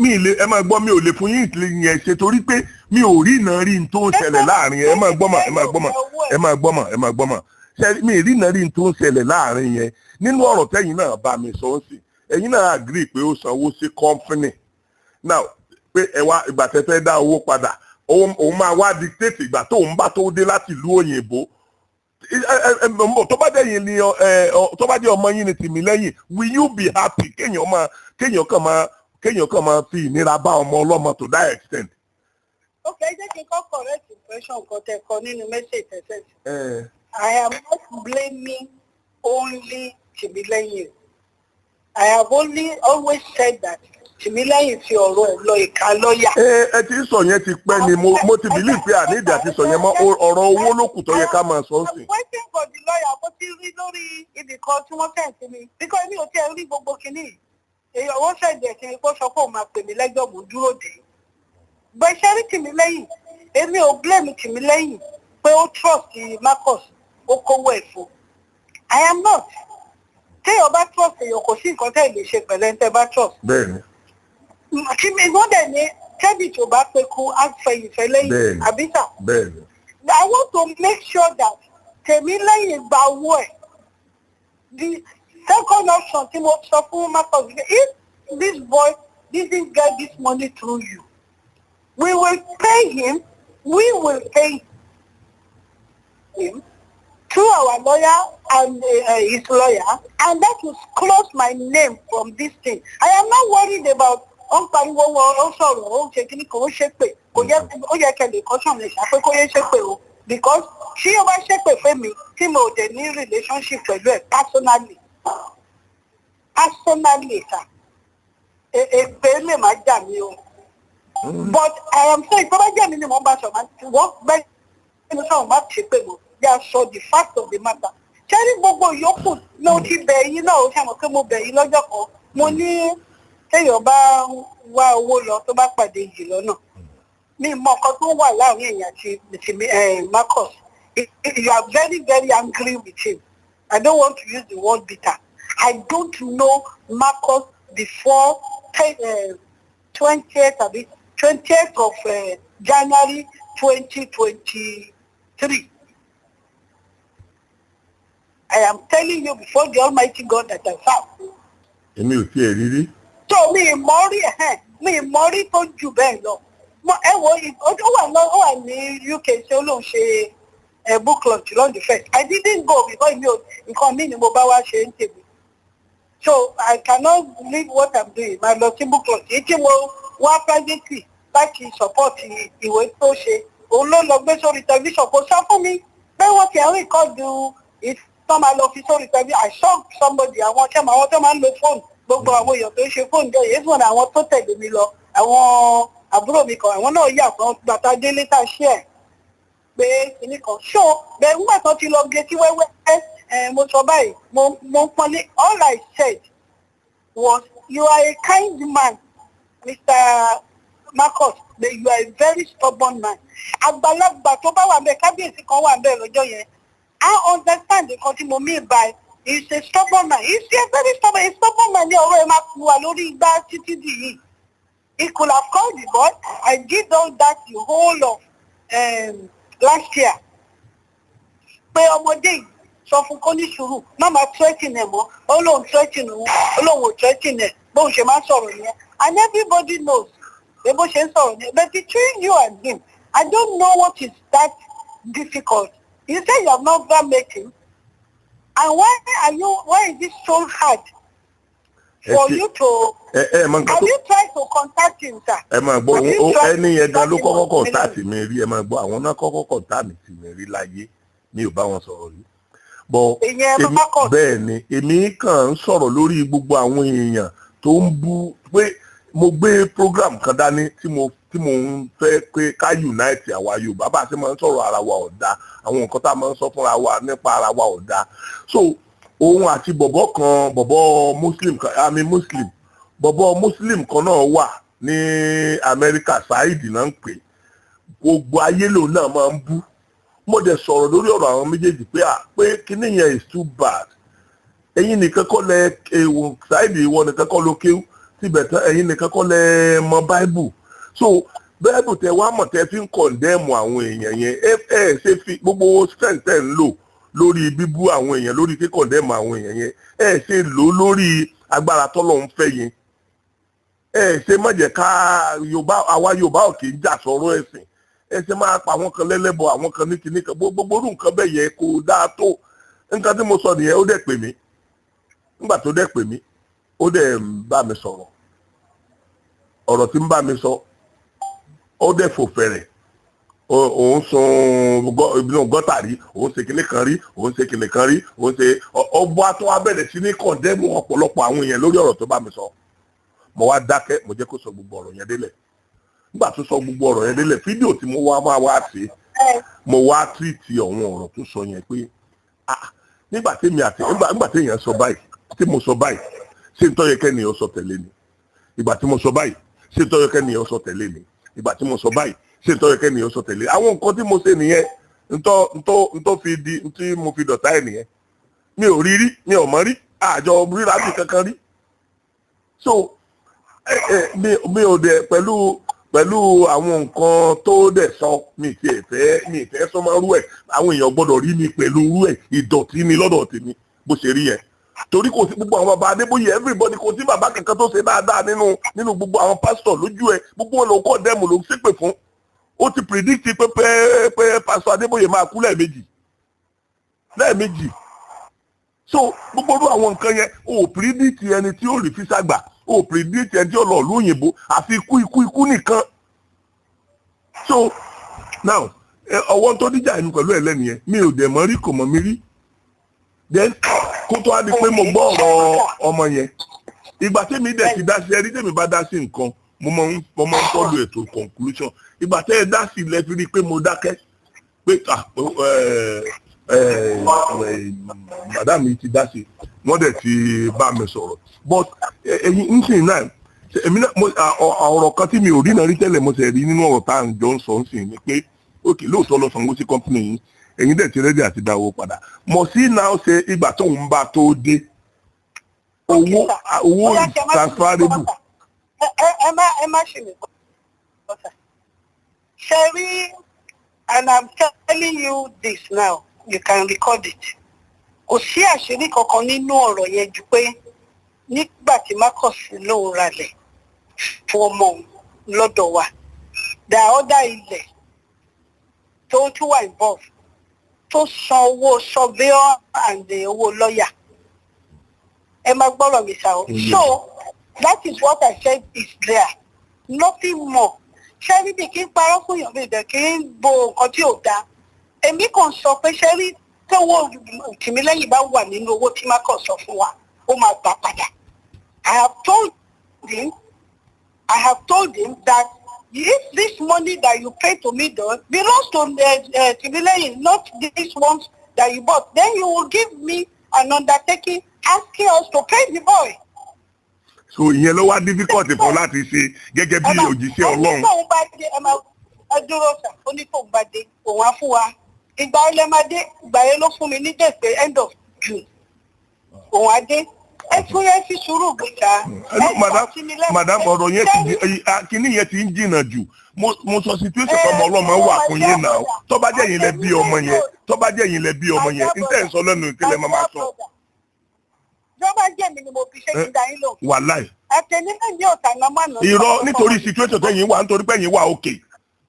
máa gbọ́ mi ò lè fún yín yẹn ṣe torí pé mi ò rí iná rí n tó ń ṣẹlẹ̀ láàrin yẹn ẹ máa gbọ́ mà mi ì rí iná rí n tó ń ṣẹlẹ̀ láàrin yẹn nínú ọ̀rọ̀ tẹ́yìn náà bá mi sọ ń sìn ẹ̀yin náà agree pé ó sanwó sí company now pé ẹ wá ìgbà tẹ́ fẹ́ dá owó padà òun máa wá dictate ìgbà tóun bá tó dé láti ìlú òyìnbó tó bá dẹ̀yìn ni tó bá jẹ́ ọmọ yín ni Tìmílẹ́yìn will you be happy kéèyàn kàn máa fi ìnira bá ọmọ ọlọ́mọ to that extent. Okay, jẹ́ kí n kọ́ correct impression kan tẹ́ kọ nínú message tẹ́sẹ̀. I am not blaming only Timilehin. I have always said that Timilehin fi ọ̀rọ̀ ẹ̀ lọ ìka lọ́ọ̀yà. Ẹ ti sọ yẹn ti pẹ́ ni mo ti believe pé àníìdí àti sọ yẹn mọ́ ọ̀rọ̀ owó ló kù tó yẹ ká máa sọ sí. I'm waiting for the lawyer mo ti rí lórí ibì kan tí wọ́n fẹ́ sí mi because mi ò tiẹ̀ rí gbogbo kìíní. Èyí ọwọ́ ṣẹ̀jẹ̀ kí n kó sọ pé òun máa pè mí lẹ́jọ́ mo dúró dé. Bẹ́ẹ̀ ṣe rí Timilehin èmi ò blame Timilehin pé ó trust Marcus ó kówó ẹ̀ fún. I am not. Téèyàn bá trust èèyàn kò sí nǹkan tẹ́ ẹ̀ lè ṣe pẹ̀lẹ́ tẹ́ bá trust. Bẹ́ẹ̀ni. Kí mi gbọ́n dẹ̀ ní kẹ́bì tó bá pe kú á fẹ̀yìnfẹ́ lẹ́yìn àbísà. Bẹ́ẹ̀ni. I want to make sure that Timilehin gba owó ẹ̀. The second option tí mo sọ fún Marcus if this boy didn't get this money through you we will pay him through our lawyer and his lawyer and that will close my name from this thing. I am not worried about pariwo wọn sọ̀rọ̀ ṣe kíní kan ó ṣépè kò yẹ kẹlẹ kọsàn lè ṣàpé kó yẹ ṣépè o because tí o bá ṣépè fún mi tí mo dẹ̀ ní relationship pẹ̀lú ẹ̀ personally sir èpè lè má jà mí o but I am saying tó bá jẹ́ mi ni mo bá sọ ma wọ́n gbẹ́ ẹni sọ̀rọ̀ má ṣépè mọ́ they are so the fact of the matter ṣé ní gbogbo yòókù ló ti bẹ̀ yín náà ó ṣàmọ̀ pé mo bẹ̀ yín lọ́jọ́ kan mo ní téèyàn bá wá owó lọ tó bá pàdé yìí lọ́nà mi mọ nǹkan tó wà láàrin èèyàn àti Marcus you are very very angry with him I don't want to use the word bitter. I don't know Marcus before 20th of January 2023. I am telling you before the Almighty God that I serve. So me mori tó jù bẹ́ẹ̀ lọ. Ẹ wo ó wà ní UK ṣé ó lóun ṣe book launch on the first. I didn't go because nǹkan mi ni mo bá wá ṣe ń tèmi. So I cannot leave what I'm doing. My lọ sí book launch. Èyí tí mo wá privately láti support ìwé tó ṣe. Òun ló lọ gbé sórí television kò sọ fún mi pé wọ́n ti ẹ̀rín kọ́ ju ìtọ́ máa lọ fi sórí television. I saw somebody àwọn tó máa ń lo phone. Gbogbo àwọn èèyàn tó ń ṣe fóònù jẹ́ èyí fún àwọn tó tẹ̀lé mi lọ àwọn àbúrò mi kan àwọn náà yà fún bàtà délé tá a ṣe ẹ̀ pé kìíní kan ṣó bẹ́ẹ̀ nígbà tó ti lọ gé sí wẹ́wẹ́ mo sọ báyìí mo pọ́nlé all I said was you are a kind man Mr. Marcus but you are a very stubborn man. Àgbàlagbà tó bá wà bẹ́ẹ̀ kábíyèsí kan wà bẹ́ẹ̀ lọ́jọ́ yẹn I understand nǹkan tí mo mean by he's a stubborn man. He's a very stubborn man. He could have called the boy. I did all that the whole of last year. Pé ọmọdé yìí sọ fún kó ní sùúrù má máa threaten ẹ̀ mọ́ ó lóun threaten òun ó lóun ò threaten ẹ̀ bóun ṣe máa sọ̀rọ̀ yẹn and everybody knows pé bó ṣe ń sọ̀rọ̀ yẹn but between you and him I don't know what is that difficult. You say you have not met him. And why is it so hard for you to have you tried to contact him, sir? Ẹni yẹn gan ló kọ́kọ́ contact mi rí àwọn náà kọ́kọ́ contact mi rí láyé mi ò bá wọn sọ̀rọ̀ rí. Bẹ́ẹ̀ ni èmi kàn ń sọ̀rọ̀ lórí gbogbo àwọn èèyàn tó ń bú pé mo gbé program kan dání tí mo ń fẹ́ pé ká unite àwa Yorùbá bá a ṣe máa ń sọ̀rọ̀ ara wa ọ̀dà àwọn nǹkan tá a máa ń sọ fúnra wa nípa ara wa ọ̀dà so òun àti bọ̀bọ̀ Muslim kan náà wà ní Amẹ́ríkà Saheed náà ń pè gbogbo ayé lòun náà máa ń bú mo dẹ̀ sọ̀rọ̀ lórí ọ̀rọ̀ àwọn méjèèjì pé kíní yẹn is too bad ẹ̀yin nìkan kọ́ lẹ Saheed ìwọ nìkan kọ́ ló kéwú Tibetan ẹ̀yin nìkan kọ́ lẹ mọ̀ Bible so Bible tẹ wá mọ̀ tẹ fi ń condemn àwọn èèyàn yẹn ṣe fi gbogbo strength tẹ̀ ń lò lórí bíbú àwọn èèyàn lórí kíkọ̀ndẹ́mù àwọn èèyàn yẹn ṣe lò lórí agbára tọ́lọ̀ ń fẹ́ yẹn ṣe má jẹ́ ká àwa Yorùbá ò kì í jà sọ̀rọ̀ ẹ̀sìn ṣe máa pa àwọn kan lẹ́lẹ́bọ àwọn kan ní kinní kan gbogbo orú nǹkan bẹ́ẹ̀ yẹ kó dáa tó nǹkan tí mo sọ nìyẹn ó dẹ̀ pè mí nígbà tó dẹ̀ pè mí ó dẹ̀ ń bá mi sọ̀rọ̀ ọ̀rọ̀ tí ń bá mi sọ ó dẹ̀ fò fẹ̀rẹ̀ òun sun gọ́tà rí òun ṣe kinní kan rí òun ṣe kinní kan rí òun ṣe ọgbọ́n atọ́ abẹ́rẹ́ sí ní kọ̀ndẹ́mù ọ̀pọ̀lọpọ̀ àwọn èèyàn lórí ọ̀rọ̀ tó bá mi sọ mo wá dákẹ́ mo jẹ́ kó sọ gbogbo ọ̀rọ̀ yẹn délẹ̀ nígbà tó sọ gbogbo ọ̀rọ̀ yẹn délẹ̀ fídíò tí mo wá sí mo wá tírìtì ọ̀hún ọ̀rọ̀ tó sọ yẹn pé nígbà tí èèyàn sọ báyìí tí mo sọ báyìí ṣé ń tọ́yẹ kẹ́niyàn sọ tẹ̀lé ni ìgbà tí mo sọ báyìí ṣé ń tọ́yẹ kẹ́niyàn sọ tẹ̀lé ni ìgbà tí mo sọ báyìí ṣé ń tọ́yẹ kẹ́niyàn sọ tẹ̀lé àwọn nǹkan tí mo ṣe nìyẹn ntọ́ fi di tí mo fi dọ̀tá ẹ̀ nìyẹn mi ò rí mi ò mọ̀ rí àjọ ríra bí kankan rí so mi ò dẹ̀ pẹ̀lú àwọn nǹkan tó dẹ̀ sọ mi ìfẹ́ sọmọ rú ẹ̀ àwọn èèyàn gbọ́dọ̀ rí mi pẹ̀lú rú ẹ̀ ìdọ̀tí ni lọ́dọ̀ tèmi bó ṣe rí yẹn torí kò sí gbogbo àwọn bàbá Adébóyè everybody kò sí bàbá kankan tó ṣe dáadáa nínú gbogbo àwọn pásítọ̀ lójú ẹ̀ gbogbo wọn ló kọ́ dẹ́mu ló ń ṣépè fún ó ti predict pé pásítọ̀ Adébóyè máa kú lẹ́ẹ̀mejì so gbogbo orú àwọn nǹkan yẹn ó predict ẹni tí ó rí físà gbà ó predict ẹni tí ó lọ ìlú òyìnbó àfi ikú nìkan so now ọwọ́ tó díjà ẹnu pẹ̀lú ẹlẹ́ni yẹn mi ò dẹ̀ mọ́ rí kò mọ́ mi rí then kó tó wá di pé mo gbọ́ ọ̀rọ̀ ọmọ yẹn ìgbà tẹ́mi dẹ̀ ti dá sí ẹrí tẹ́mi bá dá sí nǹkan mo máa ń tọ́lu ètò conclusion ìgbà tẹ́ ẹ dá sí ilẹ̀ fi rí pé mo dákẹ́ pé madam mi ti dá sí wọ́n dẹ̀ ti bá mi sọ̀rọ̀ but ẹ̀yin ń sìn náà èmi náà ọ̀rọ̀ kan tí mi ò rí náà rí tẹ́lẹ̀ mo sì rí nínú ọ̀rọ̀ tá à ń jọ ń sọ ń sìn ni pé òkè lóòótọ́ lọ sanwó sí company yìí ẹ̀yin dẹ̀ ti ready àti dáwó padà. Must he now say ìgbà tó ń bá tó dé owó is transferable? Ẹ má ṣe mi gbọ́. Sherry, and I'm telling you this now, you can record it. Kò sí àṣírí kankan nínú ọ̀rọ̀ yẹn ju pé nígbà tí Marcus lóun ralẹ̀ fún ọmọ lọ́dọ̀ wa, there are other ilẹ̀ tó tún wà involved tó san owó surveyor and owó lawyer. Ẹ máa gbọ́rọ̀ mi sá o. So that is what I said is there, nothing more. Sherry bí kí n parọ́ fún yàn bí ìdẹ̀ kí n bo nǹkan tí ò dáa. Èmi kàn sọ pé Sherry tówó Tìmílẹ́yìn bá wà nínú owó tí Marcus sọ fún wa, ó máa gbà padà. I have told him that if this money that you pay to me belongs to Timilehin, not these ones that you bought, then you will give me an undertaking asking us to pay the boy. So ìyẹn ló wá difficult fún láti ṣe gẹ́gẹ́ bí òjíṣẹ́ Ọlọ́run. Onífòun bá dé ẹdúró sà, onífòun bá dé òun á fún wa. Ìgbà ilẹ̀ máa dé, ìgbà yẹn ló fún mi ní dé pé end of June. Òun á dé. Ẹ tún yẹn fi sùúrù gbèsà. Madam ọ̀rọ̀ yẹn ti kíní yẹn ti ń jìnnà jù. Mo sọ situation ọmọ ọlọ́mọ wà fún yín náà. Tó bá jẹ́ yín lẹ bí ọmọ yẹn, ń tẹ̀ ń sọ lẹ́nu ìkẹlẹ̀ máa sọ. Jọba jẹ́ mi ni mo fi ṣe kí n dá yín lò. Wàláì. Àtẹnilẹ́ ní ọ̀tà náà máa nà. Irọ́ nítorí situation tẹ̀yìn wà nítorí pé ẹ̀yin wà okay.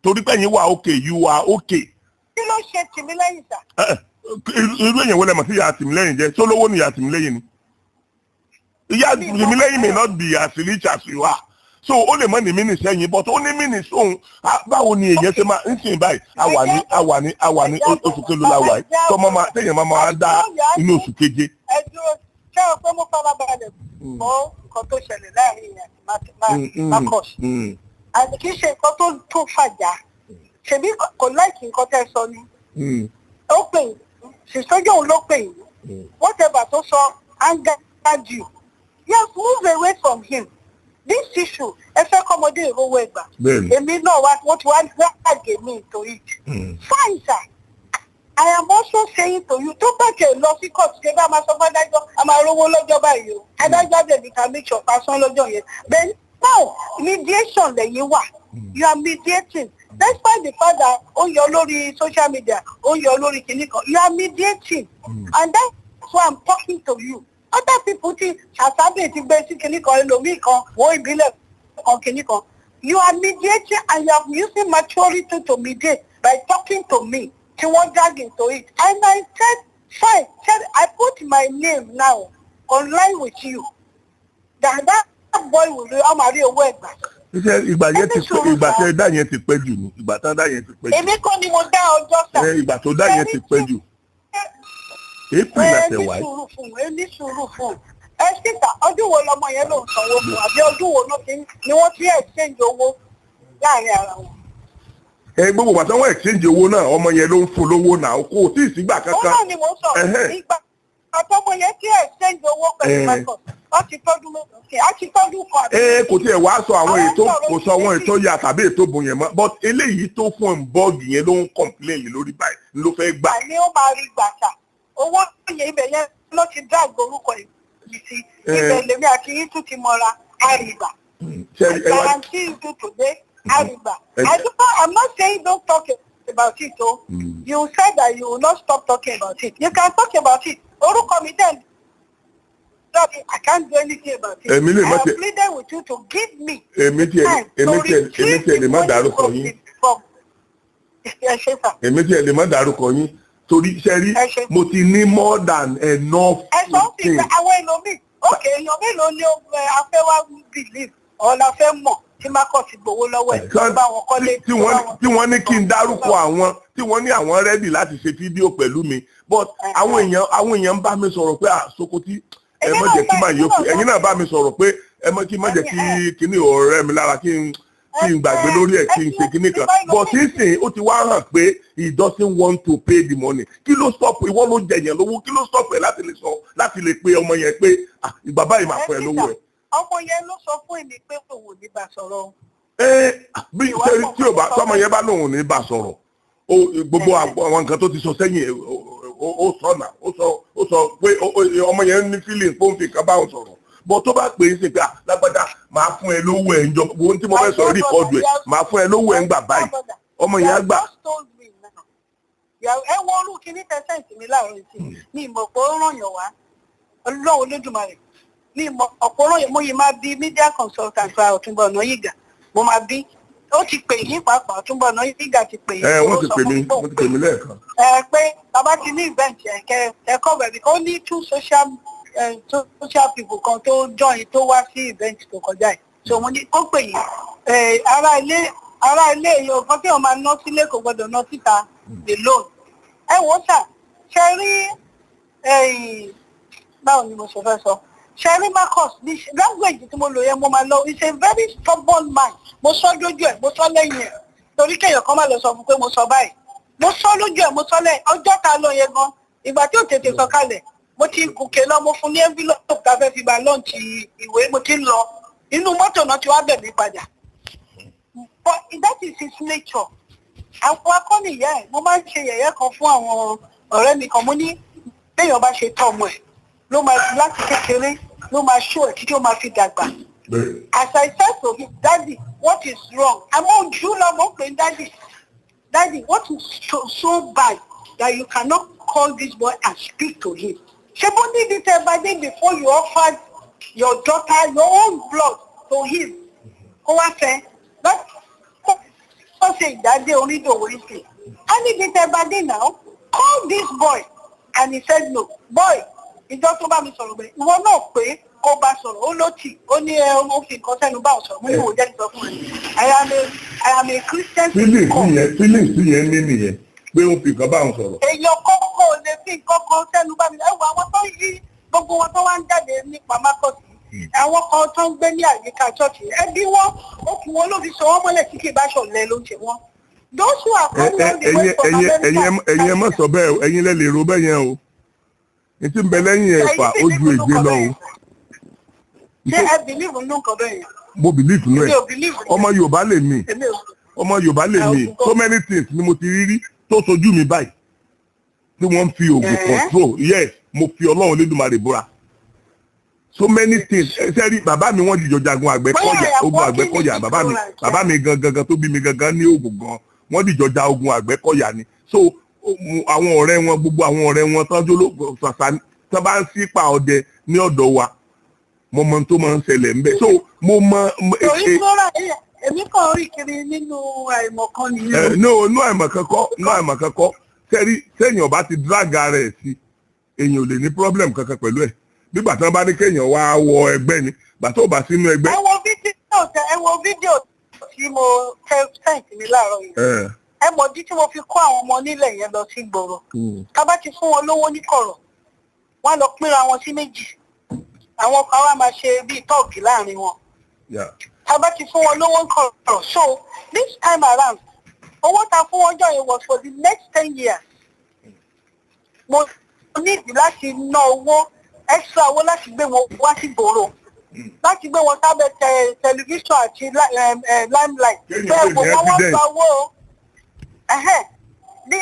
Torí pé ẹ̀yin wà okay, you are okay. Kí ló ṣe Tìmílẹ́yìn sà? Irú èèyàn wo lẹ mọ̀ sí ìyá Tìmílẹ́yìn jẹ́? Sólówó ni ìyá Tìmílẹ́yìn ni. Ìyá Tìmílẹ́yìn may not be as rich as you are. So ó lè mọ̀ ní mínísì ẹ̀yìn but ó ní mínísì òun. Báwo ni èèyàn ṣe máa ń sìn báyìí? Àwa ní oṣù kelo la wà yìí. Tọ́mọ máa tẹ̀yìn máa dá inú oṣù keje. Ẹ dúró ṣé o pé mo fara balẹ̀ mọ́ nǹkan tó ṣẹlẹ̀ láàrin ìyẹn àti Marcus. Àti kì í ṣe nǹkan tó fàjà. Ṣèbí kò láìkí nǹkan tẹ́ sọ ni. Ó pè yín, ṣìṣọ́jọ́ òun ló pè yín. Whatever tó sọ angered you. Yes, move away from him. This issue, ẹ fẹ́ kọ́mọdé ìrówó ẹgbà. Èmi náà wọ́n ti wá gbàgé mi into it. Fine, sir. I am also saying to you, tó bàjẹ́ lọ sí court ṣe bá máa sọ fún adájọ́, a máa rówó lọ́jọ́ báyìí o. Adájọ́ dẹ̀ can make sure pasán lọ́jọ́ yẹn. Then now, mediation lẹ́yìn wà. You are mediating. Despite the fact that ó yọ lórí social media, ó yọ lórí kìnnì kan, you are mediating. And that's why I'm talking to you. Other people ti ṣàṣàbẹ̀ ti gbé sí kìnnì kan, ẹlòmíì kan, wọ́n ìbílẹ̀ kan kìnnì kan. You are mediating and you are using maturity to mediate by talking to me. She won't drag into it. And I said, fine. I put my name now online with you. That boy will do Amari owó ẹgbà. Iṣẹ́ ìgbà yẹn ti pẹ́ ìgbà tẹ́ dá yẹn ti pẹ́ jù ní ìgbà tán dá yẹn ti pẹ́ jù. Èmi kọ́ ni mo dá ọjọ́ sà. Ìgbà tó dá yẹn ti pẹ́ jù. April àtẹ wáyé. Ní sùúrù fún. Ẹ síta ọdún wo lọmọ yẹn ló ń sanwó fún àbí ọdún wo ni wọ́n ti exchange owó láàrin ara wọn. Gbogbo bàtà wọn exchange owó náà ọmọ yẹn ló ń fún lówó náà kò tí ì sígbà kankan. Ó náà ni mo sọ ìgbà àtọmọ yẹn tí exchange owó pẹ̀lú Marcus wọ́n ti tọ́dún mẹ́tọ̀ọ̀kẹ́ á ti tọ́dún kan. Kò tiẹ̀ wá sọ àwọn ètò kò sọ àwọn ètò ya tàbí ètò bò yẹn mọ́ but eléyìí tó fún ẹ̀ ń bọ́ọ̀gì yẹn ló ń complain lórí báyìí ló fẹ́ gbà. Àní ó máa rí gbàtà owó yẹn ibẹ̀ yẹn ló ti drag orúkọ yìí sí ibẹ̀ lèmi àti yín tún ti mọ́ra àrígbà. Guarantee you do today. Ariba. I'm not saying don't talk about it, though. You said that you will not stop talking about it. You can talk about it. Orúkọ mi then. I can't do anything about it. I am pleading with you to give me time to retrieve the money from èmi tí ẹ lè má dárúkọ yín torí sẹ́rí mo ti ní more than enough. Ẹ̀sọ́ ti gba àwọn èlòmíì. Okay, èèyàn mélòó ni afẹ́wá believe ọ̀la fẹ́ mọ̀. Tí Marcus gbowó lọ́wọ́ ẹ̀ tó bá wọn kọ́lé. Tí wọ́n ní kí n dárúkọ àwọn tí wọ́n ní àwọn rẹ́dì láti ṣe fídíò pẹ̀lú mi but àwọn èèyàn bá mi sọ̀rọ̀ pé Sokoti ẹ má jẹ́ kí máa yókù ẹ̀yin náà bá mi sọ̀rọ̀ pé ẹ má jẹ́ kí kíní ọ̀rẹ́ mi lára kí n gbàgbé lórí ẹ̀ kí n ṣe kíní kan but sísìn ó ti wá hàn pé he doesn't want to pay the money kí ló stop ìwọ ló jẹyàn lówó kí ló stop ẹ láti lè pe ọmọ yẹn pé ìgbà báyìí máa fún ẹ lówó ẹ. Ọmọ yẹn ló sọ fún èmi pé òun ò ní bá sọ̀rọ̀. Bí tí ò bá tọmọ yẹn bá lóun ò ní bá sọ̀rọ̀ gbogbo àwọn nǹkan tó ti sọ sẹ́yìn ó sọ̀nà ó sọ pé ọmọ yẹn ní feeling pé ó ń fi kan báwọn sọ̀rọ̀ bọ́ tó bá pè é sí pé lágbádá máa fún ẹ lówó ẹ̀ ń jọ ohun tí mo fẹ́ sọ rìkọ́dù ẹ̀ máa fún ẹ lówó ẹ̀ ń gbà báyìí ọmọ yẹn á gbà. ẹ wọ orú kíní tẹsẹ̀ǹtì mi láàárọ̀ ìsìn ní ìmọ̀ pé ó ràn yàn wá ọlọ́run olódùmarè ní ìmọ̀ ọ̀pọ̀ ràn yàn mo yìí máa bí media consultant wa Ọ̀túnba Ọ̀nàyígà mo máa bí ó ti pè yín pàápàá Ọ̀túnba Ọ̀nàyígà ti pè yín. wọ́n ti pè mí lẹ́ẹ̀kan. pé bàbá ti ní event yẹn ẹ̀kọ́ bẹ̀rẹ̀ bí ó ní two social people kan tó join tó wá sí event tó kọjá yìí so mo ní ó pè yín ará ilé èèyàn kan tí wọ́n máa ná sílé kò gbọ́dọ̀ ná síta the loan. ẹ wò ó sà ṣe rí báwo ni mo ṣe fẹ́ sọ ṣe rí Marcus ní language tí mo lò yẹn mo máa lọ it's a very stubborn man mo sọ lójú ẹ̀ mo sọ lẹ́yìn ẹ̀ torí kéèyàn kan má lọ sọ fún pé mo sọ báyìí mo sọ lójú ẹ̀ mo sọ lẹ́yìn ọjọ́ ta lọ yẹn gan ìgbà tí ò tètè sọ kalẹ̀ mo ti gòkè lọ mo fún ní envelope tá a fẹ́ fi ba lọ́ọ̀nì ìwé mo ti ń lọ inú mọ́tò náà ti wá bẹ̀ mí padà but that is his nature. Àwọn akọ́ni ìyá ẹ̀ mo máa ń ṣe yẹ̀yẹ́ kan fún àwọn ọ̀rẹ́ mi kan mo ní béèyàn bá ṣe tọ́ ọmọ ẹ̀ ló máa láti kékeré ló máa ṣó ẹ̀ títí ó máa fi dàgbà. As I said to him, Daddy, what is wrong? Àmọ́ ojú lọ́mọ pé Daddy, what is so bad that you cannot call this boy and speak to him? Ṣé bó níbi tẹ́ bá dé before you offered your daughter your own blood to him? Kó wá fẹ́ wọ́n ṣe ìdádé onídòwò ìsìn. I need it everybody now. Call this boy. And he said no. Boy, ìjọ tó bá mi sọ̀rọ̀ bẹ́ẹ̀. Ìwọ náà pé kó bá sọ̀rọ̀. Ó lótì. Ó ní ó fi nǹkan sẹ́nu bá sọ̀rọ̀. Mo ní ìwò jẹ́ sọ fún ẹ. I am a Christian. Feelings yẹn ní nìyẹn pé ó fi nǹkan bá wọn sọ̀rọ̀. Èèyàn kọ́kọ́ lè fi nǹkan kan sẹ́nu bá mi. Ẹ wo àwọn tó yí gbogbo wọn tó wá ń jáde nípa mákọ̀sí. Àwọn kan tó ń gbé ní àyíká ṣọ́ọ̀ṣì ẹbí wọn ó kù wọn ló fi sọ wọn mọ́lẹ̀ tí kì í bá ṣọ̀lẹ ló ń ṣe wọn. Those who are coming on the way from America. ẹ̀yin ẹ má sọ bẹ́ẹ̀ o ẹ̀yin lẹ lè ro bẹ́ẹ̀ yẹn o etí ń bẹ lẹ́yìn ẹ̀fà ó ju ègbé lọ o. Ṣé ẹ bìlíìfù nínú nǹkan bẹ́ẹ̀ yẹn? Mo bìlíìfù nínú ẹ̀ ọmọ Yorùbá lè mí so many things ni mo ti rí tó sojú mi báyìí tí wọ́n ń fi oògùn control yes mo fi Ọlọ́run Lédùmarè búra. So many things sẹ́rí bàbá mi wọ́n jìjọ jagun Àgbẹ̀kọ̀yà ogun Àgbẹ̀kọ̀yà bàbá mi gangan tó bí mi gangan ní ogun gan wọ́n jìjọ ja ogun Àgbẹ̀kọ̀yà ni so àwọn ọ̀rẹ́ wọn gbogbo àwọn ọ̀rẹ́ wọn tán jóló sàṣà tán bá ń sípa ọdẹ ní ọ̀dọ̀ wa mo mọ tó máa ń ṣẹlẹ̀ ńbẹ̀ so mo mọ. èmi kàn rí kiri nínú àìmọ̀kan nìyẹn. no àìmọ̀kan kọ́ sẹ́rí sẹ́yìn ọba ti drag ara ẹ̀ sí èèyàn ò lè ní problem kankan pẹ̀lú ẹ̀ nígbà tí wọ́n bá ní kéèyàn wá wọ ẹgbẹ́ ni gbàtọ́ bá sínú ẹgbẹ́. ẹ wo fídíò tí mo sẹ́ǹtì mi láàárọ̀ yìí ẹ mọ̀ dí tí mo fi kọ́ àwọn ọmọ nílẹ̀ yẹn lọ sí gbòòrò ká bá ti fún wọn lówó ní kọ̀rọ̀ wọ́n lọ pínra wọn sí méjì àwọn kan wá máa ṣe bíi tọ́ọ̀gì láàrin wọn ká bá ti fún wọn lówó ní kọ̀rọ̀ so this time around owó ta fún wọn jọ yẹn was for the next 10 years mo nídìí láti ná owó extra owó láti gbé wọn wá sí gbòòrò láti gbé wọn sábẹ́ tẹlifíṣàn àti limelight bẹ́ẹ̀ kò wọ́n gba owó ní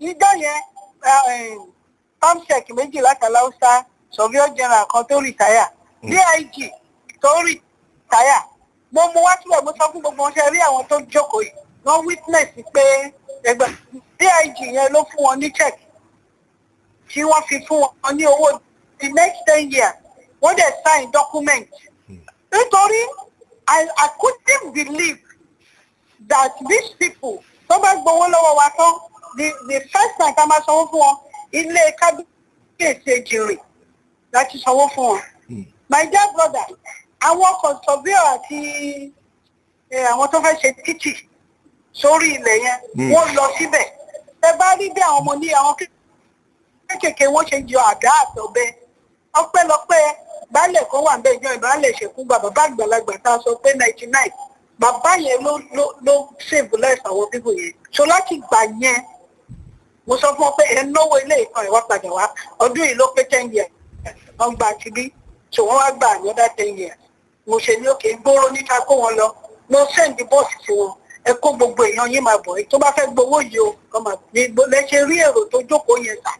ìjọ yẹn pamsec méjì láti aláùsá surveyor general kan tó rìtáyà dig tó rìtáyà mo mú wá síbẹ̀ mo sọ fún gbogbo wọn ṣe rí àwọn tó jókòó yìí wọ́n witness pé ẹgbẹ́ dig yẹn ló fún wọn ní check tí wọ́n fi fún wọn ní owó the next 10 years wọ́n dẹ̀ sign document nítorí I couldn't believe that these people tó bá gbowó lọ́wọ́ wa tán the first time tá a máa sanwó fún wọn ilé kábíyèsí Èjìrè láti sanwó fún wọn. My dear brother àwọn conservator àti àwọn tó fẹ́ ṣe títì sórí ilẹ̀ yẹn wọ́n lọ síbẹ̀ ẹ bá rí bí àwọn ọmọ ní àwọn kéékèèké wọ́n ṣe yọ àdá àtọ̀bẹ ọpẹ́lọpẹ́ baálẹ̀ kan wà bẹ́ẹ̀ jọ ìbálẹ̀ ṣẹ̀kúngbà bàbá àgbàlagbà tá a sọ pé 99 bàbá yẹn ló save life àwọn bíbò yẹn so láti gbà yẹn mo sọ fún ọ pé ẹ náwó ilé ìkan ìwà padà wá ọdún yìí ló pé 10 years wọ́n gba ti bí so wọ́n wá gbà another 10 years mo ṣe ní òkè gbóró níta kó wọn lọ mo send the boss sí wọn ẹ kó gbogbo èèyàn yín máa bọ̀ tó bá fẹ́ gbowó yìí o kọ́ máa ní lẹ́sẹ̀ rí èrò tó jókòó yẹn sà.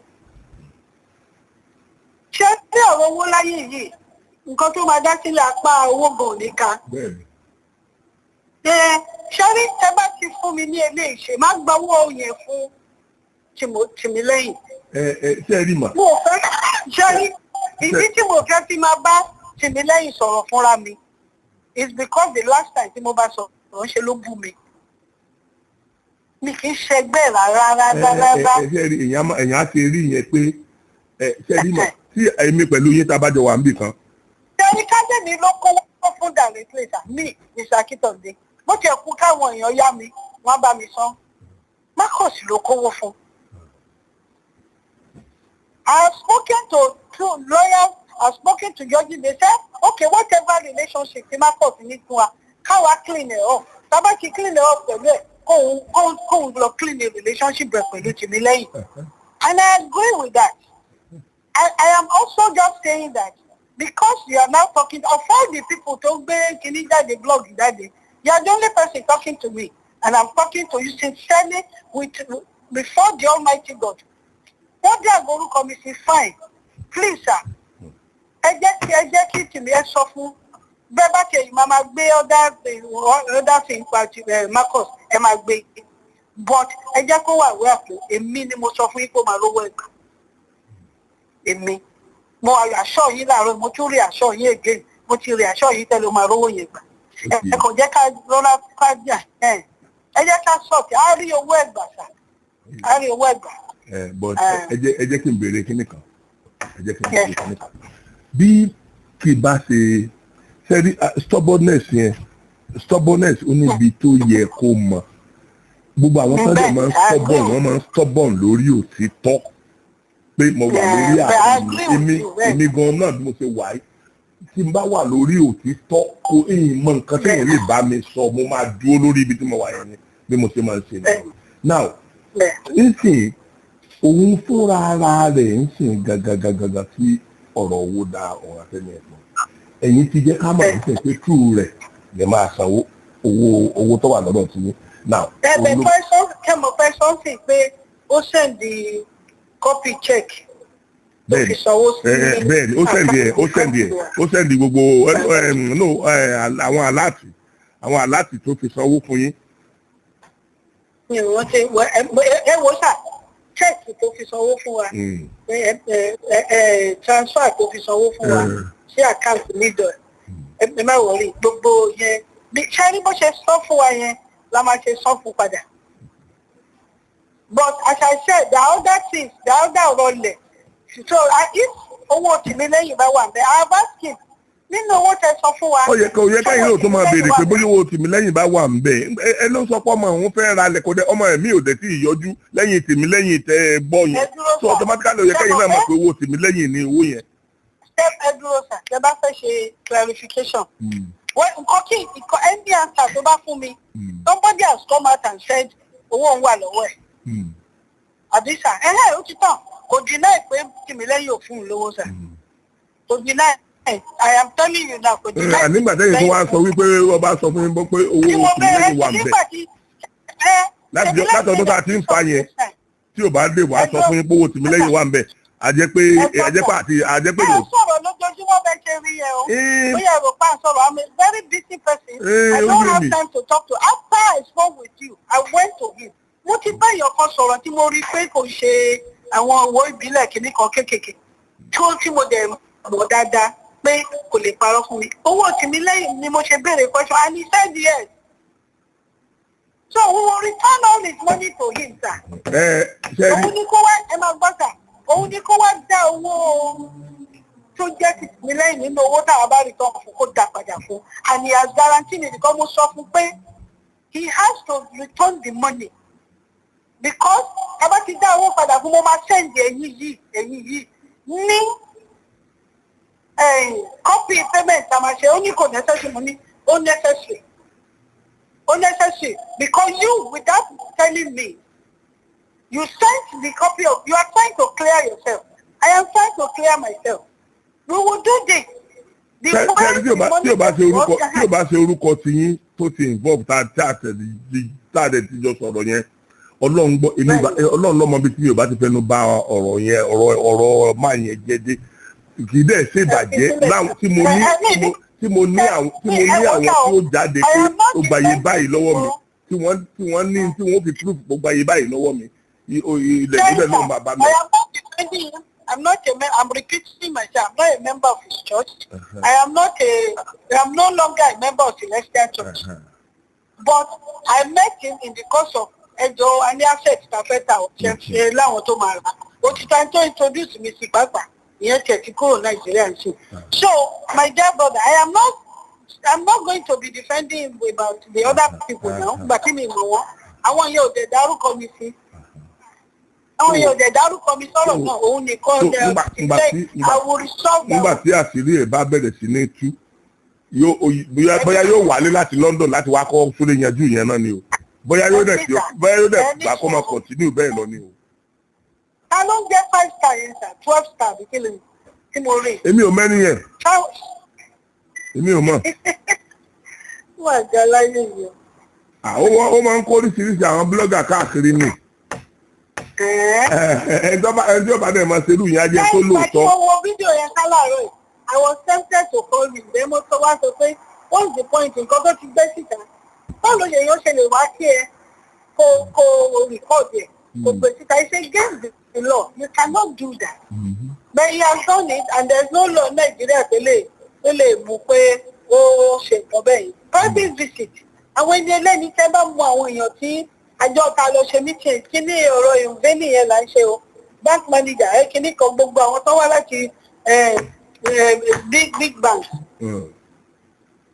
ṣé tí ọ̀rọ̀ owó láyé yìí nǹkan tó máa dá sílẹ̀ apá owó gan ní ká. ṣé rí ẹ bá ti fún mi ní ilé ìṣe má gba owó yẹn fún Timilehin. ṣé ẹ rí mà. mo fẹ́ ṣé rí ìdí tí mo fẹ́ fi máa bá Timilehin sọ̀rọ̀ fúnra mi is because the last time tí mo bá sọ ọ̀rọ̀ ṣe ló bú mi. Mi kì í ṣẹgbẹ́ rárá. ṣé rí èèyàn á ti rí yẹn pé ṣé rí mà tí èmi pẹ̀lú yín tá a bá jọ wà níbì kan. Ṣé kájẹ́mi ló kówó fún directly mi Mr. Akintonde bó tiẹ̀ kú káwọn èèyàn yá mi wọ́n bá mi san Marcus ló kówó fún. I have spoken to two lawyers, I have spoken to judges, they said, okay, whatever relationship the Marcus need to káwa clean it up. Tábà ti clean it up pẹ̀lú ẹ̀ kóun lọ clean the relationship pẹ̀lú Timilehin. And I agree with that. I am also just saying that because you are now talking of all the people to gbé kini jáde blog jáde, you are the only person talking to me, and I'm talking to you sincerely before the Almighty God. What they are going to come is fine. Please, sir. Ẹ jẹ́ kí tìmí ẹ sọ fún bẹ́ẹ̀ bá tẹ̀ yìí máa gbé other thing pa Marcus ẹ máa gbé. But ẹ jẹ́ kó wà wẹ́ àpò èmi ni mo sọ fún yín kó máa rówó ẹ̀gbà. Èmi mo àṣọ yín láàárọ̀ mo tún rí àṣọ yín again mo ti rí àṣọ yín tẹ́lẹ̀ máa rówó yẹn gbà. Ẹ kò jẹ́ ká rọra kájà ẹ jẹ́ ká sọ̀tì á rí owó ẹ̀gbà sà á rí owó ẹ̀gbà. But ẹ jẹ́ kí n béèrè kíní kan bí kì í bá ṣe ṣẹ́rí stubbornness yẹn ó níbi tó yẹ kó mọ̀ gbogbo àwọn sọ́jà máa ń stubborn wọ́n máa ń stubborn lórí òtítọ́ pé mo wà lórí èmi gan náà bí mo ṣe wà yìí tí n bá wà lórí òtítọ́ kò mọ nǹkan tí èèyàn lè bá mi sọ mo máa dúró lórí ibi tí mo wà yẹn ni bí mo ṣe máa ń ṣe nìyẹn. Now nísìnyí òun fúnra ara rẹ̀ ń sìn gàgàgàgàgà sí ọ̀rọ̀ owó dá ọ̀rọ̀ àtẹ́ni ẹ̀sán ẹ̀yin ti jẹ́ ká mọ̀ nípa pé true rẹ̀ lè máa sanwó owó tó wà lọ́dọ̀ tí yín. Now kẹ́mọ̀ fẹ́ sọ́ọ̀sì pé ó sẹ́ndì copy check tó fi sanwó sí bẹ́ẹ̀ni ó sẹ́ndì gbogbo àwọn aláàtì tó fi sanwó fún yín. Wọ́n ti ẹ wo sà check tó fi sanwó fún wa transfer tó fi sanwó fún wa sí àkáǹtì leader ẹ má wọrí gbogbo yẹn ṣé ní bó ṣe sọ fún wa yẹn la máa ṣe sọ fún padà. But as I said, the other things, the other role. So if owó Timilehin bá wà ńbẹ̀, I have asked him nínú owó tẹ́ sọ fún wa. Ó yẹ káyìn ló tó máa béèrè pé bóyá owó Timilehin bá wà ńbẹ̀ ẹ ló sọ pé ọmọ òun fẹ́ ra lẹ̀kọ́ dẹ ọmọ ẹ̀mí ò dẹ̀ tí ì yọjú lẹ́yìn Timilehin tẹ́ ẹ gbọ́ yẹn so automatically ó yẹ káyìn náà mọ̀ pé owó Timilehin ni owó yẹn. Ẹ dúró sà tẹ́ bá fẹ́ ṣe clarification. Nǹkan kí any answer tó bá fún mi somebody has come out and said owó òun wà lọ́wọ́ ẹ̀. Àdìsá ó ti tàn kò deny pé Timilehin ò fún un lówó sà kò deny. I am telling you now. Nígbà tẹ́yìn tí wọ́n á sọ wípé ọba sọ fún yín pé owó Timilehin wà ńbẹ̀ láti ọdún tá a ti ń fa yẹn tí ò bá dé wàá sọ fún yín pé owó Timilehin wà ńbẹ̀ àjẹpé yóò. Sọ̀rọ̀ lójoojúmọ́ bẹ́ẹ̀ ṣe rí ẹ o bóyá ẹ̀rọ pa sọ̀rọ̀ I'm a very busy person I don't have time to talk to after I spoke with you I went to him mo ti bá èèyàn kan sọ̀rọ̀ tí mo rí pé kò ṣe àwọn owó ìbílẹ̀ kìíní kan kéékèèké tí mo dẹ̀ mọ̀ dáadáa pé kò lè parọ́ fún mi owó Timilehin ni mo ṣe béèrè question and he said yes so we will return all his money to him sir. Òun ni kó wá ẹ máa gbọ́ sà òun ni kó wá dá owó tó jẹ́ ti Timilehin nínú owó táwa bá return fún kó dá padà fún and he has guaranteed me because mo sọ fún pé he has to return the money because ẹ bá ti dá owó padà fún mo máa send ẹ̀yìn yìí ní copy payment àmàṣe ó ní kò necessary mo ní ó necessary because you without telling me you sent the copy of you are trying to clear yourself I am trying to clear myself we will do this tí o bá ṣe orúkọ ti yín tó ti involve tá a tẹ̀ ti jọ sọ̀rọ̀ yẹn Ọlọ́run lọ́mọ bí tí mi ò bá ti fẹnu bá ọ̀rọ̀ yẹn ọ̀rọ̀ máa yẹn jẹ́ dé kì í dẹ̀ ṣe ìbàjẹ́ láwọn tí mo ní àwọn tí ó jáde pé ó gbàyè báyìí lọ́wọ́ mi tí wọ́n fi proof ó gbàyè báyìí lọ́wọ́ mi ilẹ̀ níbẹ̀ náà bàbá mi. I'm repeating myself. I'm not a member of his church. I am no longer a member of Celestial Church. But I met him in the course of ẹjọ́ ani asset tafẹ́ta ṣe láwọn tó máa rà. Òtítà tó introduce mi sí pàápàá ìyẹn tẹ̀ tí kúrò Nàìjíríà ń ṣe. So my dear brother, I'm not going to be defending him about the other people now. But mi mọ̀ wọ́n. Àwọn yẹn ò dẹ̀ dárúkọ mi sí. Àwọn yóò dẹ̀ dárúkọ mi sọ̀rọ̀ náà òun nìkan ṣe àwòrán. Nígbà tí àṣírí ẹ̀ bá bẹ̀rẹ̀ sí ní tú bóyá yóò wálé láti London láti wá kọ́ sórí yanjú yẹn náà ni o bóyá yóò dẹ̀ gbà kó máa continue bẹ́ẹ̀ lọ ni o. Ta ló ń jẹ́ 5 star yẹn sà 12 star bí kílè tí mo rí. Èmi ò mẹ́ni yẹn. Èmi ò mọ̀. Wọ́n àjà láyé yẹn. Ó máa ń kó oríṣiríṣi àwọn blogger káàkiri ni. Ẹjọ́ bá dẹ̀ máa ṣe irú yẹn á jẹ́ tó lóòótọ́. Mo wo fídíò yẹn kálàárọ̀ yìí. I was tempted to call him. Then mo sọ wá sọ pé what's the point nǹkan tó ti gbé síta? Báwo ló yẹ yóò ṣe lè wá sí ẹ kó record ẹ kó gbé síta? It's against the law. You cannot do that. But he has done it and there is no law in Nigeria tó lè mú pé ó ṣe nǹkan bẹ́ẹ̀ yìí. Private visit. Àwọn ẹni ẹlẹ́ni tẹ́ bá mú àwọn èèyàn tí àjọ ta lọ ṣe meeting kí ní ọ̀rọ̀ ìrùbẹ́nì yẹn là ń ṣe o. Bank manager kí ní kan gbogbo àwọn tó wá láti big bank.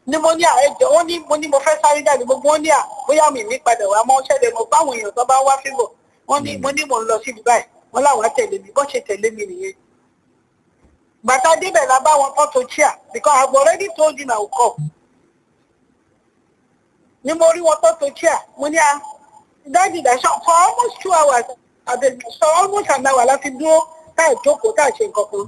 Ní mo ní àẹjọ wọn ní mo fẹ́ sáré jáde gbogbo wọn ní bóyá mi ní padà wá mọ́ ṣẹlẹ̀ mo báwọn èèyàn tó bá wá fíbọ̀ mo ní mo ń lọ sí Dubai wọn láwọn á tẹ̀lé mi bó ṣe tẹ̀lé mi nìyẹn. Bàtà débẹ̀ la bá wọn photo chair because I have already told him I will come. Ní mo rí wọn photo chair mo ní Daddy that shop for almost 2 hours so almost an hour láti dúró táì jókòó táì ṣe nǹkan kan.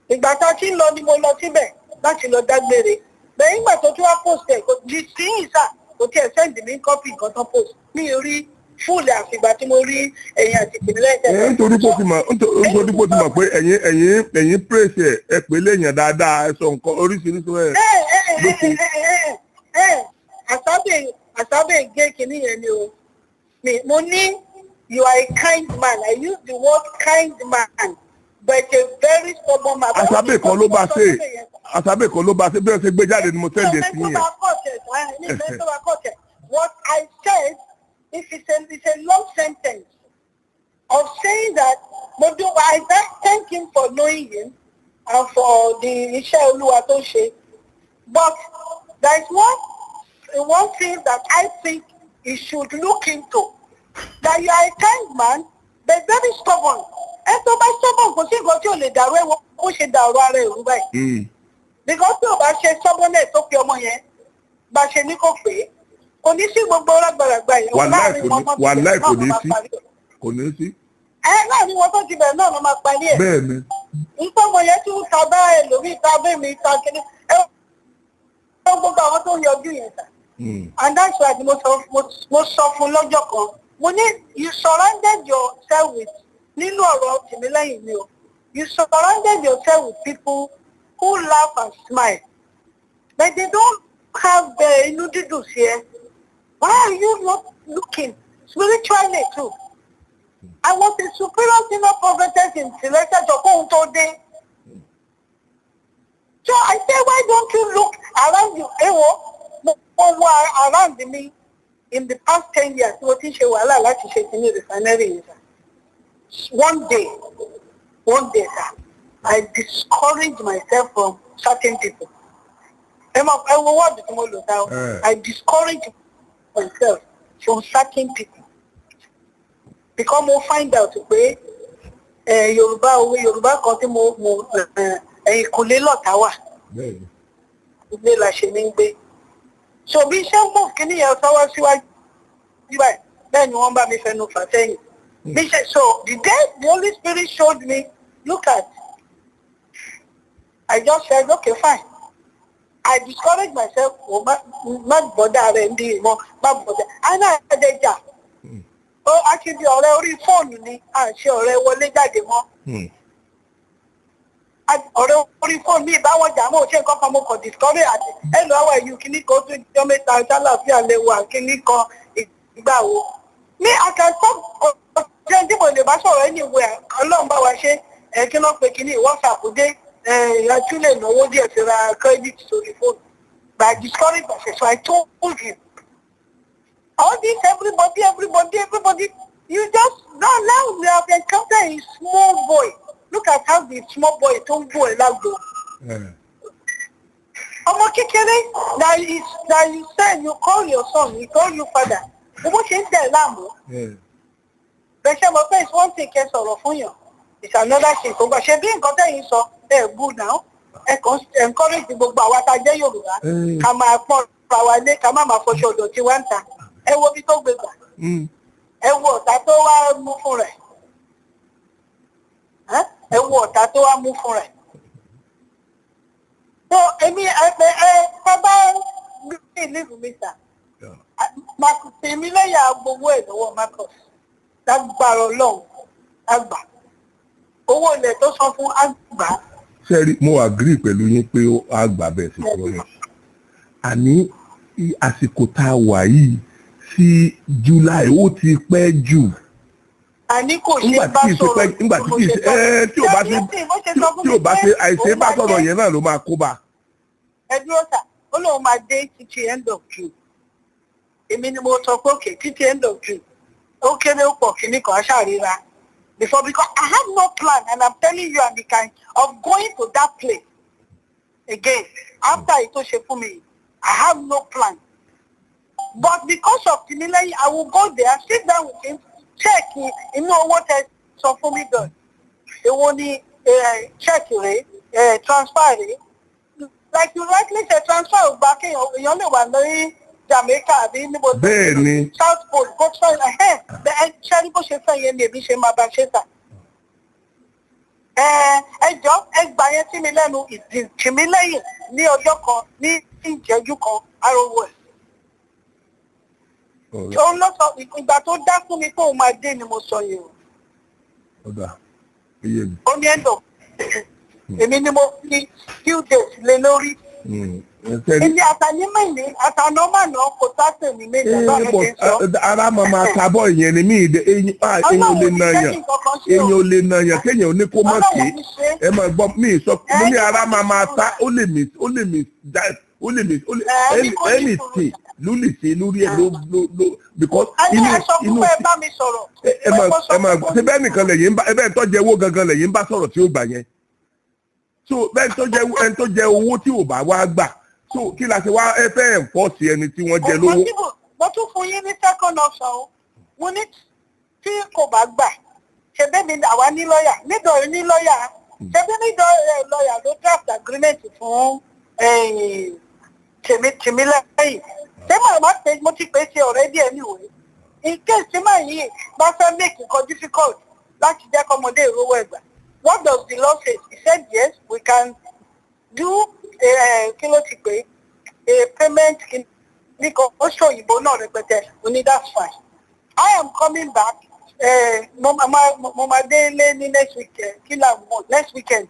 Ìgbà tá a ti ń lọ ni mo lọ síbẹ̀ láti lọ dágbére. Bẹ́ẹ̀ nígbà tó tún wá post ẹ̀ kò di sí ìsà kò tiẹ̀ send mi copy nǹkan tán post. Mi ò rí fúlẹ̀ àfìgbà tí mo rí ẹ̀yìn àti Timilehin. Nítorí pé ó ti mọ̀ pé ẹ̀yin praise ẹ̀ pé léèyàn dáadáa ẹ sọ nǹkan oríṣiríṣi ẹ̀. Àsábẹ̀ gé kìíní yẹn ni o. Mo ní you are a kind man. I use the word kind man. But a very stubborn man. Àsábẹ̀ kan ló bá ṣe bí wọ́n ṣe gbé jáde ni mo tẹ́lẹ̀ sí yẹn. What I said it's a long sentence of saying that I thank him for knowing him and for the iṣẹ́ Olúwa tó ṣe. But there is one thing that I think he should look into. That you are a kind man, but very stubborn. And so by stubborn, kò sí nǹkan tí ò lè dàrú ẹ̀wọ̀n ó ṣe dàrú ara ẹ̀rú báyìí. Because tí o bá ṣe stubbornness tó pe ọmọ yẹn, bá ṣe ní kò pé, kò ní sí gbogbo ọlọ́gbàràgbà yẹn. Wàláì kò ní sí. Láàrin wọn tó ti bẹ̀rẹ̀ náà ló máa parí ẹ̀. Bẹ́ẹ̀ni. Nípa ọmọ yẹn tún ta bá ẹlòmíì ta bẹ́ẹ̀ mi ta kíní. Gbogbo àwọn tó ń yọjú yẹn sà. And that's why mo sọ fún lọ́jọ́ kan. Mo ní you surrounded yourself with nínú ọ̀rọ̀ Timilehin ni o. You surrounded yourself with people who laugh and smile. But they don't have inú dídùn sí ẹ. Why are you not looking spiritually too? I was a superior senior prophetess in Celestial Chokun tó dé. So I say, why don't you look around you? Around me in the past 10 years, what is your refinery? One day, sir, I discouraged myself from certain people. I discouraged myself from certain people. Because we'll find out pé Yorùbá kan tí mo ìkùlé lọ́tà wà. Ilé la ṣe ní gbé. So bí iṣẹ́ mú kíní yẹn sọ́wọ́ síwájú báyìí, bẹ́ẹ̀ ni wọ́n bá mi fẹnu fà sẹ́yìn. So the day the Holy Spirit showed me, look at, I just said, okay, fine. I discouraged myself, not bother anymore, not bother. And I had a job. Oh, actually, already phone me, and she already wanted that more. Already phone me, but what I'm going to come for discovery. Hello, how are you? Can you go to your mate? I'll tell you, can you call it? Me, I can stop anywhere. Along by what she cannot make any WhatsApp today. Actually, no one there to credit to the phone. But I discouraged myself, so I told him. All this, everybody, you just, now we have encountered a small boy. Look at how the small boy told boy like go. Now you said you call your son, you call your father. What is that lamb? But it's one thing can solve for you. It's another thing. But she being content is so good now. Encourage the book about what I tell you. Come out for our neck, come out for sure. Don't you want that? And what we talk about? And what I told I move for it. And what I told I move for it. So, I mean, I live with me, sir. Marcus Timilehin go away the one Marcus. That barrel long. Agba. Owó ilẹ̀ tó san fún àgbà. Sẹ́rí, mo agree pẹ̀lú yín pé àgbà bẹ́ẹ̀ sí promise. Àní àsìkò tá a wà yìí sí July ó ti pẹ́ jù. Àní kò ṣe bá sọ̀rọ̀. Nígbà tí kì í ṣe tí ò bá ṣe àìṣe bá sọ̀rọ̀ yẹn náà ló máa kó bá. Ẹ dúró sà, ó lóun máa dé títí end of June. Èmi ni mo sọ pé òkè títí end of June. Ó kéré ó pọ̀ kíní kan aṣáàríra. Before, because I have no plan, and I'm telling you, I'm the kind of going to that place again. After it was for me, I have no plan. But because of Timilehin, I will go there, sit down with him, check, you know what else so for me done. They want to check transfer it. Like you rightly said, transfer back in, you only want to Jamaica, the South Pole, go find ahead. The actually push a fire maybe she ma bacheta. Job, buy a Timilehin is Timilehin, near Yoko, near Jejuko, Arrow. Oh, not of it, but all that to me for my dinner was on you. On the end of a minimum few days, Lenori. Ilé àtànímẹ̀lẹ̀ àtànọ́mà náà kò sáṣẹ̀ ní méjì lọ́rẹ̀ sọ. Ara màmá àtàbọ̀ ìyẹn ni mí èyàn ò lè nàyàn kéèyàn ò ní kó má ké. Ẹ máa gbọ́ mí sọ mo ní ara màmá àtà ó lè mí anything ló lè ṣe lórí ẹ̀ ló because inú ẹ máa gbọ́ ṣé bẹ́ẹ̀ nìkan lẹ̀yìn bá ẹ bẹ́ẹ̀ tó jẹ owó gangan lẹ̀yìn bá sọ̀rọ̀ tí ó gbà yẹn. So bẹ́ẹ̀ tó jẹ owó tí ò bá wá gbà. So kí la ṣe wá ẹ fẹ́ enforce ẹni tí wọ́n jẹ lówó. Mo tún fún yín ní second option o. Mo ní tí kò bá gbà. Ṣebí mi àwa ní lọ́ọ̀yà. Nítorí ní lọ́ọ̀yà. Ṣebí nítorí lọ́ọ̀yà ló draft agreement fún Timilehin. Ṣé màmá pé mo ti pè é ṣe already anyway. In case tí màá yìí bá fẹ́ make nǹkan difficult láti jẹ́ kọ́mọdé ìrówó ẹ̀gbà. What does the law say? He said yes, we can do a payment in also only that's fine. I am coming back next weekend.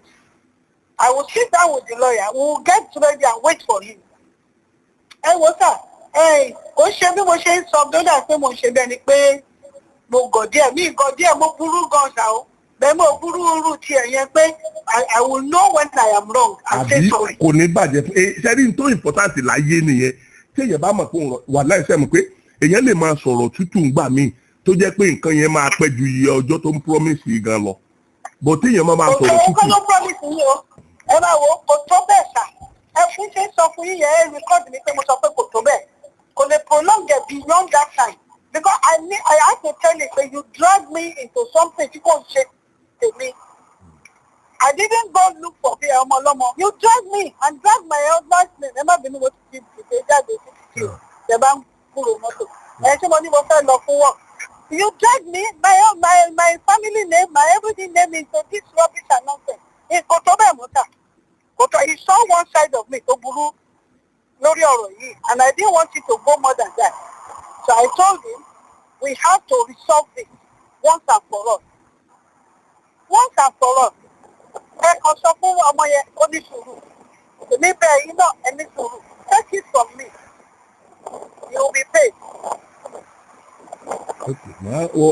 I will sit down with the lawyer. We will get ready and wait for him. Hey, what's up? Hey, ó ṣe bí mo ṣe ń sọ bí ó dà pé mo ṣe bẹ́ẹ̀ ni pé mo gọ̀ díẹ̀ mo burú gan ṣá o. Bẹ́ẹ̀ mo burú irú tiẹ̀ yẹn pé I will know when I am wrong and say sorry. Kò ní bàjẹ́ fún ṣẹ́rí tó important láyé nìyẹn tí èèyàn bá mọ̀ pé wà láìsẹ̀ mọ̀ pé èèyàn lè máa sọ̀rọ̀ tútù ńgbà míì tó jẹ́ pé nǹkan yẹn máa pẹ́ ju iye ọjọ́ tó ń promise yìí gan lọ. Bó tí èèyàn máa sọ̀rọ̀ tútù. Òkè ló promise yìí o ẹ máa wo kò tó bẹ́ẹ̀ sà ẹ fún ṣe sọ fún yín yẹn ẹ record mi pé mo sọ pé kò tó bẹ́ẹ̀ kò lè prolong it beyond that time because I have to tell you say you drag me into something tí kò ń ṣe tèmi. I didn't go look for the ọmọlọ́mọ. You drag me and drag my husband's name. Ẹ má bínú mo ti dìde jáde sí ẹ bá ń kúrò mọ́tò. Ẹ ṣé mo ní mo fẹ́ lọ fún work. You drag me, my family name, my everything name into this rubbish and nonsense. Kò tó bẹ́ẹ̀ mọ́tà. But he saw one side of me, Oburu, lórí ọ̀rọ̀ yìí, and I didn't want it to go more than that. So I told him, we have to resolve this once and for all. Once and for all. Ẹ kàn sọ fún ọmọ yẹn ó ní sùúrù. Èmi bẹ̀ yín náà ẹ ní sùúrù. Take it from me. You will be paid.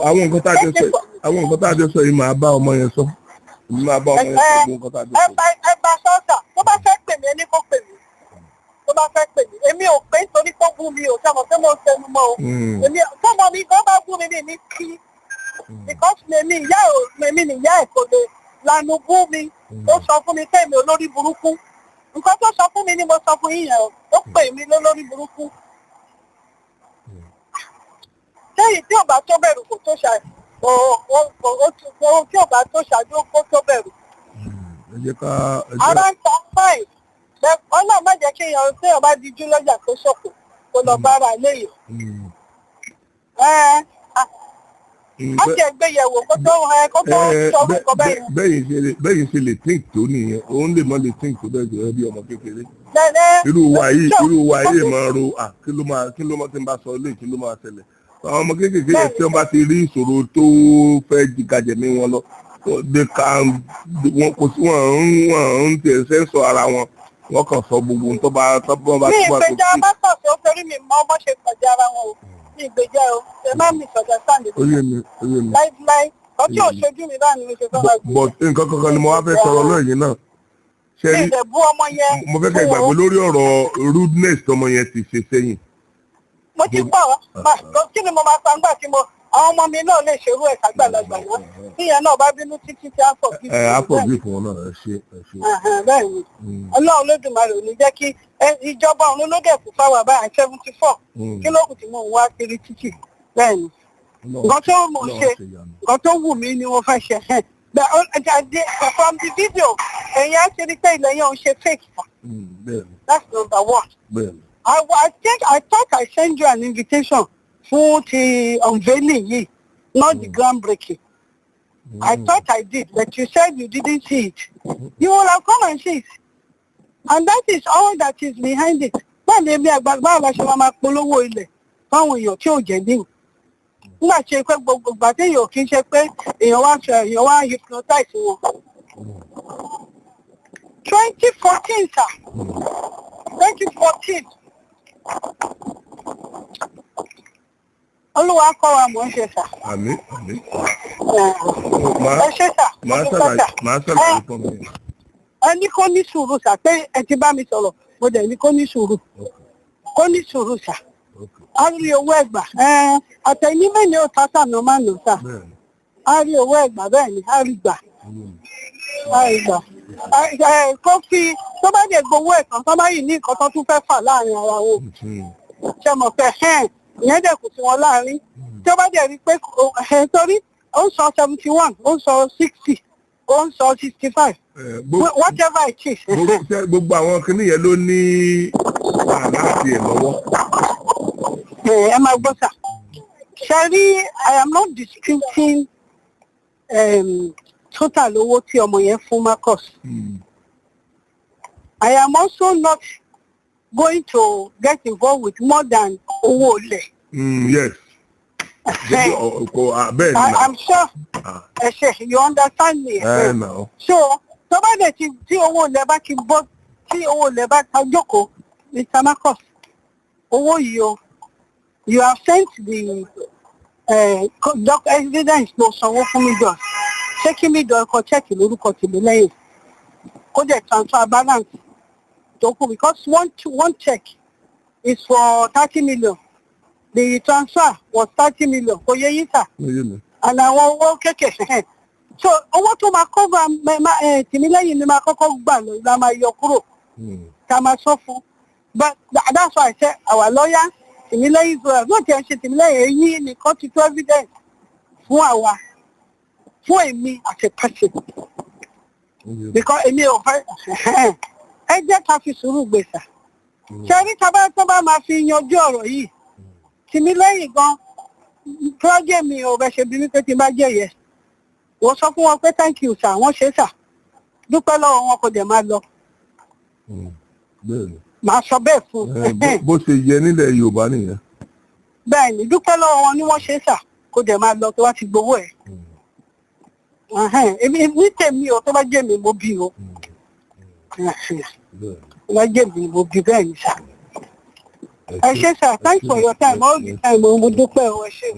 Àwọn nǹkan tá a jẹ sọ yìí máa bá ọmọ yẹn sọ. Máa bá ọmọ yẹn sọ gbogbo nǹkan tá a jẹ sọ. Ẹ bá sọ́ọ̀tà, tó bá fẹ́ pè mí, ẹni kó pè mí. Tó bá fẹ́ pè mí, èmi ò pé nítorí tó bú mi ò sọmọ pé mo ń tẹnu mọ́ o. Tọ́mọ mi gan bá bú mi ní kí. Because èmi nìyá ẹ̀ kò lè lanu bú mi. Ó sọ fún mi pé èmi olórí burúkú. Nǹkan tó sọ fún mi ni mo sọ fún yín yẹn o. Ó pè mí lólórí burúkú. Lẹ́yìn tí ò bá tó bẹ̀rù kò tó ṣàì. Tí ò bá tó ṣáájú kó tó bẹ̀rù. Ara ń ta fáì. Ọlọ́run má jẹ́ kí èèyàn tí èèyàn bá dijú lọ́jà tó ṣòkò kó lọ bára léèyàn. Á jẹ́ gbéyẹ̀wò kó tó sọ orúkọ bẹ́ẹ̀. Bẹ́yìn ṣe lè think tó nìyẹn, òun lè mọ́ lè think tó bẹ́ẹ̀ jẹ́ bí ọmọ kékeré. Irú wa yìí máa ro kí ló máa tí ń bá sọ ilé kí ló máa ṣẹlẹ̀. Àwọn ọmọ kékeré yẹn tí wọ́n bá ti rí ìṣòro tó fẹ́ jìgàjẹ̀mí wọn lọ, kò sí wọn ń tẹ̀ sẹ́ńsọ̀ ara wọn. Wọ́n kàn sọ gbogbo tó bá tó bá. Ní ìgbèjà abákọ̀ọ́sẹ̀ ó torí mi mọ ọmọ ṣe pàdé ara wọn o. Ní ìgbèjà o, ẹ má mi sọ̀jà sáǹdì. Oyè mi. Láíláí, ọtí òṣojú mi báyìí ni mo ṣe fẹ́ máa gbé. But nǹkan kankan ni mo wá fẹ́ sọ̀rọ̀ lóyìn náà. Ṣé ìdẹ̀bú ọmọ yẹn? Mo fẹ́ kẹ́ gbàgbé lórí ọ̀rọ̀ rudeness tọmọ yẹn ti ṣe sẹ́yìn. Mo ti gbọ́ ọ́, kí ni mo máa pa ńgbà tí àwọn ọmọ mi náà lè ṣerú ẹ̀ sàgbàlagbà náà. Tíyẹn náà bá bínú títí tí á fọ̀ bí. Á fọ̀ bí fún wọn náà, ẹ ṣe. Bẹ́ẹ̀ ni, Ọlọ́run Olódùmarè ò ní jẹ́ kí ìjọba ọ̀run ló dẹ̀ kú fáwọn àbáyà 74. Kí ló kù tí mò ń wá kiri títì? Bẹ́ẹ̀ ni. Nǹkan tó mò ń ṣe, nǹkan tó wù mí ni mo fẹ́ ṣe. From the video, ẹ̀yin á ṣe ní pé ilẹ̀ yẹn ò ṣe fake. That's number one. I thought I sent you an invitation for the unveiling yìí, not the groundbreaking. I thought I did, but you said you didn't see it. You will have come and see it. And that is all that is behind it. Báwo ni báwo la ṣe máa polówó ilẹ̀ fáwọn èèyàn tí ò jẹ́ ní? Nígbà tí pé gbogbo ìgbà tí èèyàn kì í ṣe pé èèyàn wá hypnotize wọn. 2014, sir. 2014. Olúwa kọ́ wa mọ̀ ń ṣe sà. Àmín. Ẹ ṣe sà. Màá ṣàlàyé fún mi. Ẹ ní kó ní sùúrù sà pé ẹ ti bá mi sọ̀rọ̀, mo dẹ̀ ní kó ní sùúrù. Kó ní sùúrù sà. A rí owó ẹ̀gbà. Àtẹ̀yìn mẹ́ni ò tásà náà máa nà sà. A rí owó ẹ̀gbà bẹ́ẹ̀ ni, a rí gbà. Kó fi tó bá dẹ̀ gbowó ẹ̀kan tó bá yìí ní nǹkan tó tún fẹ́ fà láàrin ara wọn. Ṣé mo fẹ́ ìyẹn dẹ̀ kù sí wọn láàrin tí ó bá dẹ̀ rí pé torí ó ń sọ 71 ó ń sọ 60 ó ń sọ 65 whatever it is. Gbogbo àwọn kinní yẹn ló ní láti ẹ̀ lọ́wọ́. Ẹ máa gbọ́ sà. Ṣé rí I am not disputing total owó tí ọmọ yẹn fún Marcus. I am also not going to get involved with more than owó olè. Yes. I'm sure. You understand me. No. So, tó bá dẹ̀ tí owó olè bá ti bọ́, tí owó olè bá ta jókòó, Mr. Marcus, owó yìí o, you have sent the evidence lọ sanwó fún mi jọ. Ṣé kí mi jọ ẹ̀kọ́ check lórúkọ Timilehin? Kó dẹ̀ transfer balance. Because one check is for 30 million. The transfer was 30 million. Kò yé yín sà. And àwọn owó kékèké. So owó tó máa cover Timilehin ni máa kọ́kọ́ gbà lọ la máa yọ kúrò. Ká máa sọ fún. But that's why I said our lawyer Timilehin lawyer no tiẹ̀ ṣe Timilehin èyí nìkan ti tó evidence fún àwa fún èmi as a person. Because èmi ò fẹ́ ẹ jẹ́ ká fi sùúrù gbèsà. Ṣé rí tó bá máa fi yanjú ọ̀rọ̀ yìí? Timilehin gan project mi ò bẹ ṣe bí wípé tí n bá jẹ́ yẹ. Wọ́n sọ fún wọn pé thank you sir, wọ́n ṣe sà. Dúpẹ́ lọ́wọ́ wọn kò dẹ̀ máa lọ. màá sọ bẹ́ẹ̀ fún bó ṣe yẹ nílẹ̀ Yorùbá nìyẹn. bẹ́ẹ̀ ni dúpẹ́ lọ́wọ́ wọn ni wọ́n ṣe sà kó dẹ̀ máa lọ tó wá ti gbowó ẹ̀. èmi ní tèmi o tó bá jẹ́ mi mo bí o tó bá jẹ́ mi mo bí bẹ́ẹ̀ ni sà. ẹ ṣé sà thanks for your time all the time mo dúpẹ́ o ẹ ṣé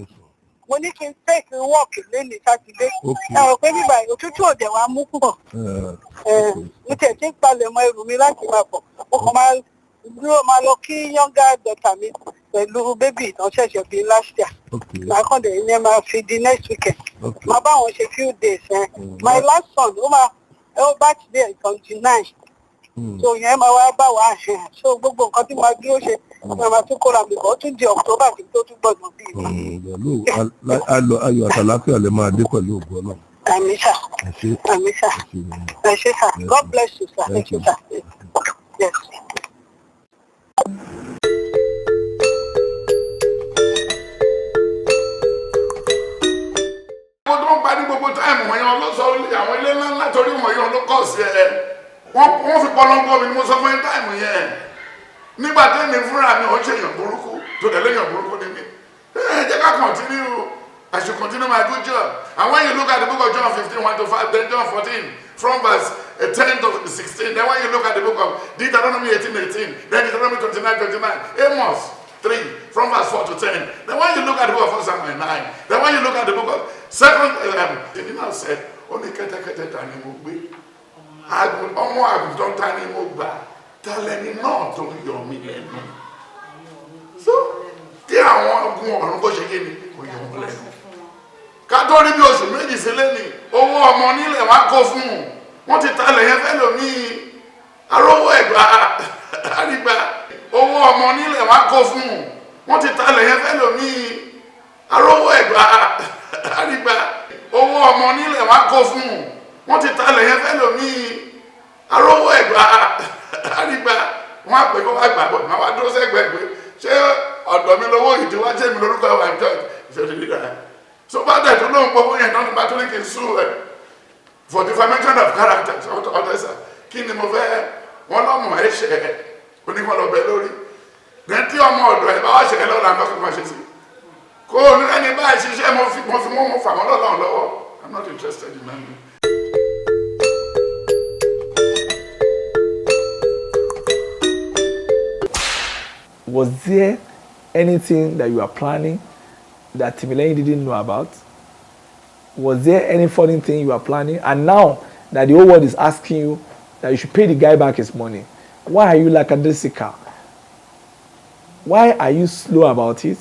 mo ní kí n take work lẹ́nu sátidé ẹ rò pé bíbá òtútù òdẹ̀ wa mú púpọ̀ mo tẹ̀ tí ń palẹ̀ mọ́ ẹrù mi láti máa bọ̀ mo kàn máa dúró máa lọ kí younger daughter mi pẹ̀lú bébì ìtàn ṣẹ̀ṣẹ̀ bíi last year màá kàn dé ní ẹ máa fi di next weekend màá bá wọn ṣe few days my last son ó máa birthday on 29 so yẹn máa wá bá wa so gbogbo nǹkan tí màá dúró ṣe màá tún kóra mi bọ̀ ó tún di October kí n tó tún gbọ̀dọ̀ bí i. pẹ̀lú ayọ̀ àtàláfíà lè máa dé pẹ̀lú ògo Ọlọ́run. Àmín sà àmín sà ẹ ṣé sà God bless you sà ẹ ṣé sà yes. mo tó ń parí gbogbo táìmù wọ̀nyẹn ló sọ àwọn ilé ńlá torí wọ̀nyẹn ló kọ̀ sí ẹ wọ́n fi polongo mi ni mo sọ fún ẹ táìmù yẹn nígbà tẹ́mi fúnra mi ò ń ṣe èèyàn burúkú tó tẹ̀lé èèyàn burúkú ní mi ẹ jẹ́ ká continue I should continue my good job. And when you look at the book of John 15:1-5, then John 14 from verse 10 to 16, then when you look at the book of Deuteronomy 18:18, then Deuteronomy 29:29, Amos 3 from verse 4 to 10, then when you look at the book of 1 Samuel 9, then when you look at the book of 2nd he now said, only kete tani mo gbe ọmọ àgùntàn tani mo gbà talẹni náà tó ń yọ mí lẹ́nu. So tí àwọn ogun ọ̀run kó ṣe kí ni kò yọ wọn lẹ́nu. Ká tó rí bí oṣù méjì sílẹ̀ ní owó ọmọ nílẹ̀ wá kó fún un wọ́n ti talẹ̀ yẹn fẹ́ lòmíì arówó ẹ̀gbá àrígbà owó ọmọ nílẹ̀ wá kó fún un wọ́n ti talẹ̀ yẹn fẹ́ lòmíì arówó ẹ̀gbá àrígbà owó ọmọ nílẹ̀ wá kó fún un wọ́n ti talẹ̀ yẹn fẹ́ lòmíì arówó ẹ̀gbá àrígbà wọ́n á pè kó wá gbà bọ̀ máa wá dúró sẹ́gbẹ̀ẹ́ pé ṣé ọ̀dọ̀ mi lówó ìdíwá jẹ́ mi lórúkọ àwọn àjọ ìṣèlérí so bá dẹ̀ tó lóun gbogbo yẹn náà nípa tó ní kí n sùn ẹ̀ for defamation of character ọ̀dẹ́sà kí ni mo fẹ́ wọ́n lọ́mọ ẹ̀ ṣe ẹ̀ oníkan lọ bẹ lórí ní tí ọmọ ọ̀dọ̀ ẹ̀ bá wá ṣe ẹ̀ lọ́la nǹkan kan máa ṣe sí kó o ní ẹni báyìí ṣiṣẹ́ mo fi mọ́ fà wọ́n lọ́lọ́run lọ́wọ́ I'm not interested in that. Was there anything that you are planning that Timilehin didn't know about? Was there any funny thing you are planning? And now that the whole world is asking you that you should pay the guy back his money, why are you like a lackadaisical? Why are you slow about it?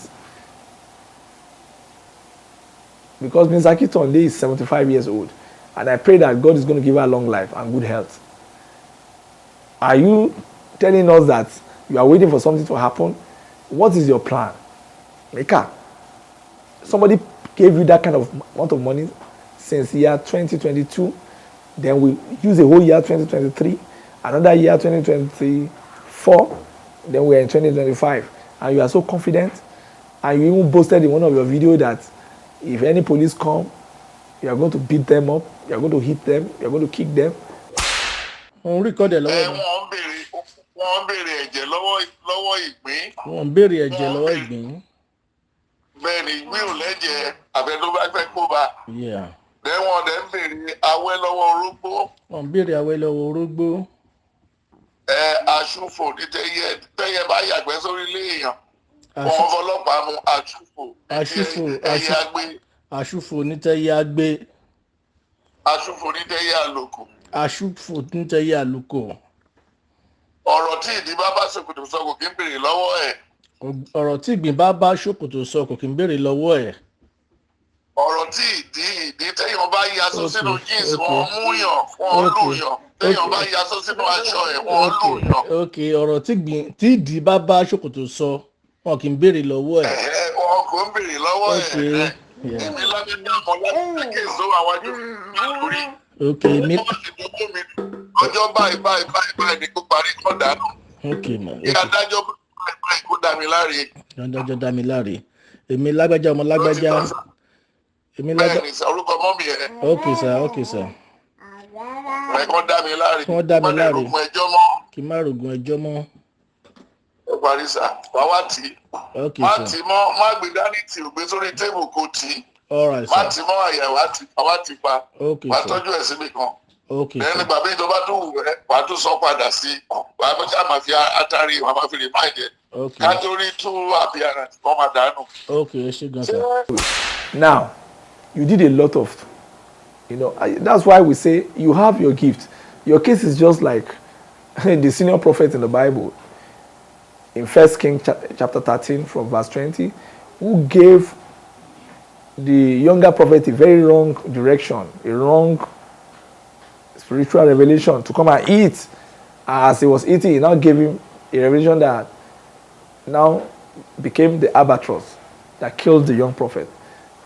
Because Ms. Akintonde is 75 years old, and I pray that God is going to give her long life and good health. Are you telling us that you are waiting for something to happen? What is your plan? Mika, somebody gave you that kind of amount of money since year 2022, then we use a whole year 2023, another year 2024, then we are in 2025, and you are so confident, and you even boasted in one of your videos that if any police come, you are going to beat them up, you are going to hit them, you are going to kick them. On record the wọ́n béèrè ẹ̀jẹ̀ lọ́wọ́ ìgbín. wọ́n béèrè ẹ̀jẹ̀ lọ́wọ́ ìgbín. Bẹ́ẹ̀ ni ìgbín ò lẹ́jẹ̀ àfẹ́ tó bá fẹ́ kó bá. Wọ́n dẹ̀ ń béèrè awẹ́ lọ́wọ́ orógbó. wọ́n béèrè awẹ́ lọ́wọ́ orógbó. Aṣúfò ní tẹ́yẹ bá yàgbẹ́ sórí ilé èèyàn. Wọ́n fọlọ́pàá mú aṣúfò ní tẹ́yẹ agbé. Aṣúfò ní tẹ́yẹ àlòkù. Aṣúfò ní tẹ́yẹ àlòkù. Ọ̀rọ̀ tí ìdí bá bá ṣòkòtò sọ kò kí ń béèrè lọ́wọ́ ẹ̀. ọ̀rọ̀ tí ìgbín bá bá ṣòkòtò sọ kò kí ń béèrè lọ́wọ́ ẹ̀. ọ̀rọ̀ tí ìdí téèyàn bá yaṣọ sínú jeans wọ́n mú yàn wọ́n lù yàn téèyàn bá yaṣọ sínú aṣọ ẹ̀ wọ́n lù yàn. ok ọ̀rọ̀ tí ìdí bá bá ṣòkòtò sọ wọn kì í béèrè lọ́wọ́ ẹ̀. wọn kò ń béèrè lọ́wọ́ ẹ̀. èmi lábẹ́ ní àmọ́ láti kéèké ìṣó àwọn àjò lórí. ok mi. ọjọ́ báyìí ni kó parí kọ́ dànù. ok ma. kí adájọ́ báyìí kó dá mi láre. adájọ́ dá mi láre. èmi lágbájá ọmọ lágbájá. bẹ́ẹ̀ni orúkọ mọ́ mi ẹ̀. ok sir. kọ́ dá mi láre. kọ́ dá mi láre. wọ́n lè rúkun ẹjọ́ mọ́. kí má rògùn ẹjọ́ mọ́. Ó parí sá, wá wá tì í. Okay, má sir. tì í mọ́, má gbé dání tì í, gbé sórí tébù kò tì í. All right, má sir. tì í mọ́ àyà wá tì í pa. Okay, wá sir. tọ́jú ẹ̀ síbi kan. Okay, Lẹ́yìn sir. nígbà bí ìjọba tó wù ẹ́, wàá tún sọ padà sí i. Wàá bá ṣáà máa fi atari, wàá máa fi remind ẹ̀. Okay. Ká tó rí two appearance kọ́ máa dànù. Okay, ẹ ṣé gan sir. Now, you did a lot of, that's why we say you have your gift. Your case is just like the senior prophet in the Bible, in 1 Kings chapter 13 from verse 20, who gave the younger prophet a very wrong direction, a wrong spiritual revelation to come and eat. As he was eating, he now gave him a revelation that now became the albatross that killed the young prophet.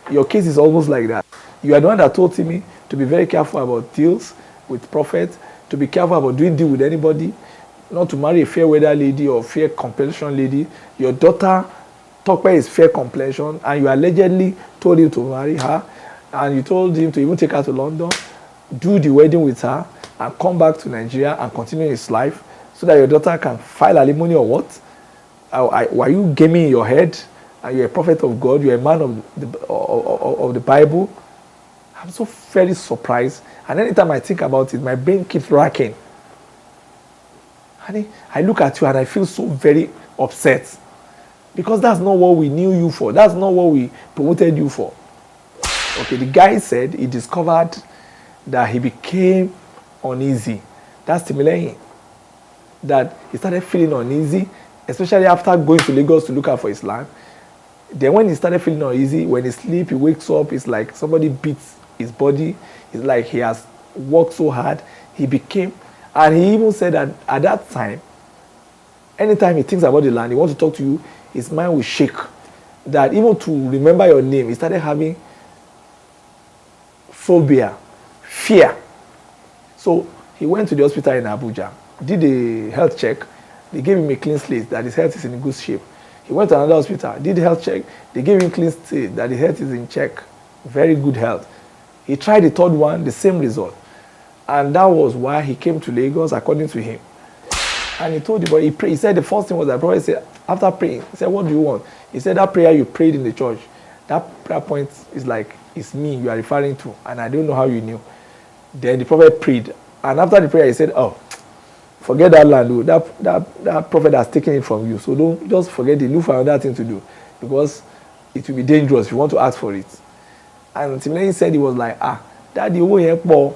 Your case is almost like that. You are the one that told me to be very careful about deals with prophets, to be careful about doing deal with anybody, not to marry a fair weather lady or fair complexion lady. Your daughter, Tope, is fair complexion, and you allegedly told him to marry her, and you told him to even take her to London, do the wedding with her, and come back to Nigeria and continue his life, so that your daughter can file alimony or what? Were you gaming in your head? And you're a prophet of God, you're a man of the Bible. I'm so very surprised. And anytime I think about it, my brain keeps racking. Honey, I look at you and I feel so very upset. Because that's not what we knew you for. That's not what we promoted you for. Okay, the guy said he discovered that he became uneasy. That's Timilehin. That he started feeling uneasy, especially after going to Lagos to look out for his land. Then when he started feeling uneasy, when he sleeps, he wakes up, it's like somebody beats his body. It's like he has worked so hard. He became, and he even said that at that time, anytime he thinks about the land, he wants to talk to you, his mind will shake. That even to remember your name, he started having phobia, fear. So he went to the hospital in Abuja, did a health check. They gave him a clean slate that his health is in good shape. He went to another hospital, did a health check. They gave him clean slate that his health is in check, very good health. He tried the third one, the same result. And that was why he came to Lagos, according to him. And he told the boy, he prayed. He said the first thing was that prophet said, after praying, he said, what do you want? He said, that prayer you prayed in the church, that prayer point is like, it's me you are referring to, and I don't know how you knew. Then the prophet prayed. And after the prayer, he said, oh, forget that land. That prophet has taken it from you. So don't just forget it. Look for another thing to do. Because it will be dangerous if you want to ask for it. And Timilehin said he was like, daddy, owó yẹn pọ̀.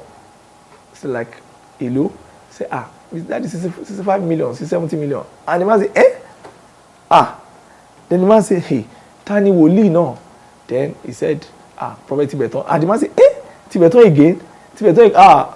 So like, hello? Say, that is 65 million, 70 million. And the man say, Then the man say, hey, Tani wòlíì náà. Then he said, Prophet Tibetan. And the man say, Tibetan again? Tibetan again?